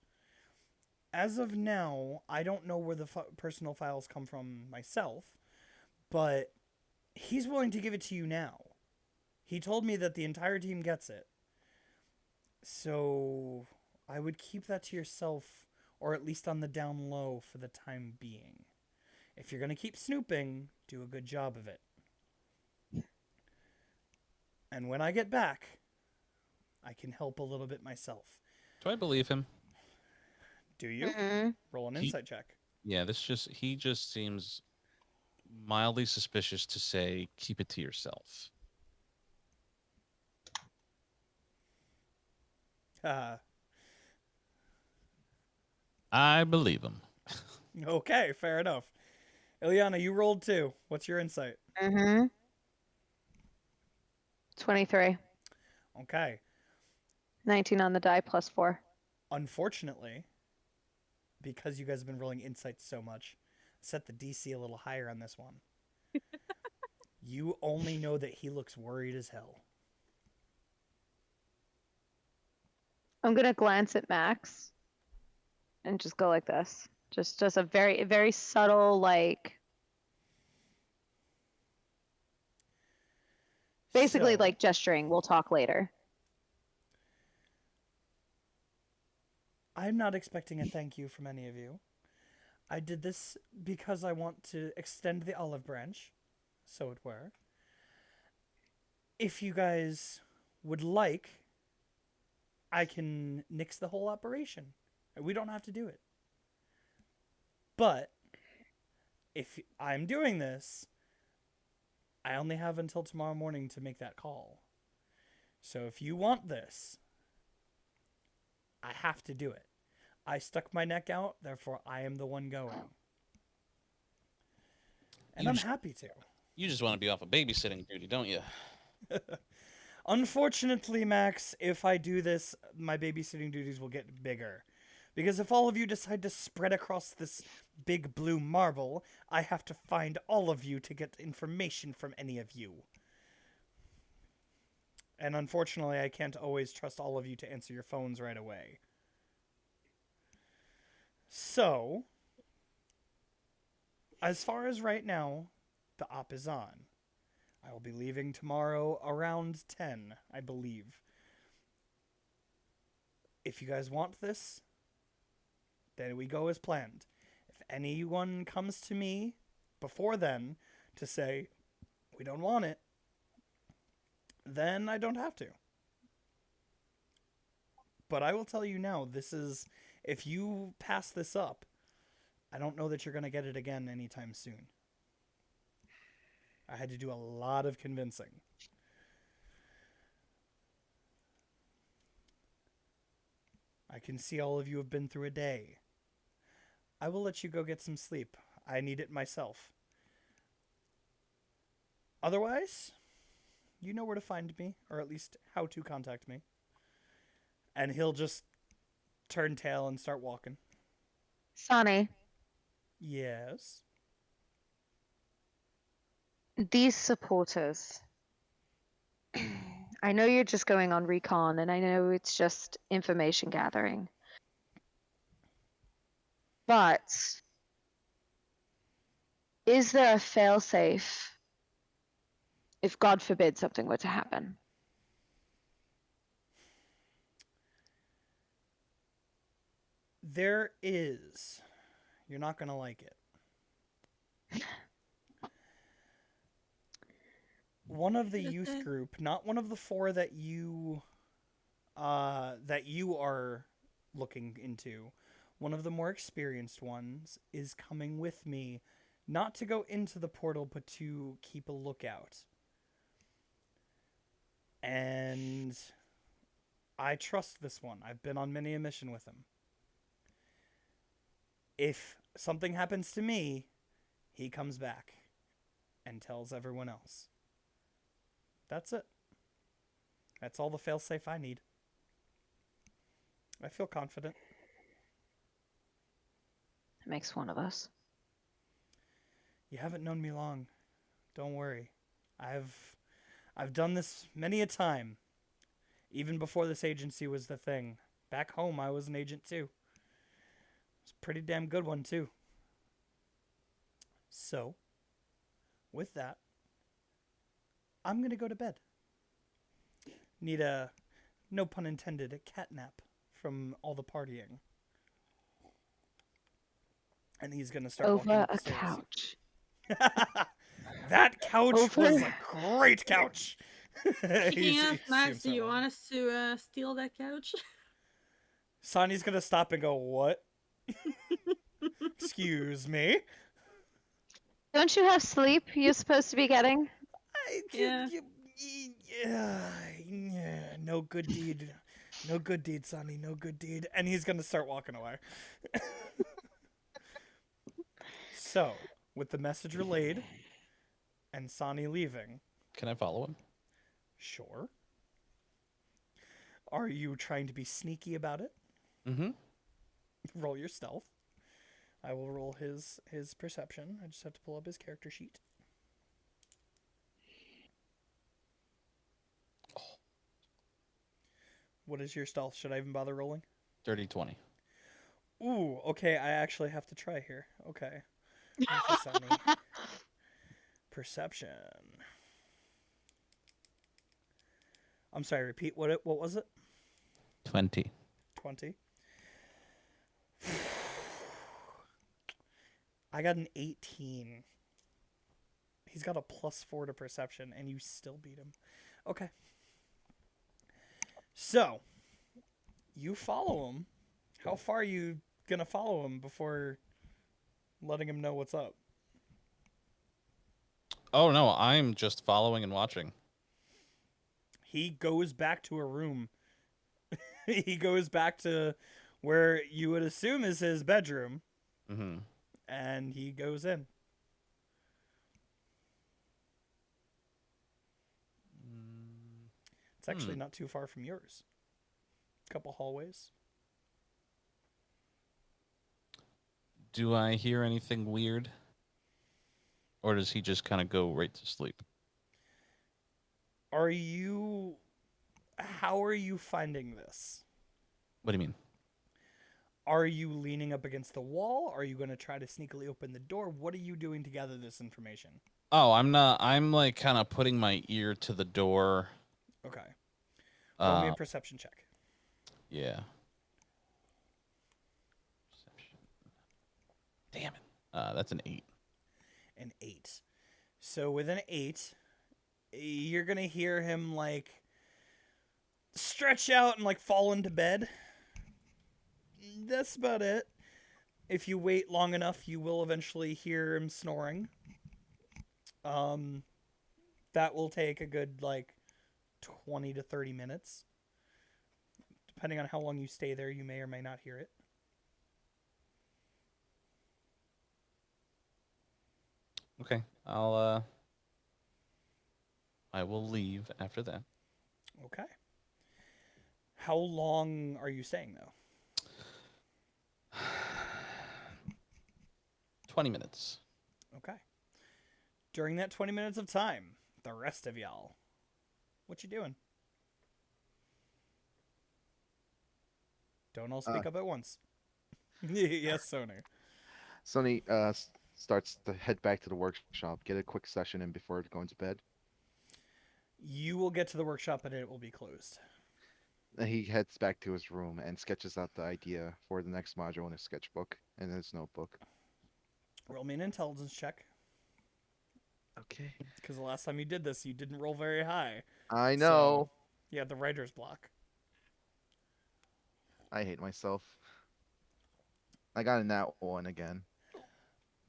As of now, I don't know where the personal files come from myself, but he's willing to give it to you now. He told me that the entire team gets it. So I would keep that to yourself, or at least on the down low for the time being. If you're going to keep snooping, do a good job of it. And when I get back, I can help a little bit myself. Do I believe him? Do you? Mm-mm. Roll an He- insight check. Yeah, he just seems mildly suspicious to say, keep it to yourself. Uh, I believe him. okay, fair enough. Ilyana, you rolled too. What's your insight? Mm-hmm. 23. Okay. 19 on the die plus 4. Unfortunately, because you guys have been rolling insights so much, set the DC a little higher on this one. You only know that he looks worried as hell. I'm gonna glance at Max and just go like this. Just a very, very subtle, like, basically So, like gesturing. We'll talk later. I'm not expecting a thank you from any of you. I did this because I want to extend the olive branch, so it were. If you guys would like, I can nix the whole operation. We don't have to do it. But if I'm doing this, I only have until tomorrow morning to make that call. So if you want this, I have to do it. I stuck my neck out, therefore I am the one going. And I'm happy to. You just want to be off of babysitting duty, don't you? Unfortunately, Max, if I do this, my babysitting duties will get bigger. Because if all of you decide to spread across this big blue marble, I have to find all of you to get information from any of you. And unfortunately, I can't always trust all of you to answer your phones right away. So, as far as right now, the op is on. I will be leaving tomorrow around 10, I believe. If you guys want this, then we go as planned. If anyone comes to me before then to say, we don't want it, then I don't have to. But I will tell you now, this is, if you pass this up, I don't know that you're going to get it again anytime soon. I had to do a lot of convincing. I can see all of you have been through a day. I will let you go get some sleep. I need it myself. Otherwise, you know where to find me, or at least how to contact me. And he'll just turn tail and start walking. Sonny, Yes. these supporters. I know you're just going on recon, and I know it's just information gathering. But is there a failsafe if, God forbid, something were to happen? There is. You're not going to like it. One of the youth group, not one of the 4 that you are looking into, one of the more experienced ones is coming with me, not to go into the portal, but to keep a lookout. And I trust this one. I've been on many a mission with him. If something happens to me, he comes back and tells everyone else. That's it. That's all the failsafe I need. I feel confident. It makes one of us. You haven't known me long. Don't worry. I've done this many a time. Even before this agency was the thing. Back home, I was an agent too. It's a pretty damn good one too. So, with that, I'm gonna go to bed. Need a, no pun intended, a cat nap from all the partying. And he's gonna start walking Over up the a stairs. couch. That couch Over- was a great couch. Speaking of, Max, seems do you so want us to steal that couch? Sonny's gonna stop and go, what? Excuse me? Don't you have sleep you're supposed to be getting? Yeah. Yeah, no good deed. No good deed, Sonny. No good deed. And he's gonna start walking away. So, with the message relayed and Sonny leaving, Can I follow him? sure. Are you trying to be sneaky about it? Mm-hmm. Roll your stealth. I will roll his perception. I just have to pull up his character sheet. What is your stealth? Should I even bother rolling? Dirty 20. Ooh, okay, I actually have to try here. Okay. Thank you, Sonny. Perception. I'm sorry, repeat what was it? 20. 20. I got an 18. He's got a +4 to perception, and you still beat him. Okay. So, you follow him. How far are you gonna follow him before letting him know what's up? Oh, no, I'm just following and watching. He goes back to a room. He goes back to where you would assume is his bedroom, Mm-hmm. and he goes in. It's actually not too far from yours. Couple hallways. Do I hear anything weird? Or does he just kind of go right to sleep? How are you finding this? What do you mean? Are you leaning up against the wall? Are you going to try to sneakily open the door? What are you doing to gather this information? Oh, I'm not. I'm like kind of putting my ear to the door. Okay. Roll me a Uh, perception check. yeah. Perception. Damn it. That's an 8. An 8. So with an 8, you're going to hear him like stretch out and like fall into bed. That's about it. If you wait long enough, you will eventually hear him snoring. That will take a good like 20 to 30 minutes. Depending on how long you stay there, you may or may not hear it. Okay. I will leave after that. Okay. How long are you staying though? 20 minutes. Okay. During that 20 minutes of time, the rest of y'all, what you doing? Don't all speak up at once. Yes, Sony. Sonny starts to head back to the workshop, get a quick session in before going to bed. You will get to the workshop and it will be closed. And he heads back to his room and sketches out the idea for the next module in his sketchbook and in his notebook. Roll me an intelligence check. Okay. Because the last time you did this, you didn't roll very high. I know. You had the writer's block. I hate myself. I got a nat 1 again.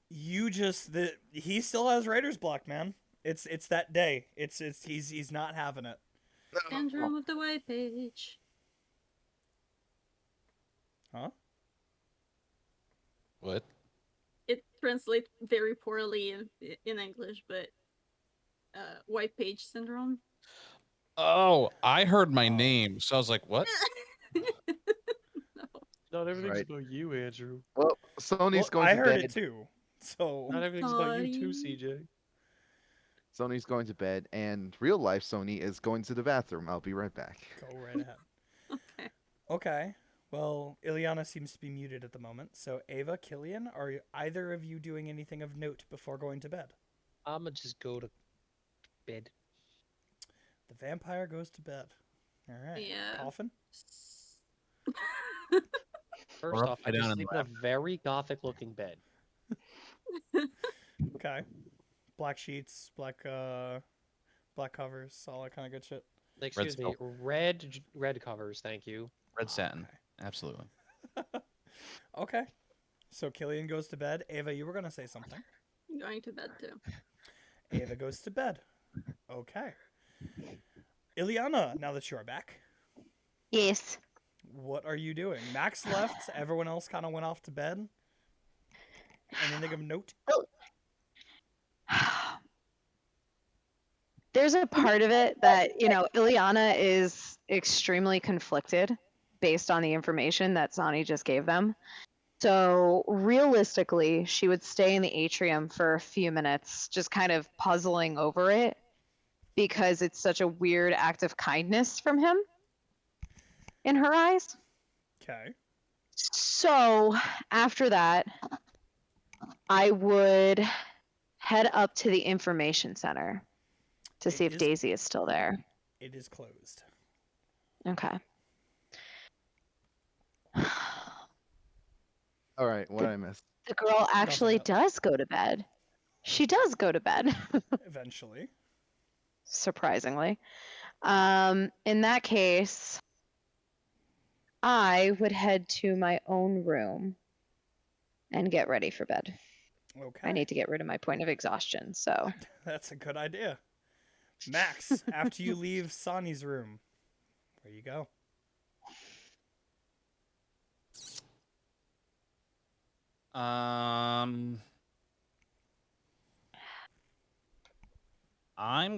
He still has writer's block, man. It's that day. He's not having it. Syndrome of the White Page. Huh? What? It translates very poorly in English, but white page syndrome. Oh, I heard my name, so I was like, what? No. Not everything's Right. about you, Andrew. Well, Sony's Well, going I to heard bed. it too. So Not everything's about you too, Sorry. CJ. Sony's going to bed, and real life Sony is going to the bathroom. I'll be right back. go right ahead. Okay. Okay. Well, Ileana seems to be muted at the moment. So Ava, Killian, are either of you doing anything of note before going to bed? I'ma just go to bed. The vampire goes to bed. All right. Yeah. Coffin? First Or off, I upside down just and sleep in a very gothic-looking bed. Okay. Black sheets, black covers, all that kind of good shit. Excuse me, silk. red covers, thank you. Red satin. Absolutely. Okay. So Killian goes to bed. Ava, you were gonna say something. going to bed too. Ava goes to bed. Okay. Ileana, now that you're back, Yes. what are you doing? Max left. Everyone else kind of went off to bed. Anything of note? There's a part of it that, Ileana is extremely conflicted based on the information that Sani just gave them. So realistically, she would stay in the atrium for a few minutes, just kind of puzzling over it because it's such a weird act of kindness from him in her eyes. Okay. So after that, I would head up to the information center to see if Daisy is still there. It is closed. Okay. All right, what I missed? The girl actually Nothing does go to bed. She does go to bed, Eventually. surprisingly. In that case, I would head to my own room and get ready for bed. Okay. I need to get rid of my point of exhaustion, so. That's a good idea. Max, after you leave Sani's room, where you go? I'm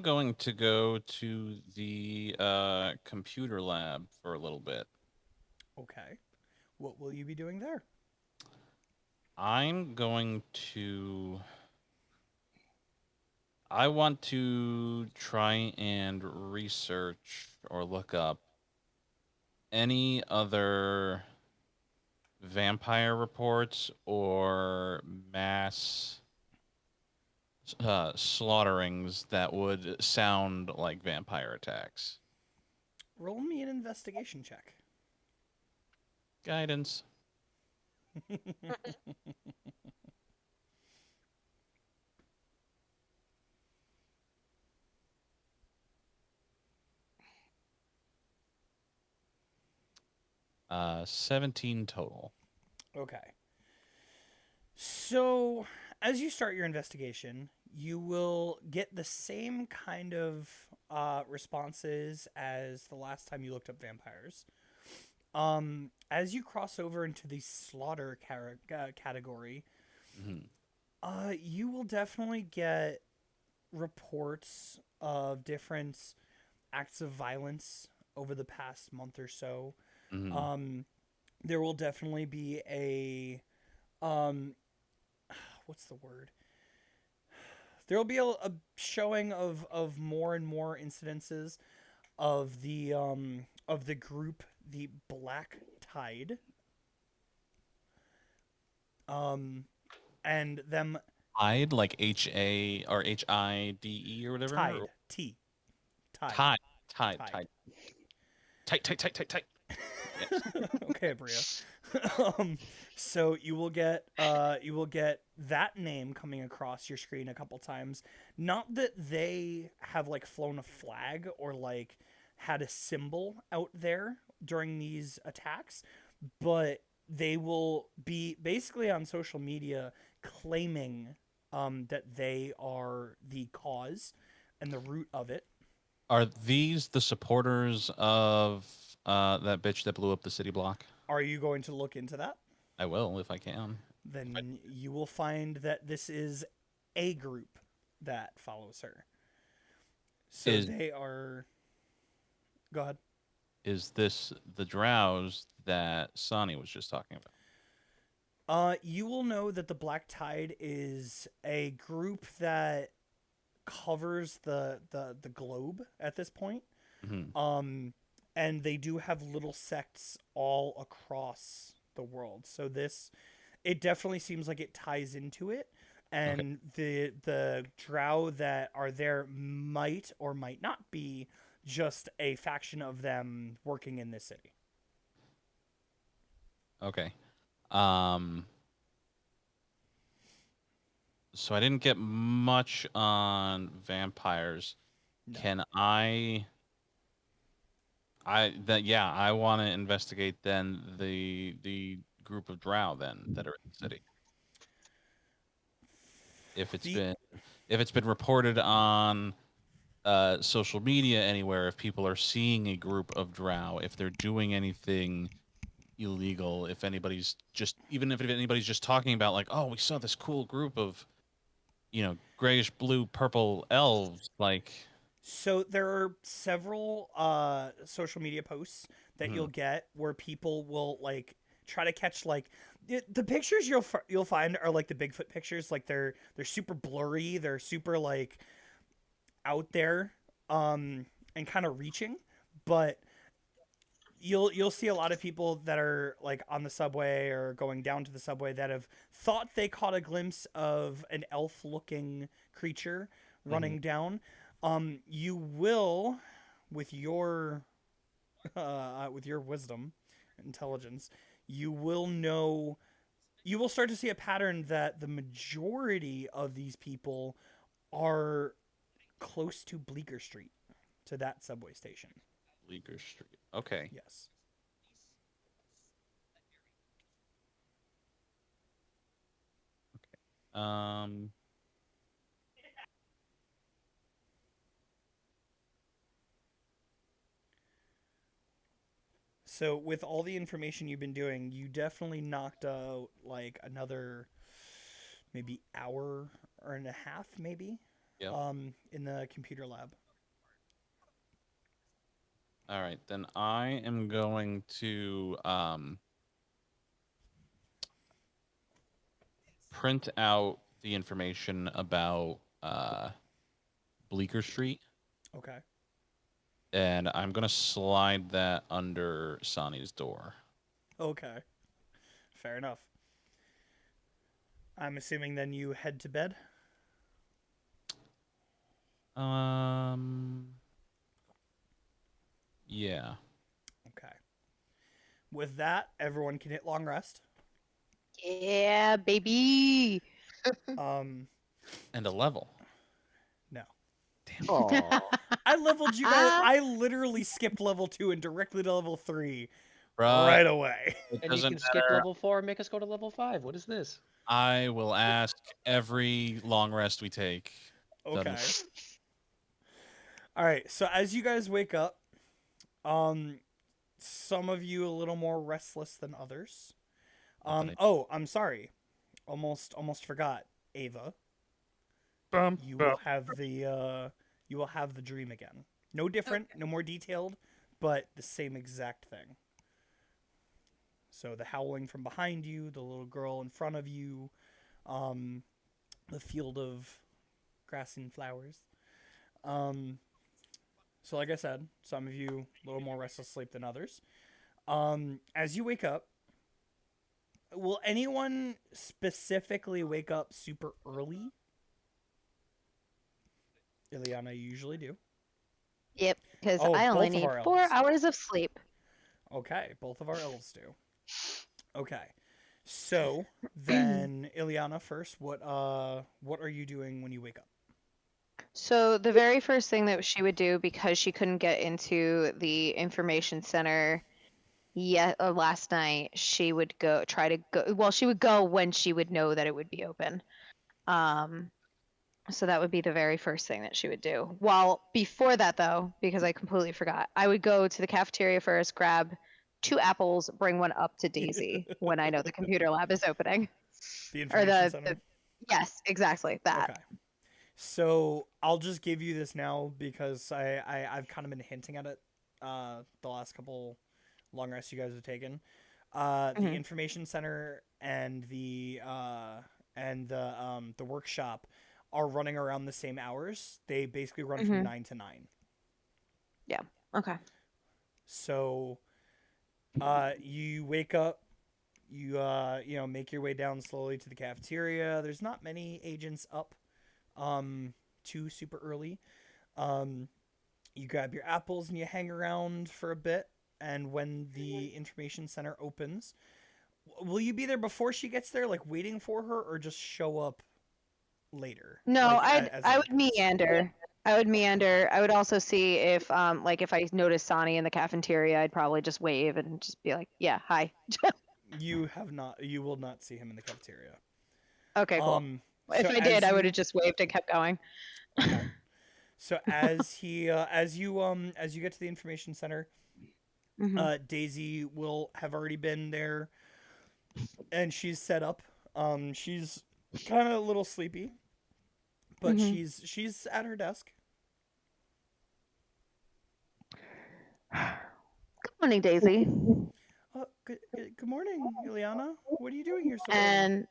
going to go to the computer lab for a little bit. Okay. What will you be doing there? I'm going to. I want to try and research or look up any other vampire reports or mass slaughterings that would sound like vampire attacks. Roll me an investigation check. Guidance. 17 total. Okay. So, as you start your investigation, you will get the same kind of responses as the last time you looked up vampires. As you cross over into the slaughter category, you will definitely get reports of different acts of violence over the past month or so. There will definitely be a what's the word? There will be a showing of more and more incidences of the group, the Black Tide. And them Hide, like H-A or H-I-D-E or whatever? Tide. T. Tide. Tight. Yes. Okay, Bria. So you will get that name coming across your screen a couple times. Not that they have like flown a flag or like had a symbol out there during these attacks, but they will be basically on social media claiming that they are the cause and the root of it. Are these the supporters of that bitch that blew up the city block? Are you going to look into that? I will if I can. Then you will find that this is a group that follows her. So they are. Go ahead. Is this the Drows that Sonny was just talking about? You will know that the Black Tide is a group that covers the globe at this point. And they do have little sects all across the world. So it definitely seems like it ties into it. And the Drow that are there might or might not be just a faction of them working in this city. Okay. So I didn't get much on vampires. No. Can I want to investigate then the group of Drow then that are in the city. if it's The- been reported on social media anywhere, if people are seeing a group of drow, if they're doing anything illegal, if anybody's just even if anybody's just talking about like, oh, we saw this cool group of grayish blue purple elves, like So there are several social media posts that Mhm. you'll get where people will like try to catch like the pictures you'll find are like the Bigfoot pictures, like they're super blurry, they're super like out there and kind of reaching, but you'll see a lot of people that are like on the subway or going down to the subway that have thought they caught a glimpse of an elf looking creature running down. You will, with your wisdom, intelligence, you will know. You will start to see a pattern that the majority of these people are close to Bleecker Street, to that subway station. Bleecker Street. Okay. Yes. Um. So with all the information you've been doing, you definitely knocked out like another maybe hour or and a half, maybe. Yep. In the computer lab. All right, then I am going to print out the information about Bleecker Street, Okay. and I'm gonna slide that under Sonny's door. Okay. Fair enough. I'm assuming then you head to bed. Yeah. Okay. With that, everyone can hit long rest. Yeah, baby. Um, And a level. no. Aw. I leveled you guys. I literally skipped level 2 and directly to level 3 Bruh, right away. it And you doesn't can skip matter. level 4 and make us go to level 5. What is this? I will ask every long rest we take. Okay. Doesn't- All right. So as you guys wake up, some of you a little more restless than others. Okay. Oh, I'm sorry. Almost forgot. Ava, you will have the dream again. No different, no more detailed, but the same exact thing. So the howling from behind you, the little girl in front of you, the field of grass and flowers. So like I said, some of you a little more restless sleep than others. As you wake up, will anyone specifically wake up super early? Ileana, you usually do. Yep, because Oh, I only both of need our 4 elves. hours of sleep. Okay, both of our elves do. Okay. So then Ileana first, what are you doing when you wake up? So the very first thing that she would do, because she couldn't get into the information center yet last night, she would try to go. Well, she would go when she would know that it would be open. So that would be the very first thing that she would do. Well, before that though, because I completely forgot, I would go to the cafeteria first, grab 2 apples, bring one up to Daisy when I know the computer lab is opening. The Or information center? yes, exactly that. Okay. So I'll just give you this now because I've kind of been hinting at it the last couple long rests you guys have taken. The Mhm. information center and the workshop are running around the same hours. They basically run from Mhm. 9 to 9. Okay. So you wake up, you make your way down slowly to the cafeteria. There's not many agents up too super early. You grab your apples and you hang around for a bit, and when the information center opens, will you be there before she gets there, like waiting for her, or just show up later? No, like, I would it opens? meander. I would meander. I would also see if like if I noticed Sonny in the cafeteria, I'd probably just wave and just be like, "Yeah, hi." You will not see him in the cafeteria. Okay, cool. If So I did, as I would have you- just waved and kept going. Okay. So as you get to the information center, Mhm. Daisy will have already been there, and she's set up. She's kind of a little sleepy, but Mhm. she's at her desk. Good morning, Daisy. Good morning, Ileana. What are you doing here so early? And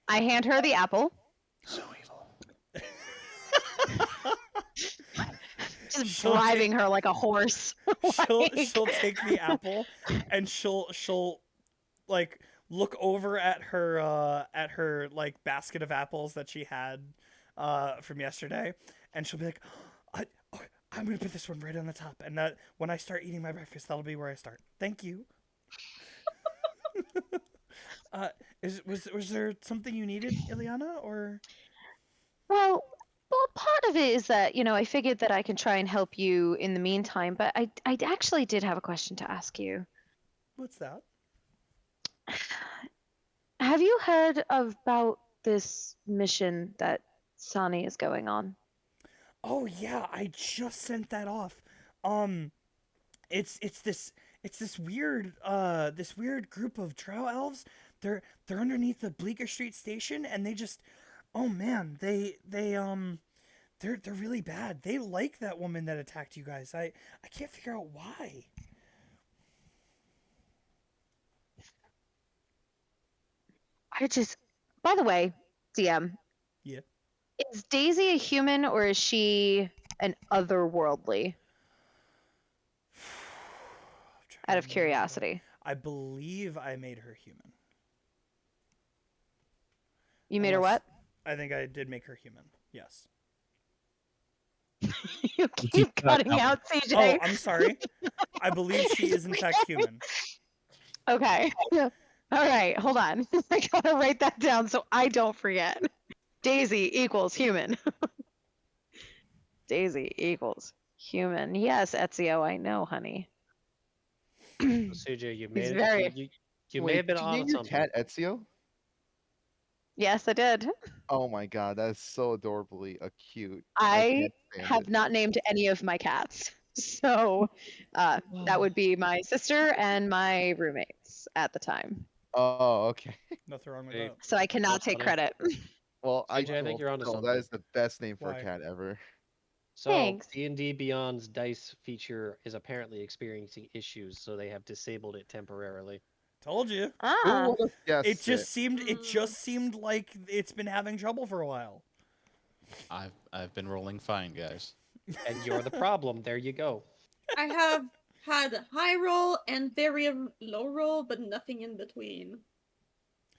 I hand her the apple. So evil. Just She'll driving her like a horse. she'll Like- she'll take the apple, and she'll like look over at her like basket of apples that she had from yesterday, and she'll be like, I, okay, I'm gonna put this one right on the top, and that when I start eating my breakfast, that'll be where I start. Thank you. uh, was there something you needed, Ileana, or? Well, part of it is that, I figured that I can try and help you in the meantime, but I actually did have a question to ask you. What's that? Have you heard about this mission that Sani is going on? Oh yeah, I just sent that off. Um, it's this weird group of drow elves. They're underneath the Bleecker Street station, and they just, oh man, they're really bad. They like that woman that attacked you guys. I can't figure out why. By the way, DM, Yeah. is Daisy a human or is she an otherworldly? I'm trying Out to of remember. curiosity. I believe I made her human. You made her Unless- what? I think I did make her human. Yes. You keep keep cutting cutting out. out, CJ. Oh, I'm sorry. I believe she is in fact human. Okay. All right, hold on. I gotta write that down so I don't forget. Daisy equals human. Daisy equals human. Yes, Ezio, I know, honey. So, CJ, you made it. very- You may Wait, have been did you on name your something. cat Ezio? Yes, I did. Oh my god, that is so adorably cute. I can't stand have it. not named any of my cats. So that would be my sister and my roommates at the time. Oh, okay. Nothing wrong with Hey, that. So I cannot That's take funny. credit. Well, CJ, I think you're onto no, something. that is the best name for Why? a cat ever. So Thanks. D&D Beyond's dice feature is apparently experiencing issues, so they have disabled it temporarily. Told you. Who Ah, would have guessed It just Mm. seemed like it's been having trouble for a while. I've been rolling fine, guys. And you're the problem. There you go. I have had a high roll and very low roll, but nothing in between.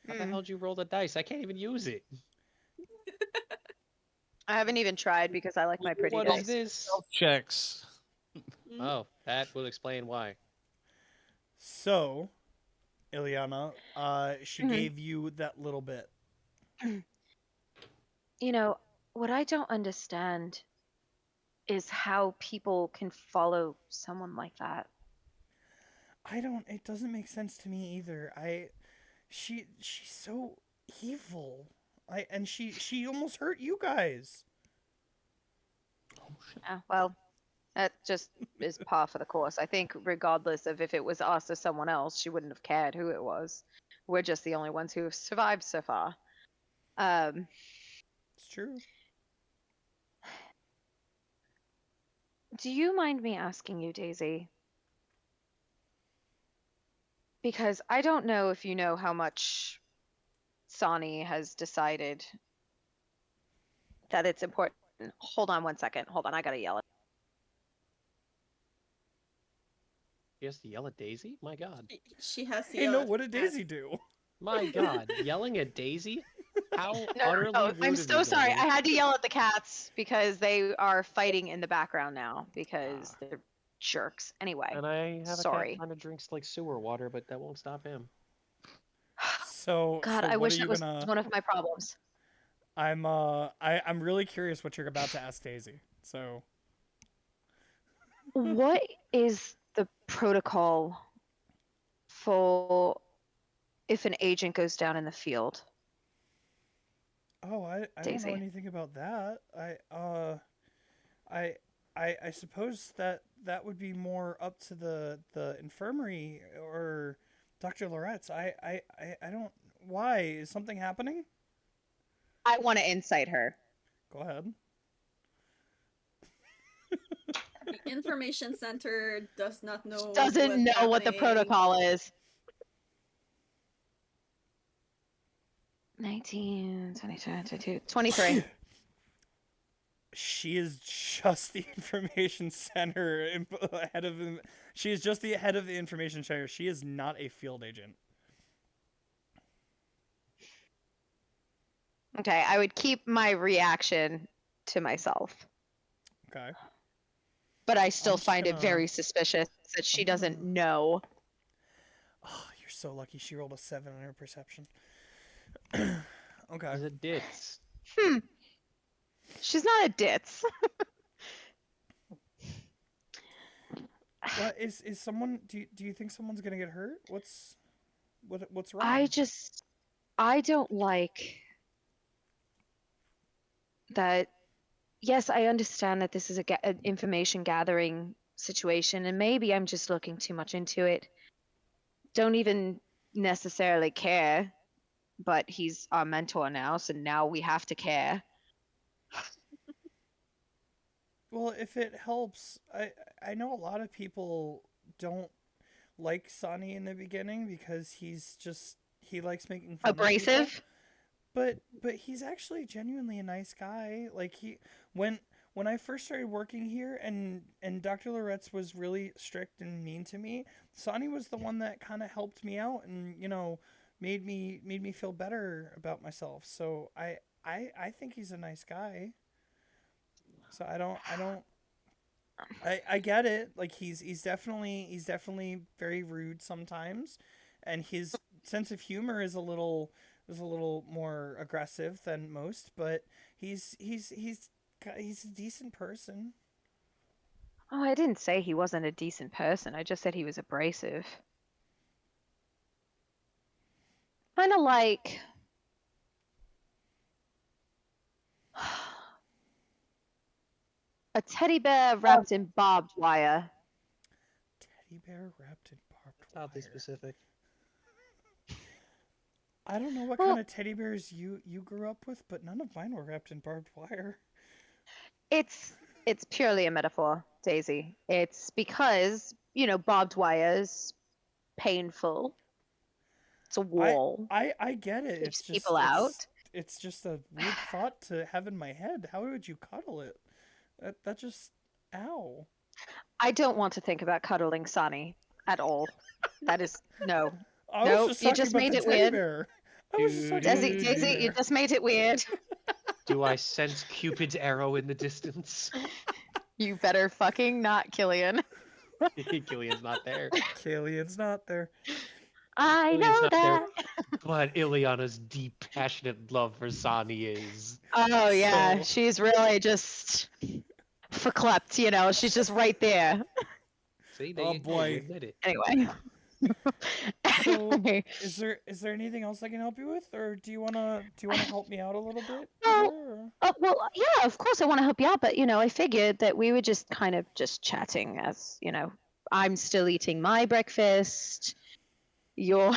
How the Hmm. hell did you roll the dice? I can't even use it. I haven't even tried because I like my pretty What dice. is this? Checks. Mm. Oh, that will explain why. So, Ileana, she Mhm. gave you that little bit. What I don't understand is how people can follow someone like that. It doesn't make sense to me either. She's so evil. And she almost hurt you guys. Well, that just is par for the course. I think regardless of if it was us or someone else, she wouldn't have cared who it was. We're just the only ones who have survived so far. It's true. Do you mind me asking you, Daisy? Because I don't know if you know how much Sani has decided that it's important. Hold on one second. Hold on, I gotta yell it. She has to yell at Daisy? My god. She has to Hey, yell no, at what did the cat. Daisy do? My god. Yelling at Daisy? How No, utterly no, rude I'm of so you, sorry. Logan. I had to yell at the cats because they are fighting in the background now because they're jerks. Anyway, And I have a sorry. cat trying to drink like sewer water, but that won't stop him. So, God, so I what wish are you it was gonna? one of my problems. I'm really curious what you're about to ask Daisy. So, What is the protocol for if an agent goes down in the field? Oh, I don't know Daisy. anything about that. I I suppose that would be more up to the infirmary or Dr. Loretz. I don't. Why is something happening? I want to incite her. Go ahead. The information center does not know. Doesn't what's know what the happening. protocol is. 19, 22, 22, 23. She is just the information center head of. She is just the head of the information center. She is not a field agent. Okay, I would keep my reaction to myself. Okay. But I still just find it gonna- very suspicious that she doesn't gonna- know. Oh, you're so lucky. She rolled a 7 on her perception. Okay. Is it dits? She's not a ditz. What is someone? Do you think someone's gonna get hurt? What's wrong? I don't like that. Yes, I understand that this is an information gathering situation, and maybe I'm just looking too much into it. Don't even necessarily care, but he's our mentor now, so now we have to care. Well, if it helps, I know a lot of people don't like Sonny in the beginning because he likes making fun of people. Abrasive? But he's actually genuinely a nice guy. Like when I first started working here and Dr. Loretz was really strict and mean to me, Sonny was the one that kind of helped me out and made me feel better about myself. So I think he's a nice guy. So I get it. Like he's definitely very rude sometimes, and his sense of humor is a little more aggressive than most, but he's a decent person. Oh, I didn't say he wasn't a decent person. I just said he was abrasive. Kind of like a teddy bear wrapped in barbed wire. Teddy bear wrapped in barbed Oddly wire. specific. I don't know what Well- kind of teddy bears you grew up with, but none of mine were wrapped in barbed wire. It's purely a metaphor, Daisy. It's because, barbed wire's painful. It's a wall. I get it. Keeps It's just people out. It's just a weird thought to have in my head. How would you cuddle it? That just ow. I don't want to think about cuddling Sonny at all. That is no. I Nope, was just you talking just about made the it teddy weird. bear. I was just talking Daisy, about the teddy Daisy, you bear. just made it weird. Do I sense Cupid's arrow in the distance? You better fucking not, Killian. Killian's not there. Killian's not there. I Killian's know not there. that. But Ileana's deep, passionate love for Sonny is. Oh yeah, So- she's really just verklept, she's just right there. See, Oh, you go, boy. you admit it. Anyway. So- Anyway, Is there anything else I can help you with, or do you wanna help me out a little bit? Well, here, well, yeah, of course I want to help you out, but I figured that we were just kind of just chatting as, I'm still eating my breakfast. You're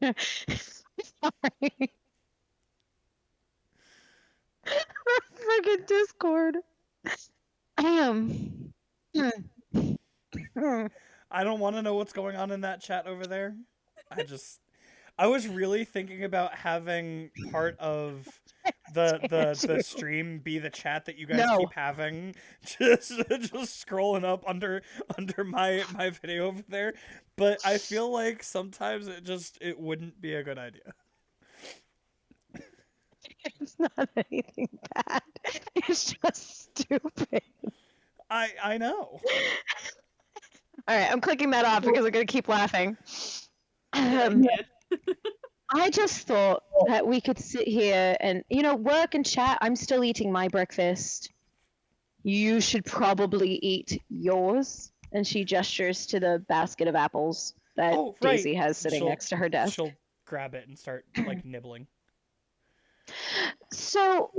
sorry. Freaking Discord. I don't want to know what's going on in that chat over there. I was really thinking about having part of the stream be the chat that you guys No. keep having, just scrolling up under my video over there. But I feel like sometimes it wouldn't be a good idea. It's not anything bad. It's just stupid. I know. All right, I'm clicking that off because I'm gonna keep laughing. I just thought that we could sit here and work and chat. I'm still eating my breakfast. You should probably eat yours. And she gestures to the basket of apples that Oh, right. Daisy has sitting She'll- next to her desk. She'll grab it and start like nibbling. So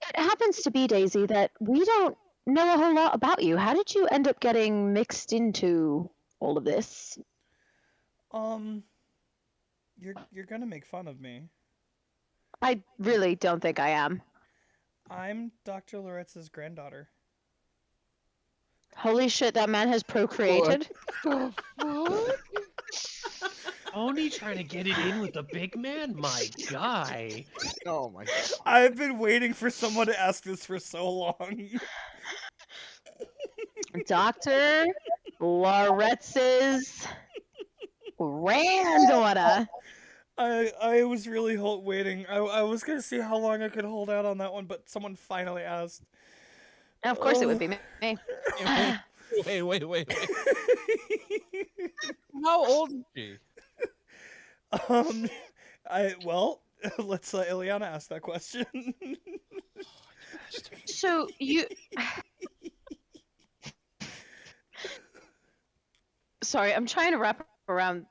it happens to be, Daisy, that we don't know a whole lot about you. How did you end up getting mixed into all of this? Um, you're gonna make fun of me. I really don't think I am. I'm Dr. Loretz's granddaughter. Holy shit, that man has procreated. The fuck? Only trying to get it in with the big man, my guy. Oh my god. I've been waiting for someone to ask this for so long. Dr. Loretz's granddaughter. I was really waiting. I was gonna see how long I could hold out on that one, but someone finally asked. And of course it would be me. Wait. How old is she? Well, let's let Ileana ask that question. So you... Sorry, I'm trying to wrap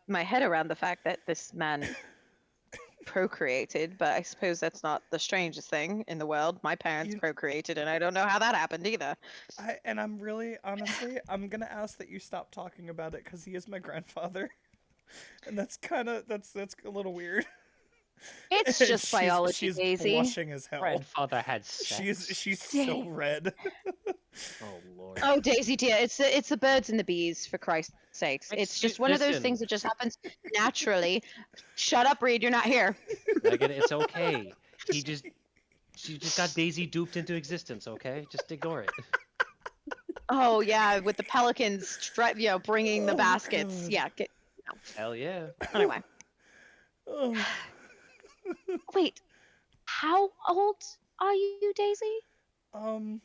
my head around the fact that this man procreated, but I suppose that's not the strangest thing in the world. My parents You- procreated, and I don't know how that happened either. I'm really, honestly, I'm gonna ask that you stop talking about it because he is my grandfather, and that's a little weird. It's just biology, she's Daisy. blushing as hell. Grandfather had sex. She's so Dang. red. Oh lord. Oh, Daisy dear, it's the birds and the bees, for Christ's sakes. It's just one of those Listen. things that just happens naturally. Shut up, Reed. You're not here. Megan, it's okay. She just got Daisy duped into existence. Okay, just ignore it. Oh yeah, with the pelicans, bringing the Oh, baskets. God. Yeah. Hell yeah. Anyway, Oh. wait. How old are you, Daisy? I'm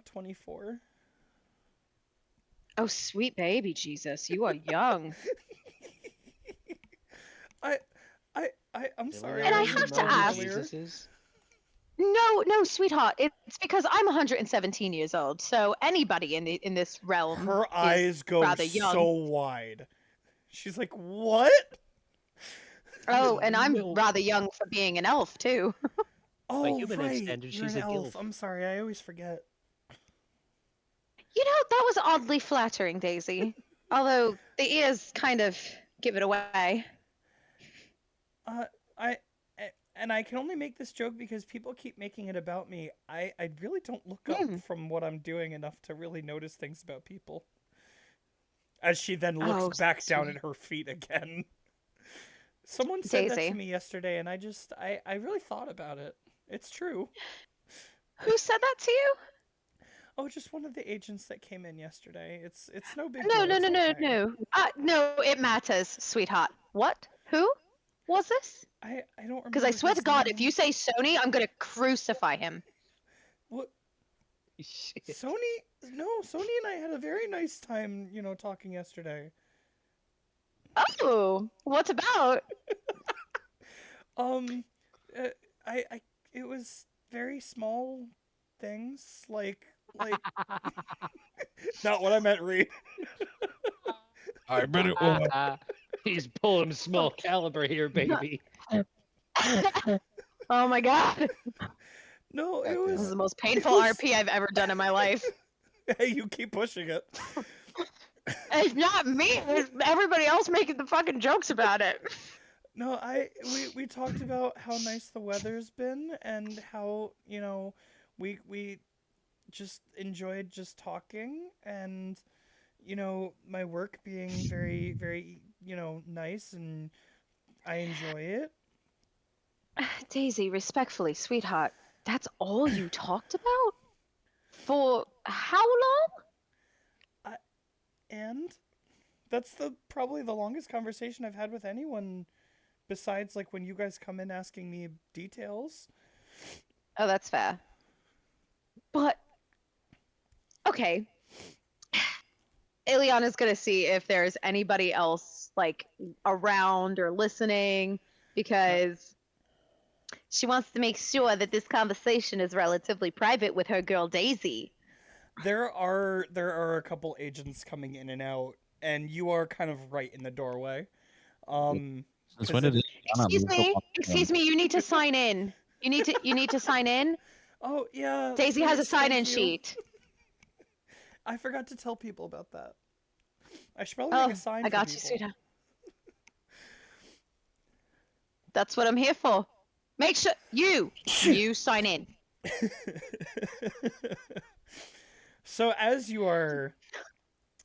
24. Oh, sweet baby Jesus, you are young. I'm sorry. And I was have to wrong ask- earlier. Jesus is. No, sweetheart. It's because I'm 117 years old. So anybody in this realm. Her is eyes go rather young. so wide. She's like, "What?" Oh, and I'm No. rather young for being an elf too. Oh, human right. standards, You're she's an a elf. gilf. I'm sorry. I always forget. You know, that was oddly flattering, Daisy. Although the ears kind of give it away. And I can only make this joke because people keep making it about me. I really don't look up Hmm. from what I'm doing enough to really notice things about people. As she then Oh, looks back down sweet. at her feet again. Someone said that Daisy. to me yesterday, and I really thought about it. It's true. Who said that to you? Oh, just one of the agents that came in yesterday. It's no big No, deal. no, no, It's no, okay. no. No, it matters, sweetheart. What? Who was this? I don't remember. Because I swear to his God, if name. you say Sony, I'm gonna crucify him. What? Shit. Sony and I had a very nice time, talking yesterday. Oh, what about? Um, it was very small things, like, not what I meant, Reed. I bet it was. He's pulling small caliber here, baby. Oh my God, No, it God damn this is was. the most painful was- RP I've ever done in my life. Hey, you keep pushing it. It's not me. It's everybody else making the fucking jokes about it. No, we talked about how nice the weather's been and how, we just enjoyed just talking and, my work being very, very, nice and I enjoy it. Daisy, respectfully, sweetheart, that's all you talked about? For how long? And that's probably the longest conversation I've had with anyone besides like when you guys come in asking me details. Oh, that's fair. But okay. Ileana's gonna see if there's anybody else like around or listening because she wants to make sure that this conversation is relatively private with her girl Daisy. There are a couple agents coming in and out, and you are kind of right in the doorway. Since 'Cause when did it Excuse me. You need to sign in. You need to sign in. Oh yeah. Daisy has a please, thank sign-in you. sheet. I forgot to tell people about that. I should probably make Oh, a sign I for got you, people. sweetheart. That's what I'm here for. Make sure you sign in. So as you are,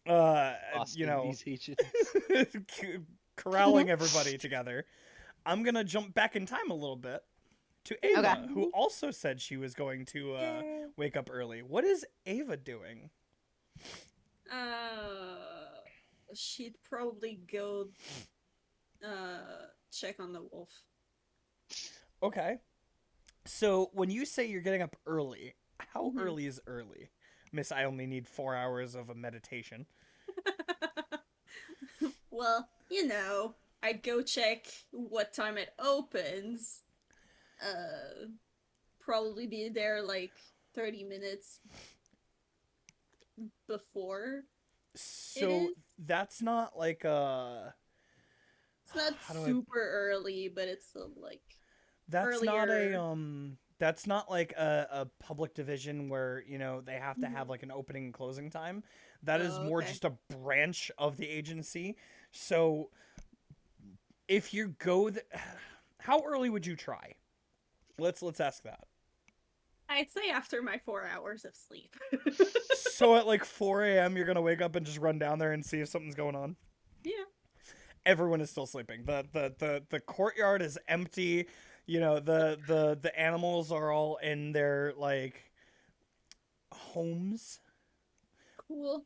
you Busting know, these agents. corralling everybody together, I'm gonna jump back in time a little bit to Ava, who also said she was going to wake up early. What is Ava doing? She'd probably go check on the wolf. Okay. So when you say you're getting up early, how early is early? Miss, I only need 4 hours of a meditation. Well, you know, I'd go check what time it opens. Probably be there like 30 minutes before. So that's not like a... It's not How do I- super early, but it's still like That's not a earlier. that's not like a public division where, you know, they have to have like an opening and closing time. That is Oh, more okay. just a branch of the agency. So if you go how early would you try? Let's ask that. I'd say after my 4 hours of sleep. So at like 4 a.m. you're gonna wake up and just run down there and see if something's going on. Yeah. Everyone is still sleeping. The courtyard is empty. You know, the animals are all in their like homes. Cool.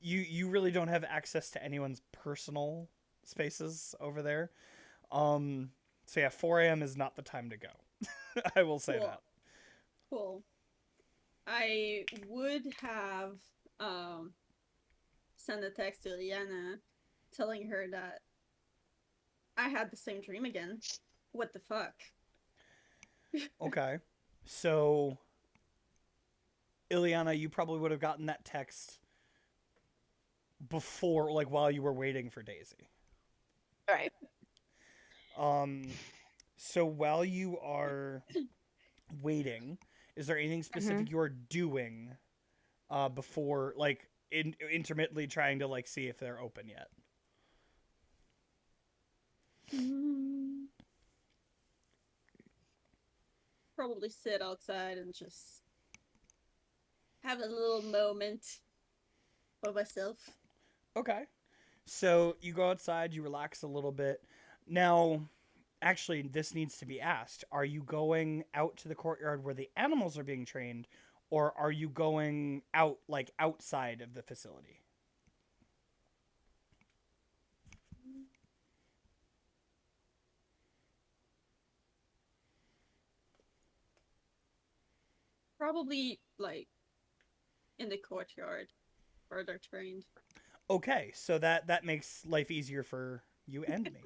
You really don't have access to anyone's personal spaces over there. So yeah, 4 a.m. is not the time to go. I will say Cool. that. Cool. I would have sent a text to Liana telling her that I had the same dream again. What the fuck? Okay. So Ileana, you probably would have gotten that text before, like while you were waiting for Daisy. Right. So while you are waiting, is there anything specific you are doing before, like intermittently trying to like see if they're open yet? Probably sit outside and just have a little moment for myself. Okay. So you go outside, you relax a little bit. Now, actually, this needs to be asked. Are you going out to the courtyard where the animals are being trained, or are you going out, like, outside of the facility? Probably, like, in the courtyard where they're trained. Okay, so that makes life easier for you and me.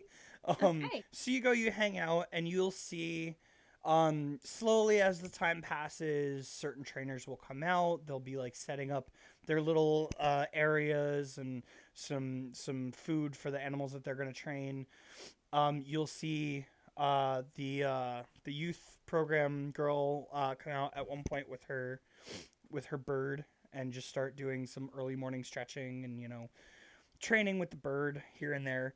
Okay. So you hang out, and you'll see, slowly as the time passes, certain trainers will come out. They'll be like setting up their little areas and some food for the animals that they're gonna train. You'll see the youth program girl come out at one point with her bird and just start doing some early morning stretching and, you know, training with the bird here and there.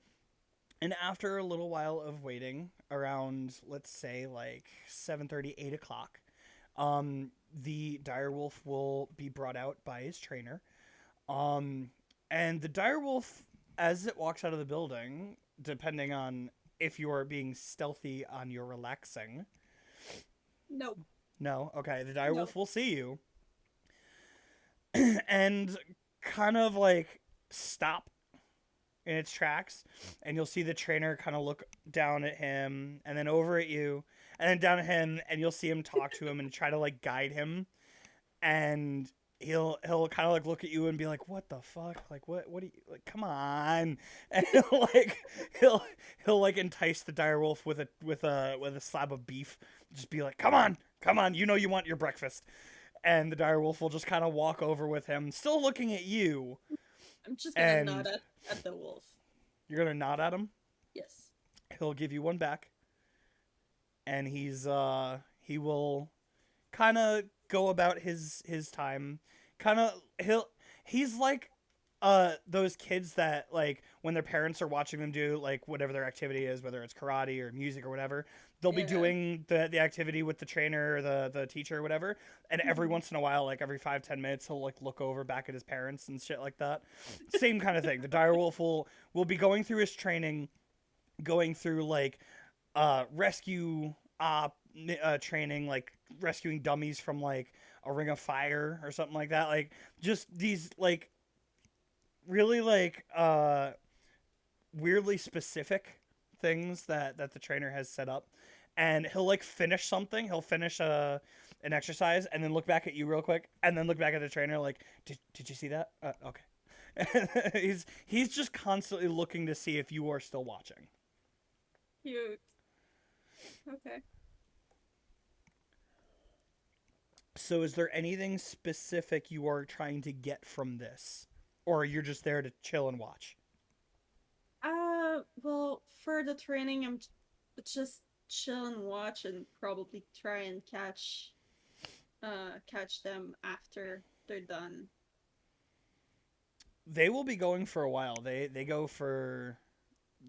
And after a little while of waiting, around, let's say, like 7:30, 8 o'clock, the direwolf will be brought out by his trainer. And the direwolf, as it walks out of the building, depending on if you are being stealthy on your relaxing. Nope. No? Okay, the direwolf will see you. And kind of like stop in its tracks, and you'll see the trainer kind of look down at him and then over at you and then down at him, and you'll see him talk to him and try to like guide him, and he'll kind of like look at you and be like, what the fuck, like what do you, like, come on. And he'll like entice the direwolf with a slab of beef, just be like, come on, you know you want your breakfast. And the direwolf will just kind of walk over with him, still looking at you. I'm just gonna nod at the wolf. You're gonna nod at him. Yes. He'll give you one back, and he will kind of go about his time. Kind of he's like those kids that, like, when their parents are watching them do like whatever their activity is, whether it's karate or music or whatever, they'll be Yeah. doing the activity with the trainer or the teacher or whatever, and every Mhm. once in a while, like every 5-10 minutes, he'll like look over back at his parents and shit like that. Same kind of thing. The direwolf will be going through his training, going through like rescue training, like rescuing dummies from like a ring of fire or something like that, like just these like really like weirdly specific things that the trainer has set up. And he'll like finish something, he'll finish an exercise and then look back at you real quick and then look back at the trainer like, did you see that? Okay. He's just constantly looking to see if you are still watching. Cute. Okay. So is there anything specific you are trying to get from this, or you're just there to chill and watch? Well, for the training, just chill and watch, and probably try and catch them after they're done. They will be going for a while. They go for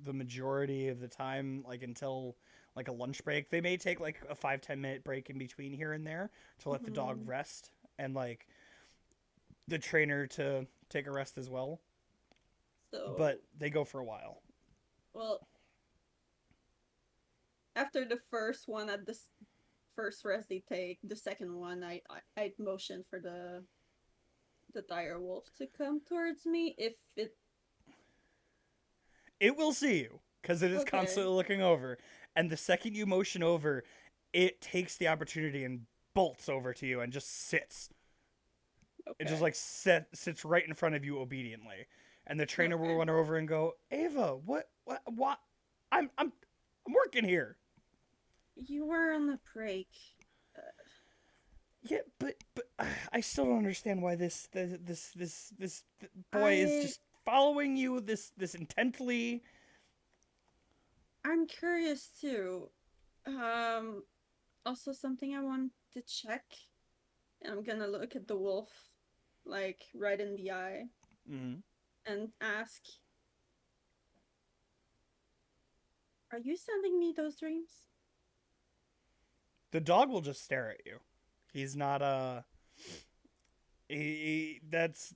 the majority of the time, like until like a lunch break. They may take like a 5-10 minute break in between here and there to let the dog Mhm. rest, and like the trainer to take a rest as well. So, But they go for a while. well, after the first one, at the first rest they take, the second one, I'd motion for the dire wolf to come towards me if it. It will see you because it is Okay. constantly looking over, and the second you motion over, it takes the opportunity and bolts over to you and just sits. Okay. It just like sits right in front of you obediently, and the trainer will Okay. run over and go, "Ava, what? I'm working here." You were on the break. Yeah, but I still don't understand why this boy is I- just following you this intently. I'm curious too. Also something I want to check, and I'm gonna look at the wolf, like right in the eye, Mm-hmm. and ask, "Are you sending me those dreams?" The dog will just stare at you. He's not that's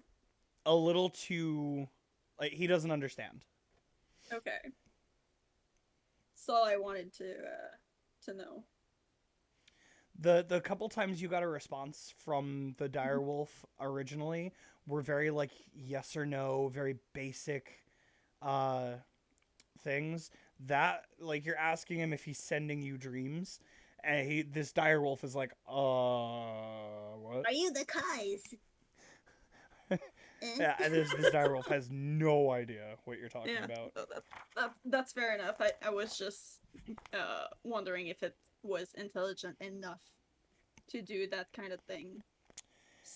a little too, like, he doesn't understand. Okay. That's all I wanted to know. The couple times you got a response from the direwolf originally were very like yes or no, very basic things that, like, you're asking him if he's sending you dreams, and this direwolf is like, what? Are you the Kais? Yeah, and this direwolf has no idea what you're talking about. That's fair enough. I was just wondering if it was intelligent enough to do that kind of thing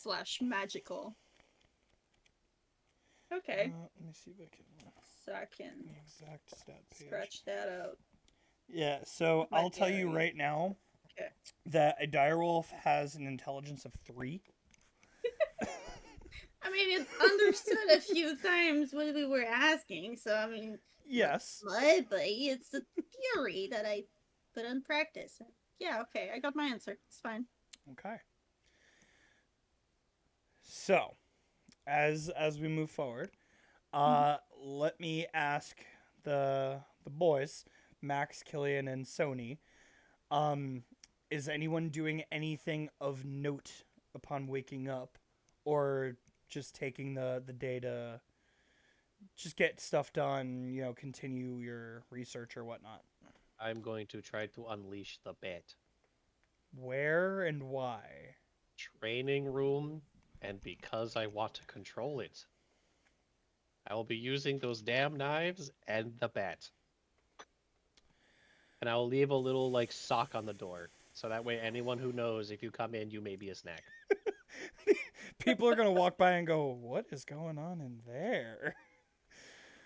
/ magical. Okay, Let me see if I can so I can the exact stat page. scratch that out. Yeah, so My I'll tell you diary. right now Okay. that a direwolf has an intelligence of 3. I mean, it understood a few times what we were asking, so I mean, Yes. but it's the theory that I put in practice. Yeah, okay, I got my answer. It's fine. Okay. So, as we move forward, let me ask the boys, Max, Killian, and Sony, is anyone doing anything of note upon waking up, or just taking the day to just get stuff done, continue your research or whatnot? I'm going to try to unleash the bat. Where and why? Training room, and because I want to control it. I will be using those damn knives and the bat. And I will leave a little, like, sock on the door. So that way anyone who knows if you come in, you may be a snack. People are going to walk by and go, what is going on in there?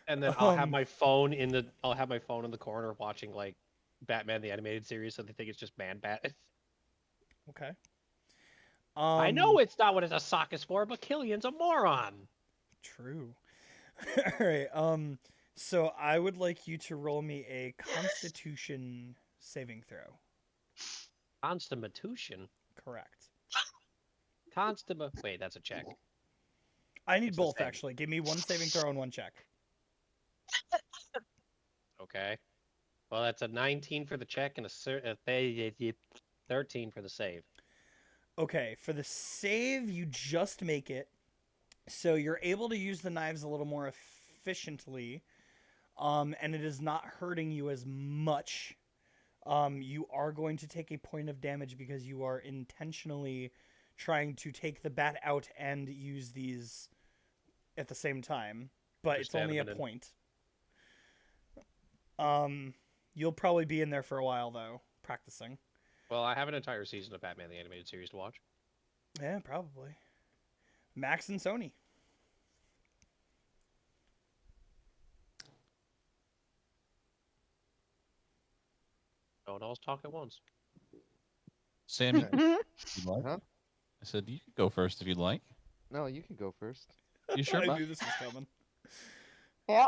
And then I'll have Um, my phone in the corner watching like Batman the animated series, so they think it's just Man Bat. Okay. I know it's not what it's a sock is for, but Killian's a moron. True. All right. So I would like you to roll me a Constitution saving throw. Constitution. Correct. Wait, that's a check. I need It's the both same. actually. Give me one saving throw and one check. Okay. Well, that's a 19 for the check and a 13 for the save. Okay, for the save, you just make it, so you're able to use the knives a little more efficiently, and it is not hurting you as much. You are going to take a point of damage because you are intentionally trying to take the bat out and use these at the same time, but Just it's only a stab him in. point. You'll probably be in there for a while though, practicing. Well, I have an entire season of Batman the animated series to watch. Yeah, probably. Max and Sony. Don't all talk at once. Sammy, Okay. if you'd like. Huh? I said you could go first if you'd like. No, you can go first. You sure? I bud? knew this was coming. Yep.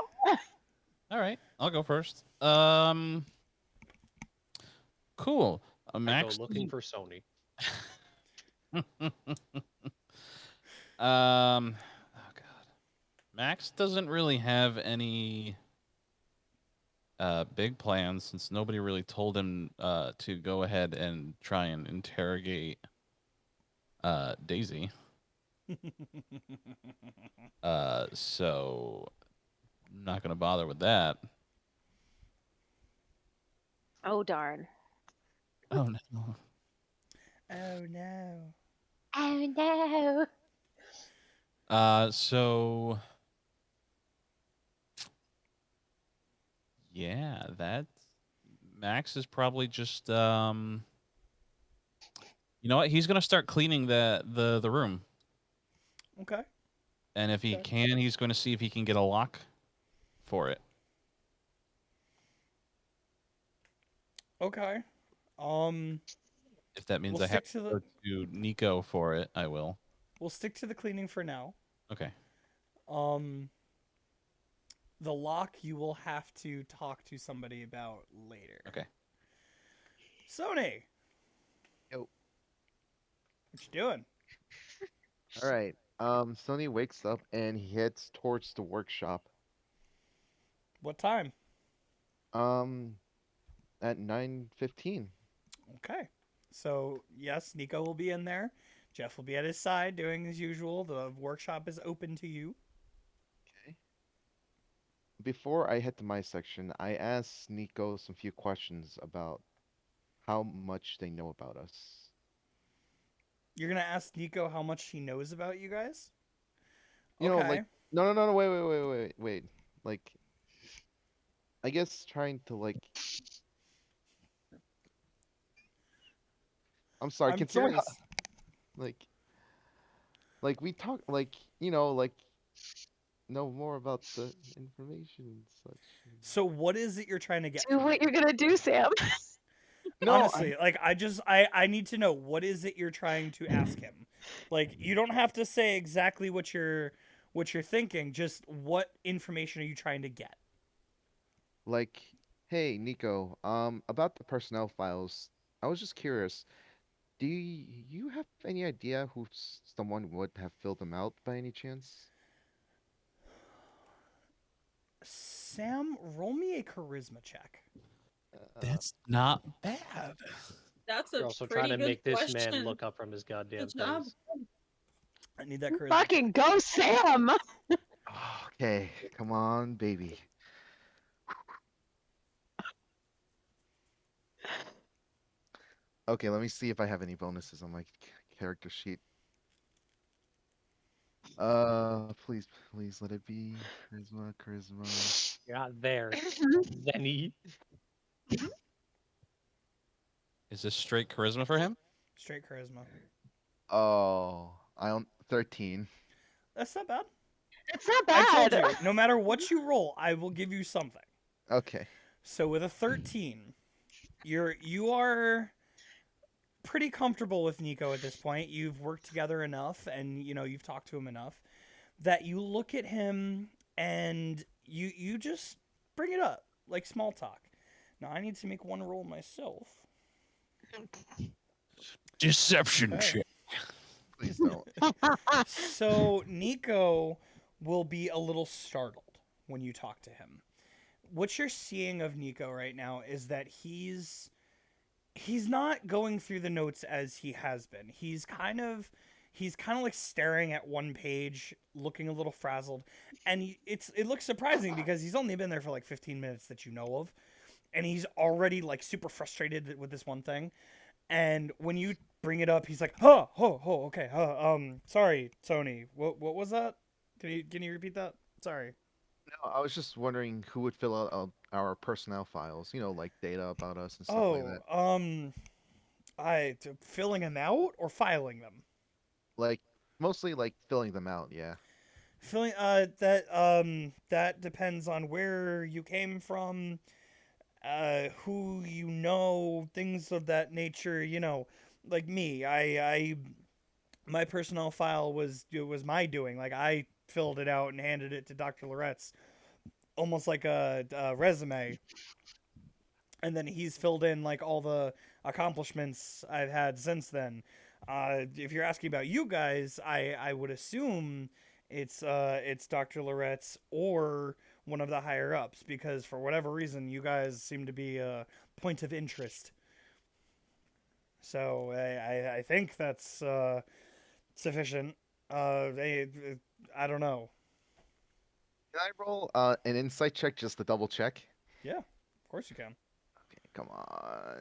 All right, I'll go first. Cool. Max. I go looking for Sony. Oh god. Max doesn't really have any big plans since nobody really told him to go ahead and try and interrogate Daisy. So I'm not gonna bother with that. Oh darn. Oh no. Oh no. Oh no. So yeah, that Max is probably just you know what? He's gonna start cleaning the room, Okay. and if he Okay. can, he's going to see if he can get a lock for it. Okay. If that means We'll I have stick to to the go to Nico for it, I will. we'll stick to the cleaning for now. Okay. The lock you will have to talk to somebody about later. Okay. Sony. Yo. What you doing? All right. Sonny wakes up and he heads towards the workshop. What time? At 9:15. Okay. So, yes, Nico will be in there. Jeff will be at his side doing as usual. The workshop is open to you. Okay. Before I head to my section, I asked Nico some few questions about how much they know about us. You're going to ask Nico how much he knows about you guys? You know, Okay. like no, wait. Like, I guess trying to like. I'm sorry. I'm Can someone curious. like we talk like know more about the information and such. So, what is it you're trying to get Do from what him? you're gonna do, Sam. No, Honestly, like I need to know what is it you're trying to ask him. Like you don't have to say exactly what you're thinking, just what information are you trying to get? like, hey Nico, about the personnel files. I was just curious. Do you have any idea who someone would have filled them out by any chance? Sam, roll me a charisma check. That's not bad. That's You're a also pretty trying to good make this question. man look up from his goddamn Good job. things. I need that charisma. Fucking go, Sam. Okay, come on, baby. Okay, let me see if I have any bonuses on my character sheet. Please let it be charisma. Yeah, there. Zenny. Is this straight charisma for him? Straight charisma. Oh, I don't 13. That's not bad. It's not I bad. told you, no matter what you roll, I will give you something. Okay. So with a 13, you are pretty comfortable with Nico at this point. You've worked together enough, and you've talked to him enough that you look at him and you just bring it up like small talk. Now I need to make one roll myself. Deception Okay. check. Please don't. So Nico will be a little startled when you talk to him. What you're seeing of Nico right now is that he's not going through the notes as he has been. He's kind of like staring at one page, looking a little frazzled, and it looks surprising because he's only been there for like 15 minutes that you know of, and he's already like super frustrated with this one thing. And when you bring it up, he's like, okay, sorry, Tony, what was that? Can you repeat that? Sorry. No, I was just wondering who would fill out our personnel files. Like data about us and stuff like that. Filling them out or filing them? Like mostly like filling them out. Yeah. Filling that depends on where you came from, who you know, things of that nature. Like me, my personnel file was my doing. Like I filled it out and handed it to Dr. Loretz, almost like a resume. And then he's filled in like all the accomplishments I've had since then. If you're asking about you guys, I would assume it's Dr. Loretz or one of the higher ups, because for whatever reason you guys seem to be a point of interest. So I think that's sufficient. I don't know. Can I roll an insight check just to double check? Yeah, of course you can. Okay, come on.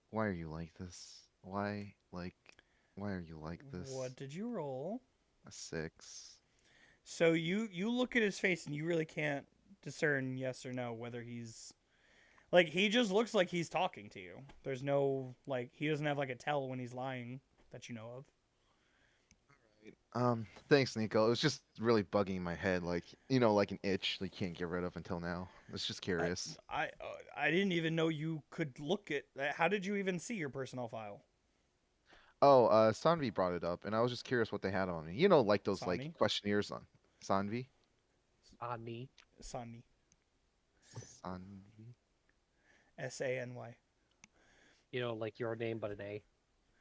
Why are you like this? Why are you like this? What did you roll? A 6. So you look at his face and you really can't discern yes or no whether he's like, he just looks like he's talking to you. There's no like, he doesn't have like a tell when he's lying that you know of. Thanks, Nico. It was just really bugging my head, like like an itch you can't get rid of until now. I was just curious. I didn't even know you could look at. How did you even see your personnel file? Oh, Sanvi brought it up, and I was just curious what they had on me. Like those Sani? like questionnaires on Sanvi. Ani. Sani. Sanvi. Sany. Like your name but an A.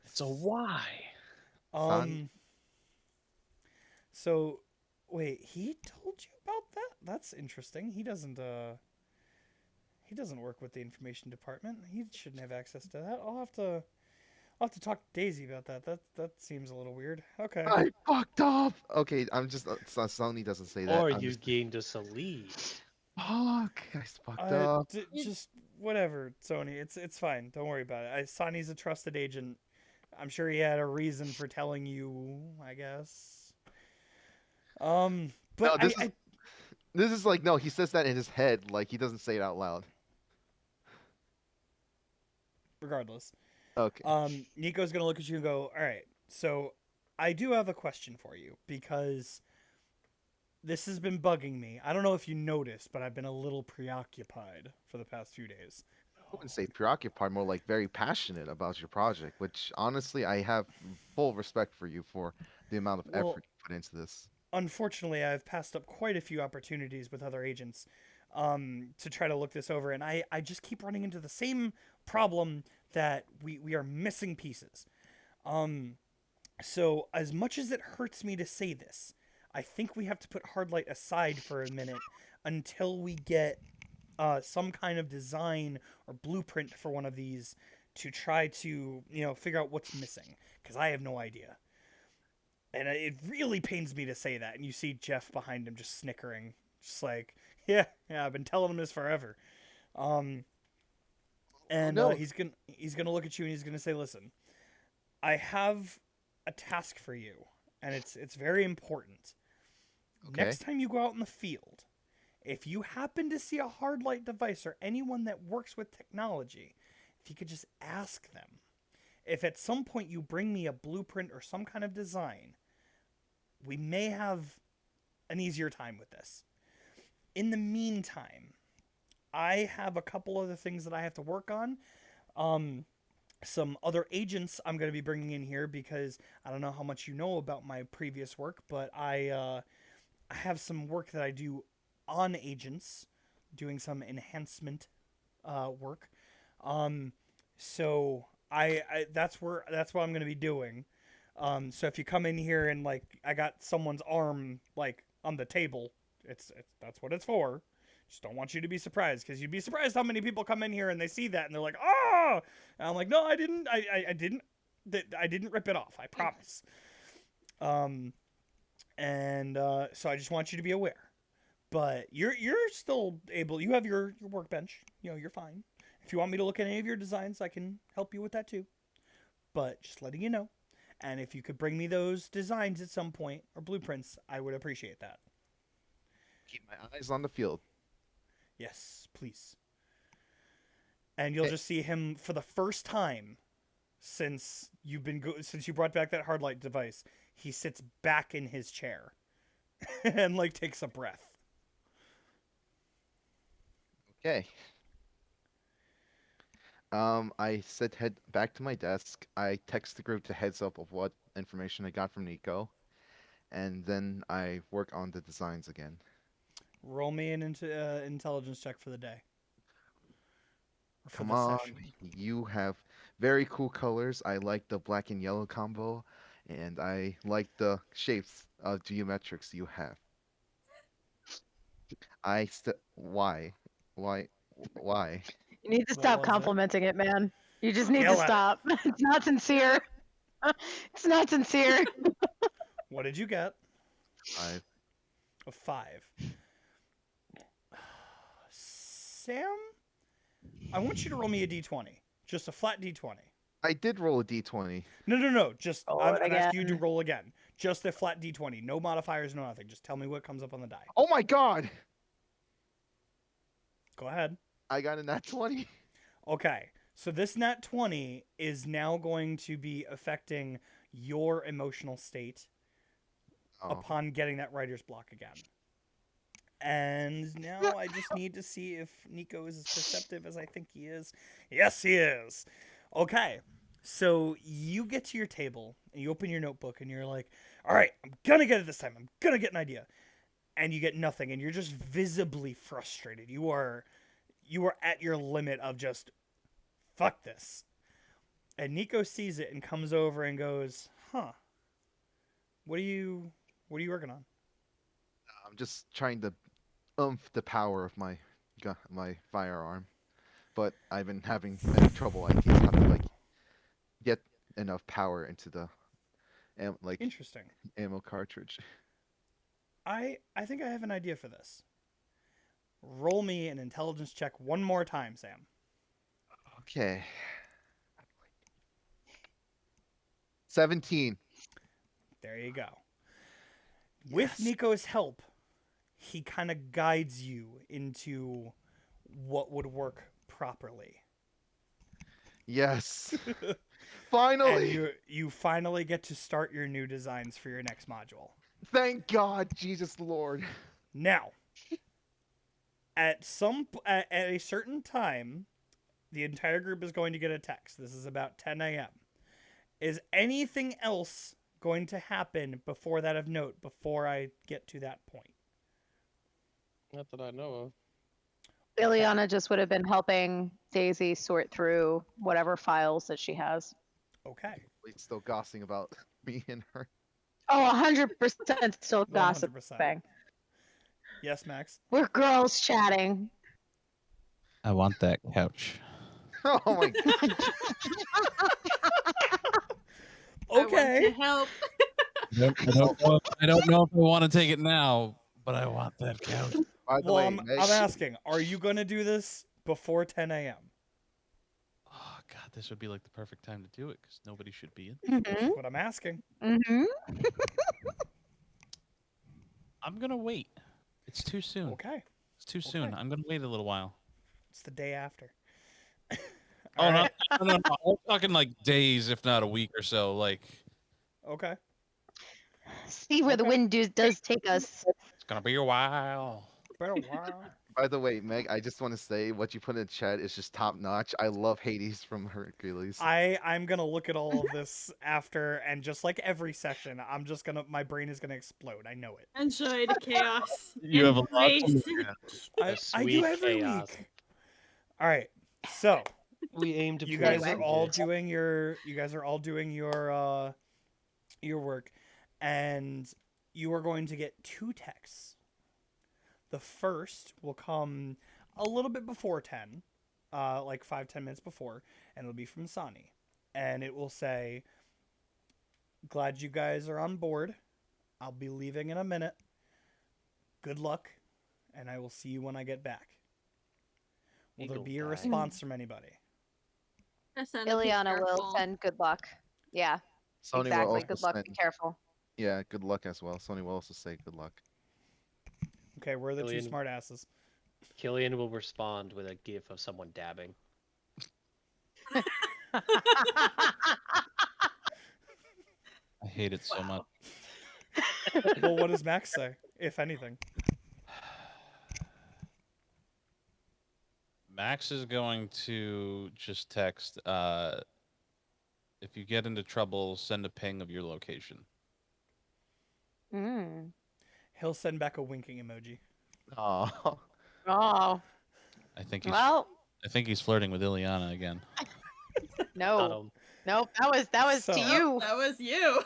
So why? Um. So, wait. He told you about that? That's interesting. He doesn't. He doesn't work with the information department. He shouldn't have access to that. I'll have to talk to Daisy about that. That seems a little weird. Okay. I fucked up. Okay, I'm just Sony doesn't say that. Or I'm you just, gained us a lead. fuck. I fucked up. Just whatever, Sony. It's fine. Don't worry about it. Sonny's a trusted agent. I'm sure he had a reason for telling you, I guess. But No, this is like, no, he says that in his head, like he doesn't say it out loud. regardless, Okay. Nico's gonna look at you and go, "All right, so I do have a question for you because this has been bugging me. I don't know if you noticed, but I've been a little preoccupied for the past few days." I wouldn't say preoccupied, more like very passionate about your project, which honestly I have full respect for you for the amount of Well, effort you put into this. Unfortunately, I've passed up quite a few opportunities with other agents to try to look this over, and I just keep running into the same problem that we are missing pieces. So as much as it hurts me to say this, I think we have to put Hardlight aside for a minute until we get some kind of design or blueprint for one of these to try to figure out what's missing, because I have no idea. And it really pains me to say that. And you see Jeff behind him just snickering, just like, yeah, I've been telling him this forever. No. He's gonna look at you and he's gonna say, "Listen, I have a task for you, and it's very important. Okay. Next time you go out in the field, if you happen to see a hard light device or anyone that works with technology, if you could just ask them if at some point you bring me a blueprint or some kind of design, we may have an easier time with this. In the meantime, I have a couple other things that I have to work on. Some other agents I'm going to be bringing in here because I don't know how much you know about my previous work, but I have some work that I do on agents, doing some enhancement work. So that's what I'm going to be doing. So if you come in here and like I got someone's arm like on the table, it's that's what it's for. Just don't want you to be surprised because you'd be surprised how many people come in here and they see that and they're like, "Oh!" And I'm like, "No, I didn't. I didn't rip it off. I promise." So I just want you to be aware. But you're still able. You have your workbench. You know, you're fine. If you want me to look at any of your designs, I can help you with that too. But just letting you know. And if you could bring me those designs at some point or blueprints, I would appreciate that. Keep my eyes on the field. Yes, please. And you'll just see him for the first time since since you brought back that hard light device. He sits back in his chair and like takes a breath. Okay. I head back to my desk. I text the group to heads up of what information I got from Nico, and then I work on the designs again. Roll me an intelligence check for the day. Or for Come the on, session. you have very cool colors. I like the black and yellow combo, and I like the shapes of geometrics you have. Why? Why? Why? You need to What stop was it? complimenting it, man. You just need to Yell at it. stop. It's not sincere. It's not sincere. What did you get? I A 5. Sam, I want you to roll me a d20. Just a flat d20. I did roll a d20. No. Just Roll I'm it asking you to again. roll again. Just a flat d20. No modifiers, no nothing. Just tell me what comes up on the die. Oh my god! Go ahead. I got a nat 20. Okay. So this nat 20 is now going to be affecting your emotional state Oh, upon getting that writer's block again. And now I just need to see if Nico is as perceptive as I think he is. Yes, he is. Okay. So you get to your table and you open your notebook and you're like, all right, I'm going to get it this time. I'm going to get an idea. And you get nothing and you're just visibly frustrated. You are at your limit of just fuck this. And Nico sees it and comes over and goes, "Huh. What are you working on?" I'm just trying to the power of my firearm, but I've been having many trouble ideas how to like get enough power into the Interesting. ammo cartridge. I think I have an idea for this. Roll me an intelligence check one more time, Sam. Okay. 17. There you go. With Yes. Nico's help, he kind of guides you into what would work properly. Yes. And Finally. you finally get to start your new designs for your next module. Thank God, Jesus Lord. Now, at a certain time, the entire group is going to get a text. This is about 10 a.m. Is anything else going to happen before that of note, before I get to that point? Not that I know of. Ileana just would have been helping Daisy sort through whatever files that she has. Okay. He's still gossiping about me and her. Oh, 100% still 100%. gossiping. Yes, Max. We're girls chatting. I want that couch. Oh my God. I want Okay. to help. I don't know if I want to take it now, but I want that couch. By the Well, way, I'm Meg, asking, are you going to do this before 10 a.m.? Oh God, this would be like the perfect time to do it because nobody should be in. Mm-hmm. That's what I'm asking. Mm-hmm. I'm gonna wait. It's too soon. Okay. It's too soon. Okay. I'm gonna wait a little while. It's the day after. Oh, Alright. no. I'm talking like days, if not a week or so. Like, Okay. See where the Okay. wind does take us. it's gonna be a while. Been a while. By the way, Meg, I just want to say what you put in the chat is just top notch. I love Hades from Hercules. I'm gonna look at all of this after, and just like every session, my brain is gonna explode. I know it. Enjoy the chaos. You have a lot to Embrace look it. at. I do sweet every chaos. week. All right. So We aim to you play guys are all legit. doing your work, and you are going to get 2 texts. The first will come a little bit before 10, like 5-10 minutes before, and it'll be from Sani, and it will say, "Glad you guys are on board. I'll be leaving in a minute. Good luck, and I will see you when I get back." Will there Eagle be a guy. response from anybody? Ileana will send good luck. Yeah, Sony will exactly. also Good luck. Be send, careful. yeah, good luck as well. Sony will also say good luck. Okay, we're the 2 Killian. smart asses. Killian will respond with a gif of someone dabbing. I hate it so much. Well, what does Max say, if anything? Max is going to just text, if you get into trouble, send a ping of your location. Mm. He'll send back a winking emoji. Oh, Oh, I think he's well, flirting with Ileana again. no. Nope, that was to So- you. That was you.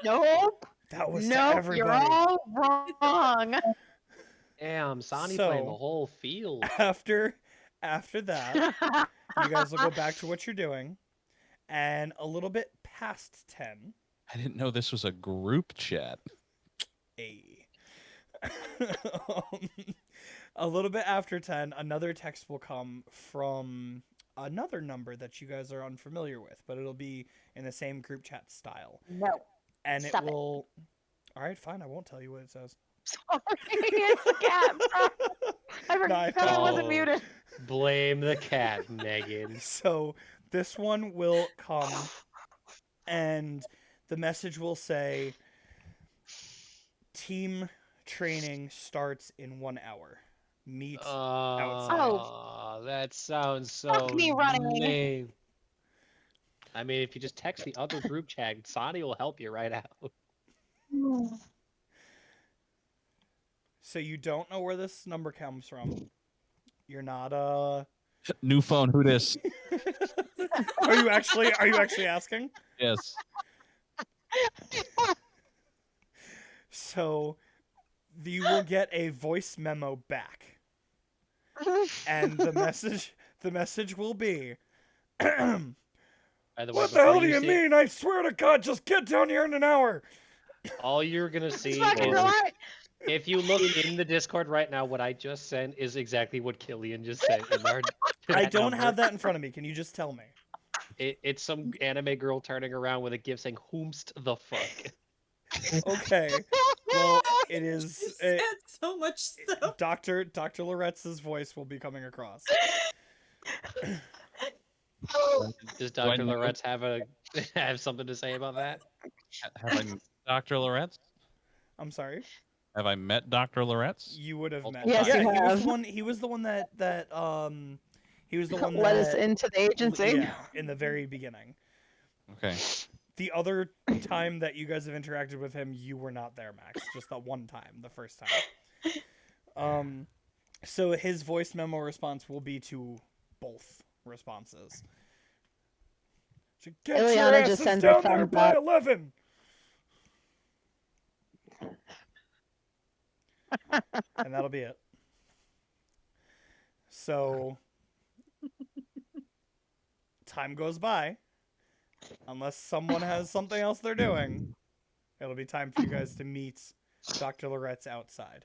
Nope. That was to Nope, everybody. you're all wrong. Damn, Sonny playing the So- whole field. After that, you guys will go back to what you're doing, and a little bit past 10, I didn't know this was a group chat. a little bit after 10, another text will come from another number that you guys are unfamiliar with, but it'll be in the same group chat style. No. And Stop it it. will. All right, fine. I won't tell you what it says. Sorry, it's the cat. I No, I forgot I wasn't Oh. muted. Blame the cat, Megan. So this one will come, and the message will say, "Team training starts in 1 hour. Meet." Oh, that sounds so Fuck me running. lame. I mean, if you just text the other group chat, Sonny will help you right out. So you don't know where this number comes from. You're not New phone, who dis? Are you actually asking? Yes. So you will get a voice memo back. And the message will be, By the way, "What the before hell do you see it, mean? I swear to God, just get down here in an hour." all you're gonna see Fucking is what? if you look in the Discord right now, what I just sent is exactly what Killian just said. In our, I that don't number. have that in front of me. Can you just tell me? It's some anime girl turning around with a gif saying "Whomst the fuck." Okay. Well, it You is said so much stuff. Dr. Loretz's voice will be coming across. Does Do I Dr. know? Loretz have something to say about that? Have I met Dr. Loretz? I'm sorry. Have I met Dr. Loretz? You would have met. Yes, yeah, you he was have. the one. He was the one that he was the one Let that us into the agency. Yeah, in the very beginning. Okay. The other time that you guys have interacted with him, you were not there, Max. Just that one time, the first time. So his voice memo response will be to both responses. So get your Ileana just asses sends a down there thumbs by up. 11. And that'll be it. So time goes by. Unless someone has something else they're doing, it'll be time for you guys to meet Dr. Loretz outside.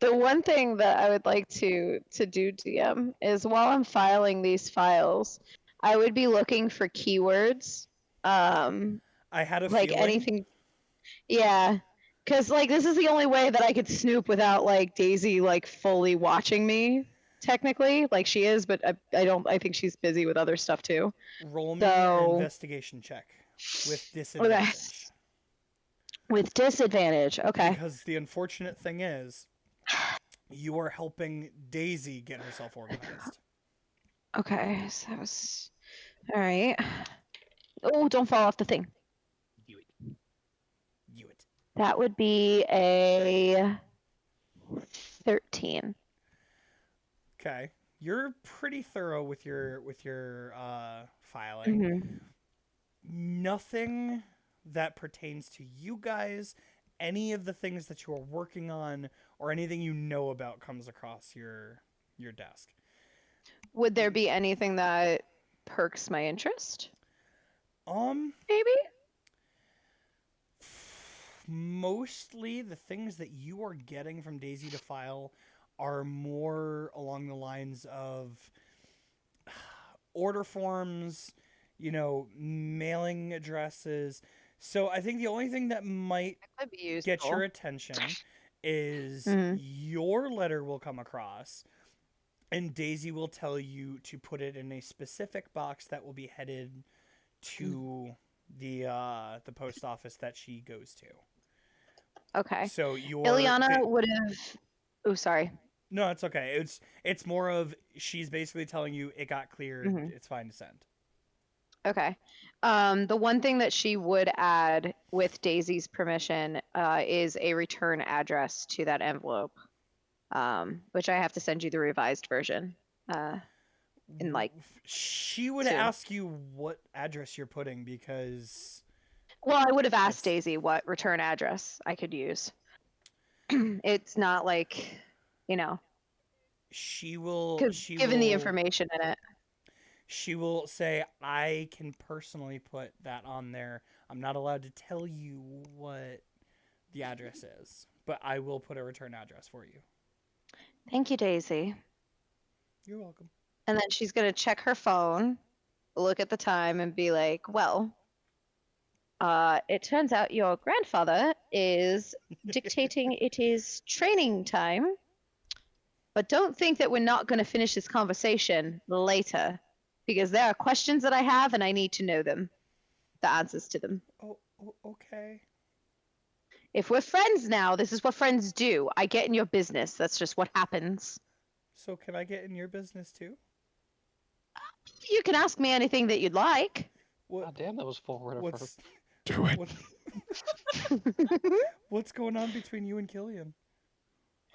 The one thing that I would like to do, DM, is while I'm filing these files, I would be looking for keywords. I had a Like feeling. anything. Yeah. Because, like, this is the only way that I could snoop without, like, Daisy, like, fully watching me technically, like she is, but I don't. I think she's busy with other stuff too. Roll me So- an investigation check with disadvantage. With disadvantage. Okay. Because the unfortunate thing is, you are helping Daisy get herself organized. Okay. So that was all right. Oh, don't fall off the thing. Do it. You it. That would be a 13. Okay. You're pretty thorough with your filing. Mhm. Nothing that pertains to you guys, any of the things that you are working on, or anything you know about comes across your desk. Would there be anything that perks my interest? Maybe. Mostly the things that you are getting from Daisy to file are more along the lines of order forms, mailing addresses. So I think the only thing that might That could be useful. get your attention is Mhm. your letter will come across, and Daisy will tell you to put it in a specific box that will be headed to the post office that she goes to. Okay. So your Ileana would have. Oh, sorry. No, it's okay. It's more of she's basically telling you it got cleared. Mhm. It's fine to send. Okay. The one thing that she would add with Daisy's permission is a return address to that envelope, which I have to send you the revised version. In like She would soon. ask you what address you're putting because Well, I would have asked That's- Daisy what return address I could use. It's not like, she will given the information in it. She will say, I can personally put that on there. I'm not allowed to tell you what the address is, but I will put a return address for you. Thank you, Daisy. You're welcome. And then she's going to check her phone, look at the time, and be like, well, it turns out your grandfather is dictating it is training time. But don't think that we're not going to finish this conversation later, because there are questions that I have and I need to know them, the answers to them. Oh, okay. If we're friends now, this is what friends do. I get in your business. That's just what happens. So can I get in your business too? You can ask me anything that you'd like. What? God damn, that was forward of her. What's Do it. what's going on between you and Killian?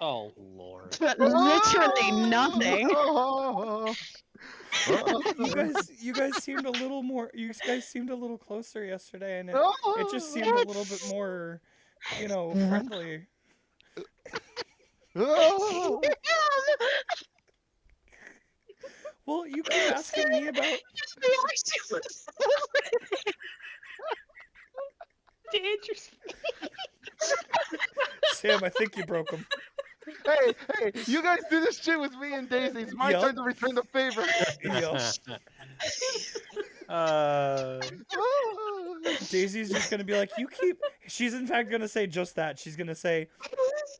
Oh lord. Literally nothing. You guys seemed a little more. You guys seemed a little closer yesterday, and it just seemed a little bit more, friendly. Well, you keep asking me about. Dangerous. Sam, I think you broke him. Hey, you guys do this shit with me and Daisy. It's my Yup. turn to return the favor. Daisy's just gonna be like, you keep. She's in fact gonna say just that. She's gonna say,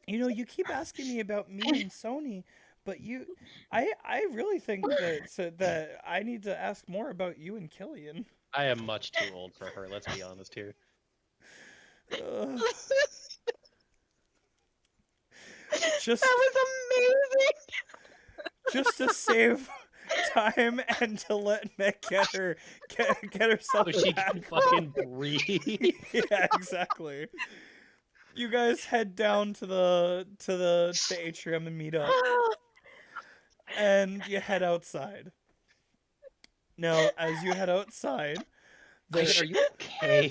you keep asking me about me and Sony, but I really think that I need to ask more about you and Killian. I am much too old for her, let's be honest here. Ugh. Just That was amazing. just to save time and to let Meg get herself So she back. can fucking breathe. Yeah, exactly. You guys head down to the atrium and meet up, and you head outside. Now, as you head outside, Are you okay?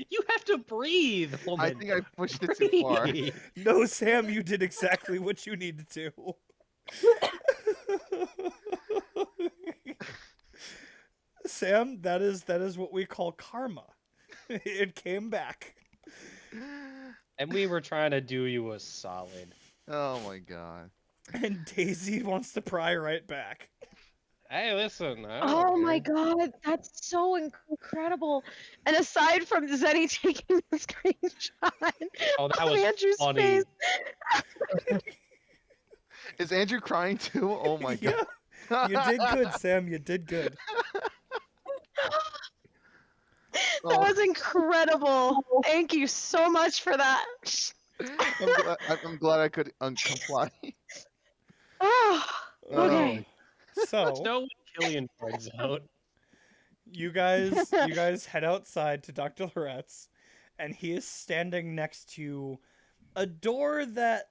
You have to breathe, woman. I think I pushed it too far. Breathe. no, Sam, you did exactly what you needed to. Sam, that is what we call karma. It came back. And we were trying to do you a solid. Oh my god. And Daisy wants to pry right back. Hey, listen. I Oh don't my care. god, that's so incredible. And aside from Zenny taking the screenshot Oh, that of was Andrew's funny. face, Is Andrew crying too? Oh my god. Yeah, you did good, Sam. You did good. That Oh, was incredible. Thank you so much for that. I'm glad I could comply. Oh, Oh okay. my. So So when Killian finds out, you guys head outside to Dr. Loretz, and he is standing next to a door that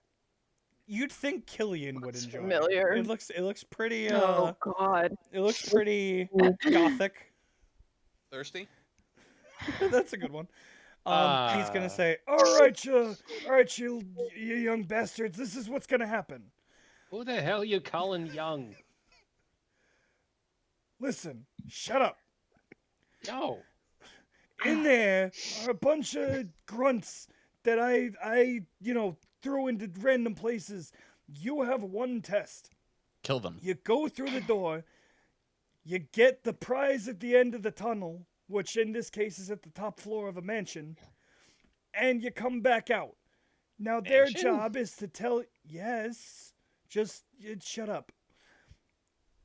you'd think Killian would Looks enjoy. familiar. It looks pretty Oh God. it looks pretty gothic. Thirsty? That's a good one. He's gonna Ah. say, all right, you young bastards, this is what's gonna happen. who the hell you calling young? Listen, shut up. No. In there are a bunch of grunts that I throw into random places. You have one test. Kill them. You go through the door, you get the prize at the end of the tunnel, which in this case is at the top floor of a mansion, and you come back out. Now their Mansion? job is to tell yes, just shut up.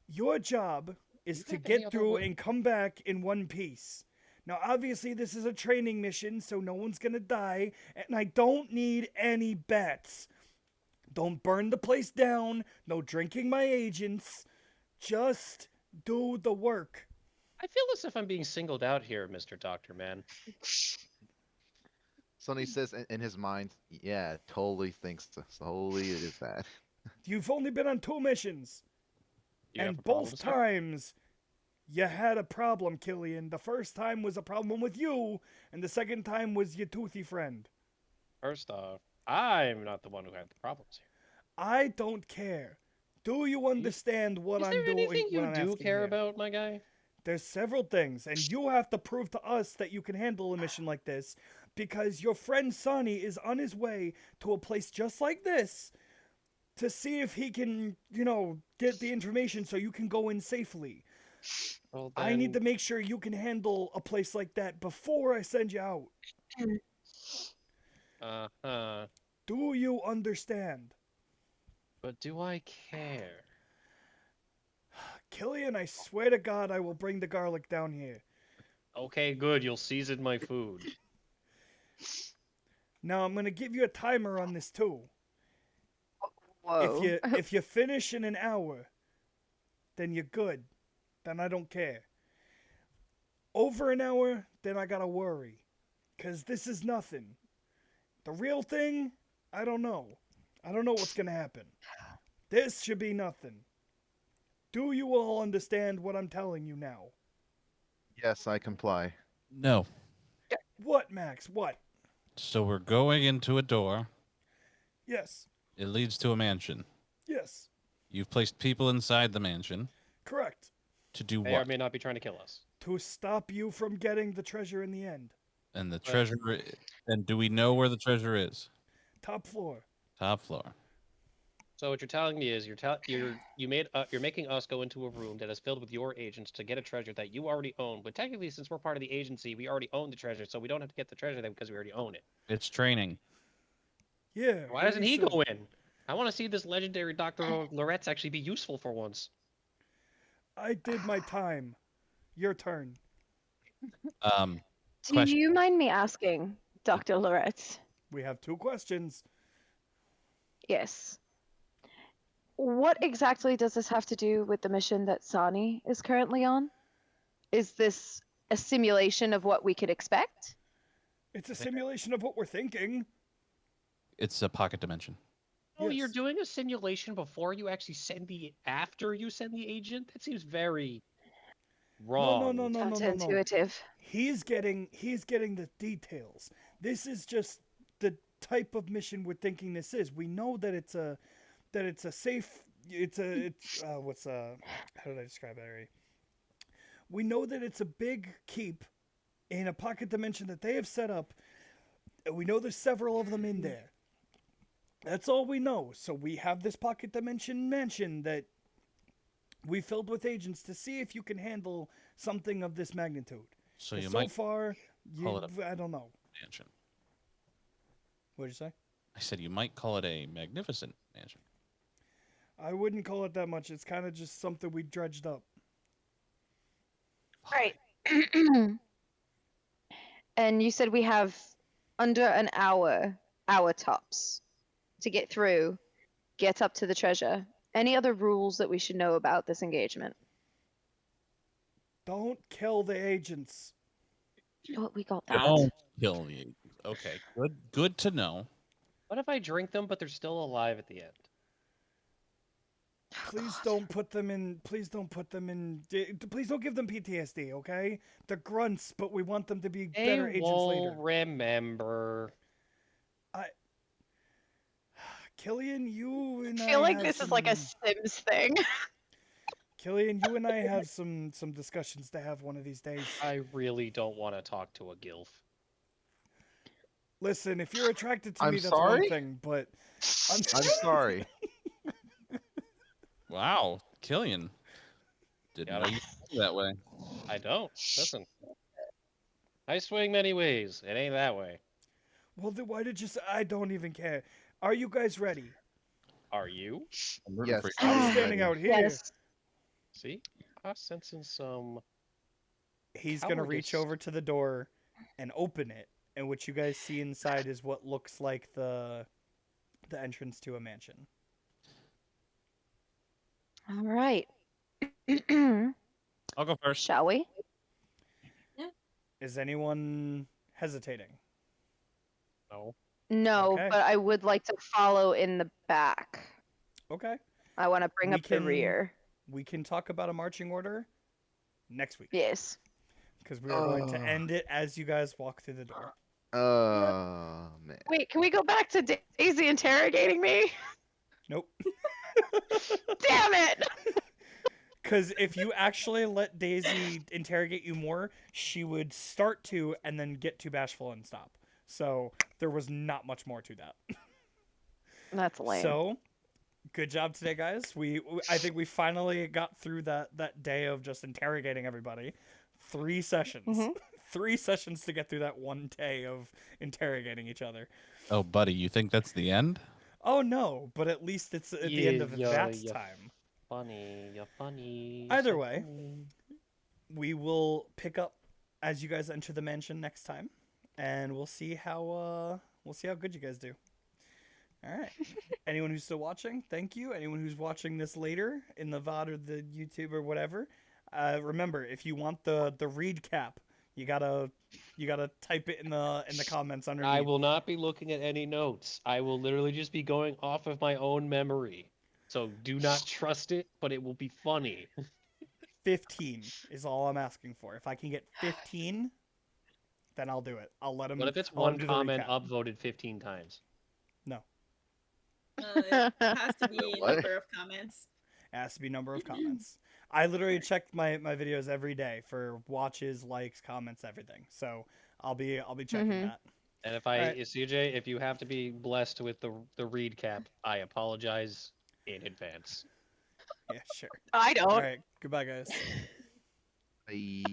Your job is You to got any get other through word? and come back in one piece. Now, obviously, this is a training mission, so no one's gonna die, and I don't need any bats. Don't burn the place down, no drinking my agents. Just do the work. I feel as if I'm being singled out here, Mr. Doctor Man. Sonny says in his mind, yeah, totally thinks so. Totally it is that. You've only been on 2 missions, You have and a problem, both sir? times you had a problem, Killian. The first time was a problem with you, and the second time was your toothy friend. First off, I'm not the one who had the problems here. I don't care. Do you understand what Is I'm there doing? anything what you I'm do asking care here? about, my guy? There's several things, and you have to prove to us that you can handle a mission like this, because your friend Sonny is on his way to a place just like this to see if he can, get the information so you can go in safely. Well, I need to then- make sure you can handle a place like that before I send you out. Uh-huh. Do you understand? But do I care? Killian, I swear to God I will bring the garlic down here. Okay, good. You'll season my food. Now I'm going to give you a timer on this too. Whoa. If you finish in an hour, then you're good. Then I don't care. Over an hour, then I gotta worry. 'Cause this is nothing. The real thing, I don't know. I don't know what's gonna happen. This should be nothing. Do you all understand what I'm telling you now? Yes, I comply. No. What, Max? What? So we're going into a door. Yes. It leads to a mansion. Yes. You've placed people inside the mansion Correct. to do May or what? may not be trying to kill us. To stop you from getting the treasure in the end. And the treasure. And do we know where the treasure is? Top floor. Top floor. So what you're telling me is you're making us go into a room that is filled with your agents to get a treasure that you already own. But technically, since we're part of the agency, we already own the treasure, so we don't have to get the treasure then because we already own it. It's training. Yeah. Why doesn't he go in? I want to see this legendary Dr. Loretz actually be useful for once. I did my time. Your turn. Do Question. you mind me asking, Dr. Loretz? We have 2 questions. Yes. What exactly does this have to do with the mission that Sani is currently on? Is this a simulation of what we could expect? It's a simulation of what we're thinking. It's a pocket dimension. Oh, you're Yes. doing a simulation before you actually after you send the agent? That seems very wrong. No. Counterintuitive. He's getting the details. This is just the type of mission we're thinking this is. We know that it's a safe. How did I describe it, Ari? We know that it's a big keep in a pocket dimension that they have set up. And we know there's several of them in there. That's all we know. So we have this pocket dimension mansion that we filled with agents to see if you can handle something of this magnitude. So you so might far, call it I don't know. mansion. What'd you say? I said you might call it a magnificent mansion. I wouldn't call it that much. It's kind of just something we dredged up. Right. And you said we have under an hour tops, to get through, get up to the treasure. Any other rules that we should know about this engagement? Don't kill the agents. Oh, we got that. Don't kill the agents. Okay, good to know. What if I drink them, but they're still alive at the end? Please don't put them in. Please don't put them in. Please don't give them PTSD. Okay, they're grunts, but we want them to be They better agents later. won't remember. Killian, you and I feel like have this is like a some- Sims thing. Killian, you and I have some discussions to have one of these days. I really don't want to talk to a gilf. Listen, if you're attracted to I'm me, that's one sorry? thing, but I'm sorry. Wow, Killian. Didn't know you felt that way. I don't. Listen. I swing many ways. It ain't that way. Well, then why did you say? I don't even care. Are you guys ready? Are you? I'm rooting Yes. for you. I'm Ah, standing out here. Yes. See? I'm sensing some. He's gonna reach Cowardice. over to the door and open it, and what you guys see inside is what looks like the entrance to a mansion. All right. I'll go first. Shall we? Is anyone hesitating? No. No, Okay. but I would like to follow in the back. Okay, I want to bring We up the can- rear. we can talk about a marching order next week Yes. because we are going to Oh. end it as you guys walk through the door. Oh man. Wait, can we go back to Daisy interrogating me? Nope. Damn it! Because if you actually let Daisy interrogate you more, she would start to and then get too bashful and stop. So there was not much more to that. That's lame. So, good job today, guys. I think we finally got through that day of just interrogating everybody. 3 sessions. Mhm. 3 sessions to get through that one day of interrogating each other. Oh, buddy, you think that's the end? Oh no, but at least it's at the end of Yeah, that yeah. time. Funny. You're funny. Either so way. funny. We will pick up as you guys enter the mansion next time, and we'll see how good you guys do. All right. Anyone who's still watching, thank you. Anyone who's watching this later in the VOD or the YouTube or whatever, remember, if you want the read cap, you gotta type it in the comments underneath. I will not be looking at any notes. I will literally just be going off of my own memory. So do not trust it, but it will be funny. 15 is all I'm asking for. If I can get 15, then I'll do it. I'll let him. What if it's I'll let one him do the comment recap. upvoted 15 times? It has to be What? number of comments. It has to be number of comments. I literally check my videos every day for watches, likes, comments, everything. So I'll be checking Mhm. that. And if Alright. CJ, if you have to be blessed with the read cap, I apologize in advance. Yeah, sure. I don't. All right. Goodbye, guys. I